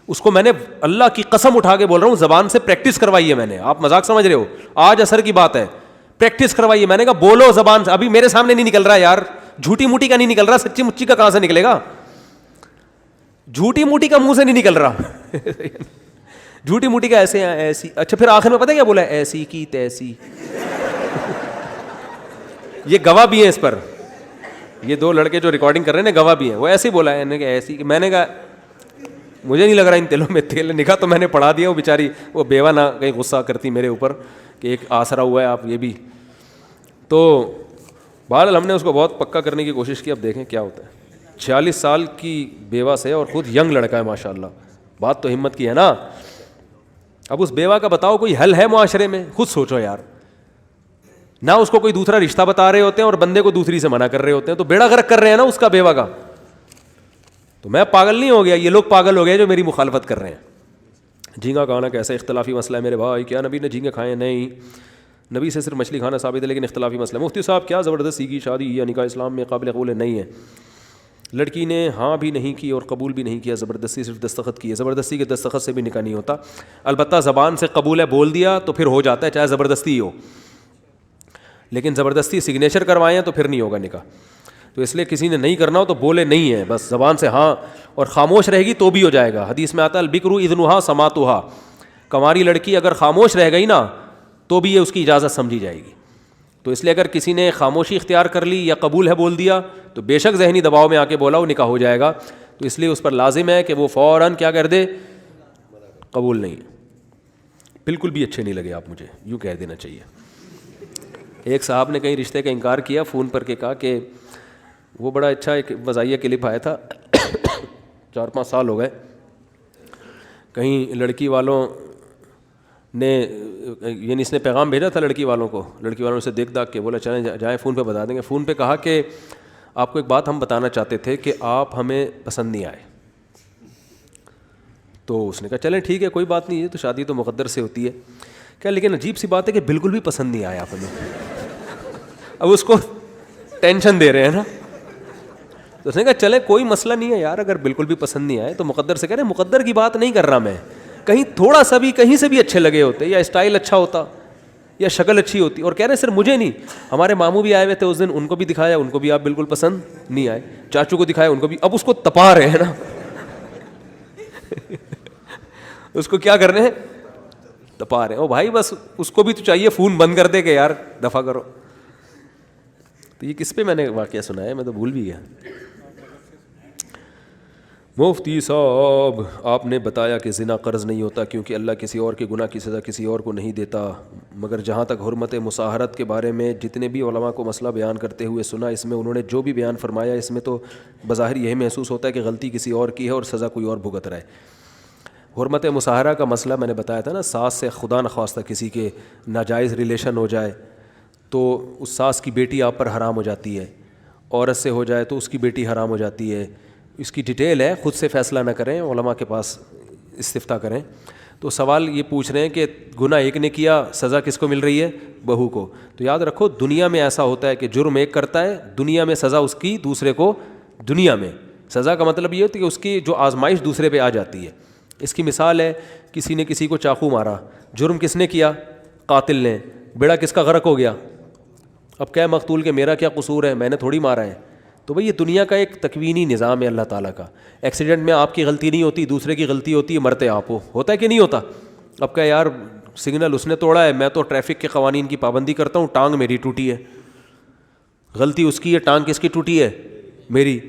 اس کو میں نے اللہ کی قسم اٹھا کے بول رہا ہوں, زبان سے پریکٹس کروائی ہے میں نے. آپ مذاق سمجھ رہے ہو, آج اثر کی بات ہے, پریکٹس کروائی ہے. میں نے کہا بولو زبان سے, ابھی میرے سامنے نہیں نکل رہا یار, جھوٹی موٹی کا نہیں نکل رہا, سچی مچی کا کہاں سے نکلے گا, جھوٹی موٹی کا منہ سے نہیں نکل رہا. جھوٹی موٹی کا ایسے ایسی. اچھا پھر آخر میں پتہ کیا بولا, ایسی کی تیسی. یہ گواہ بھی ہیں اس پر, یہ دو لڑکے جو ریکارڈنگ کر رہے ہیں نا گواہ بھی ہیں, وہ ایسے ہی بولا ہے ایسی. میں نے کہا مجھے نہیں لگ رہا ان تیلوں میں تیل نکھا, تو میں نے پڑھا دیا. وہ بیچاری وہ بیوہ نہ کہیں غصہ کرتی میرے اوپر کہ ایک آسرا ہوا ہے آپ یہ بھی. تو بہرحال ہم نے اس کو بہت پکا کرنے کی کوشش کی, اب دیکھیں کیا ہوتا ہے. 46 سال کی بیوہ سے, اور خود ینگ لڑکا ہے ماشاء اللہ, بات تو ہمت کی ہے نا. اب اس بیوہ کا بتاؤ کوئی حل ہے معاشرے میں, خود سوچو یار. نہ اس کو کوئی دوسرا رشتہ بتا رہے ہوتے ہیں اور بندے کو دوسری سے منع کر رہے ہوتے ہیں, تو بیڑا غرق کر رہے ہیں نا اس کا, بیوہ کا. تو میں پاگل نہیں ہو گیا, یہ لوگ پاگل ہو گئے جو میری مخالفت کر رہے ہیں. جھینگا کھانا کیسا اختلافی مسئلہ ہے میرے بھائی, کیا نبی نے جھینگے کھائے؟ نہیں, نبی سے صرف مچھلی کھانا ثابت ہے لیکن اختلافی مسئلہ. مفتی صاحب کیا زبردستی کی شادی یا نکاح اسلام میں قابل قبول نہیں ہے؟ لڑکی نے ہاں بھی نہیں کی اور قبول بھی نہیں کیا, زبردستی صرف دستخط کی ہے. زبردستی کے دستخط سے بھی نکاح نہیں ہوتا. البتہ زبان سے قبول ہے بول دیا تو پھر ہو جاتا ہے, چاہے زبردستی ہی ہو, لیکن زبردستی سگنیچر کروائے ہیں تو پھر نہیں ہوگا نکاح. تو اس لیے کسی نے نہیں کرنا ہو تو بولے نہیں ہے, بس زبان سے ہاں, اور خاموش رہے گی تو بھی ہو جائے گا. حدیث میں آتا ہے البکرو اذنھا سماعتھا, کنواری لڑکی اگر خاموش رہ گئی نا تو بھی یہ اس کی اجازت سمجھی جائے گی. تو اس لیے اگر کسی نے خاموشی اختیار کر لی یا قبول ہے بول دیا تو بے شک ذہنی دباؤ میں آ کے بولا وہ نکاح ہو جائے گا. تو اس لیے اس پر لازم ہے کہ وہ فوراً کیا کر دے, قبول نہیں. بالکل بھی اچھے نہیں لگے آپ, مجھے یوں کہہ دینا چاہیے. ایک صاحب نے کہیں رشتے کا انکار کیا, فون پر کے کہا کہ وہ بڑا اچھا ایک وضعیہ کلپ آیا تھا, 4-5 سال ہو گئے, کہیں لڑکی والوں نے یعنی اس نے پیغام بھیجا تھا لڑکی والوں کو, لڑکی والوں سے دیکھ داکھ کے بولا چلیں جائیں فون پہ بتا دیں گے. فون پہ کہا کہ آپ کو ایک بات ہم بتانا چاہتے تھے کہ آپ ہمیں پسند نہیں آئے. تو اس نے کہا چلیں ٹھیک ہے کوئی بات نہیں, ہے تو شادی تو مقدر سے ہوتی ہے. کیا لیکن عجیب سی بات ہے کہ بالکل بھی پسند نہیں آیا آپ ہمیں. اب اس کو ٹینشن دے رہے ہیں نا. تو اس نے کہا چلے کوئی مسئلہ نہیں ہے یار, اگر بالکل بھی پسند نہیں آئے تو مقدر سے کہہ رہے ہیں, مقدر کی بات نہیں کر رہا میں, کہیں تھوڑا سا بھی کہیں سے بھی اچھے لگے ہوتے, یا اسٹائل اچھا ہوتا یا شکل اچھی ہوتی. اور کہہ رہے ہیں صرف مجھے نہیں, ہمارے ماموں بھی آئے ہوئے تھے اس دن, ان کو بھی دکھایا, ان کو بھی آپ بالکل پسند نہیں آئے. چاچو کو دکھایا, ان کو بھی. اب اس کو تپا رہے ہیں نا. اس کو کیا کر رہے ہیں, تپا رہے ہیں. او بھائی بس اس کو بھی تو چاہیے فون بند کر دے کہ یار دفع کرو. تو یہ کس پہ میں نے واقعہ سنایا, میں تو بھول بھی گیا. مفتی صاحب آپ نے بتایا کہ زنا قرض نہیں ہوتا کیونکہ اللہ کسی اور کے گناہ کی سزا کسی اور کو نہیں دیتا, مگر جہاں تک حرمت مصاہرت کے بارے میں جتنے بھی علماء کو مسئلہ بیان کرتے ہوئے سنا, اس میں انہوں نے جو بھی بیان فرمایا اس میں تو بظاہر یہی محسوس ہوتا ہے کہ غلطی کسی اور کی ہے اور سزا کوئی اور بھگت رہا ہے. حرمت مصاہرہ کا مسئلہ میں نے بتایا تھا نا, ساس سے خدا نخواستہ کسی کے ناجائز ریلیشن ہو جائے تو اس ساس کی بیٹی آپ پر حرام ہو جاتی ہے, عورت سے ہو جائے تو اس کی بیٹی حرام ہو جاتی ہے. اس کی ڈیٹیل ہے, خود سے فیصلہ نہ کریں, علماء کے پاس استفتاء کریں. تو سوال یہ پوچھ رہے ہیں کہ گناہ ایک نے کیا, سزا کس کو مل رہی ہے, بہو کو. تو یاد رکھو دنیا میں ایسا ہوتا ہے کہ جرم ایک کرتا ہے, دنیا میں سزا اس کی دوسرے کو, دنیا میں سزا کا مطلب یہ ہوتا ہے کہ اس کی جو آزمائش دوسرے پہ آ جاتی ہے. اس کی مثال ہے کسی نے کسی کو چاقو مارا, جرم کس نے کیا, قاتل نے, بیڑا کس کا غرق ہو گیا. اب کیا مقتول کہ میرا کیا قصور ہے, میں نے تھوڑی مارا ہے. تو بھئی یہ دنیا کا ایک تکوینی نظام ہے اللہ تعالیٰ کا. ایکسیڈنٹ میں آپ کی غلطی نہیں ہوتی, دوسرے کی غلطی ہوتی ہے, مرتے آپ ہو, ہوتا ہے کہ نہیں ہوتا. اب کیا یار سگنل اس نے توڑا ہے, میں تو ٹریفک کے قوانین کی پابندی کرتا ہوں, ٹانگ میری ٹوٹی ہے, غلطی اس کی ہے, ٹانگ کس کی ٹوٹی ہے, میری.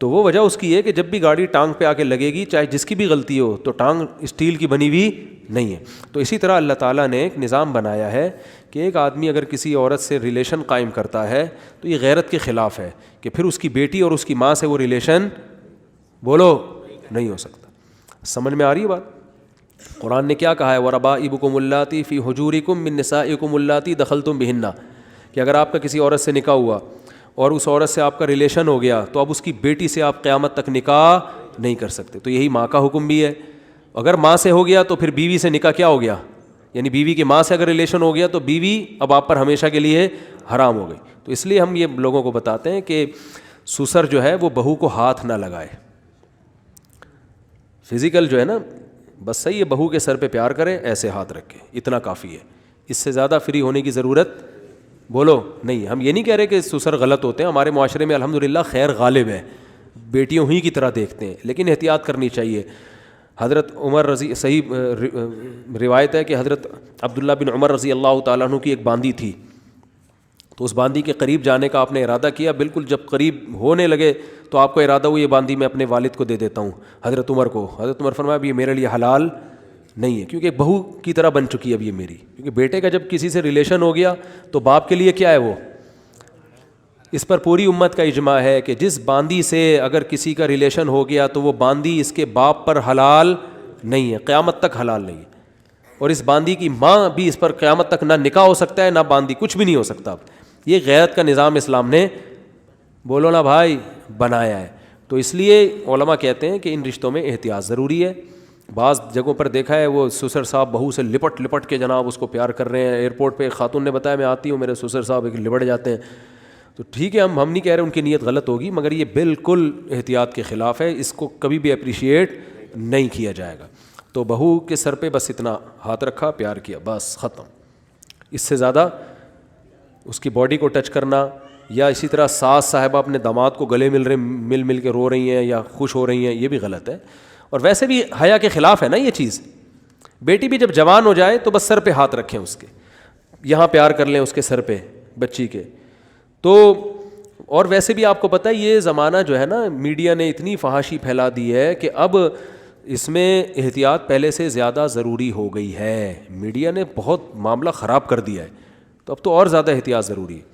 تو وہ وجہ اس کی ہے کہ جب بھی گاڑی ٹانگ پہ آ کے لگے گی, چاہے جس کی بھی غلطی ہو, تو ٹانگ اسٹیل کی بنی ہوئی نہیں ہے. تو اسی طرح اللہ تعالیٰ نے ایک نظام بنایا ہے کہ ایک آدمی اگر کسی عورت سے ریلیشن قائم کرتا ہے تو یہ غیرت کے خلاف ہے کہ پھر اس کی بیٹی اور اس کی ماں سے وہ ریلیشن بولو نہیں ہو سکتا. سمجھ میں آ رہی ہے بات؟ قرآن نے کیا کہا ہے, وَرَبَائِبُكُمُ اللَّاتِي فِي حُجُورِكُم مِّن نِّسَائِكُمُ اللَّاتِي دَخَلْتُم بِهِنَّ, کہ اگر آپ کا کسی عورت سے نکاح ہوا اور اس عورت سے آپ کا ریلیشن ہو گیا تو اب اس کی بیٹی سے آپ قیامت تک نکاح نہیں کر سکتے. تو یہی ماں کا حکم بھی ہے. اگر ماں سے ہو گیا تو پھر بیوی سے نکاح کیا ہو گیا, یعنی بیوی کی ماں سے اگر ریلیشن ہو گیا تو بیوی اب آپ پر ہمیشہ کے لیے حرام ہو گئی. تو اس لیے ہم یہ لوگوں کو بتاتے ہیں کہ سسر جو ہے وہ بہو کو ہاتھ نہ لگائے. فزیکل جو ہے نا بس صحیح ہے, بہو کے سر پہ پیار کرے, ایسے ہاتھ رکھے, اتنا کافی ہے. اس سے زیادہ فری ہونے کی ضرورت بولو نہیں. ہم یہ نہیں کہہ رہے کہ سسر غلط ہوتے ہیں, ہمارے معاشرے میں الحمدللہ خیر غالب ہے, بیٹیوں ہی کی طرح دیکھتے ہیں, لیکن احتیاط کرنی چاہیے. حضرت عمر رضی صحیح روایت ہے کہ حضرت عبداللہ بن عمر رضی اللہ تعالیٰ عنہ کی ایک باندی تھی, تو اس باندی کے قریب جانے کا آپ نے ارادہ کیا. بالکل جب قریب ہونے لگے تو آپ کو ارادہ ہوا یہ باندی میں اپنے والد کو دے دیتا ہوں, حضرت عمر کو. حضرت عمر فرمایا اب یہ میرے لیے حلال نہیں ہے, کیونکہ بہو کی طرح بن چکی ہے اب یہ میری. کیونکہ بیٹے کا جب کسی سے ریلیشن ہو گیا تو باپ کے لیے کیا ہے وہ. اس پر پوری امت کا اجماع ہے کہ جس باندی سے اگر کسی کا ریلیشن ہو گیا تو وہ باندی اس کے باپ پر حلال نہیں ہے, قیامت تک حلال نہیں ہے. اور اس باندی کی ماں بھی اس پر قیامت تک نہ نکاح ہو سکتا ہے نہ باندی, کچھ بھی نہیں ہو سکتا. یہ غیرت کا نظام اسلام نے بولو نا بھائی بنایا ہے. تو اس لیے علماء کہتے ہیں کہ ان رشتوں میں احتیاط ضروری ہے. بعض جگہوں پر دیکھا ہے وہ سسر صاحب بہو سے لپٹ لپٹ کے جناب اس کو پیار کر رہے ہیں. ایئرپورٹ پہ ایک خاتون نے بتایا میں آتی ہوں, میرے سسر صاحب ایک لپٹ جاتے ہیں. تو ٹھیک ہے, ہم نہیں کہہ رہے ان کی نیت غلط ہوگی, مگر یہ بالکل احتیاط کے خلاف ہے. اس کو کبھی بھی اپریشیٹ نہیں کیا جائے گا. تو بہو کے سر پہ بس اتنا ہاتھ رکھا, پیار کیا, بس ختم. اس سے زیادہ اس کی باڈی کو ٹچ کرنا, یا اسی طرح ساس صاحبہ اپنے داماد کو گلے مل کے رو رہی ہیں یا خوش ہو رہی ہیں, یہ بھی غلط ہے. اور ویسے بھی حیا کے خلاف ہے نا یہ چیز. بیٹی بھی جب جوان ہو جائے تو بس سر پہ ہاتھ رکھیں, اس کے یہاں پیار کر لیں اس کے سر پہ بچی کے. تو اور ویسے بھی آپ کو پتہ ہے یہ زمانہ جو ہے نا, میڈیا نے اتنی فحاشی پھیلا دی ہے کہ اب اس میں احتیاط پہلے سے زیادہ ضروری ہو گئی ہے. میڈیا نے بہت معاملہ خراب کر دیا ہے, تو اب تو اور زیادہ احتیاط ضروری ہے.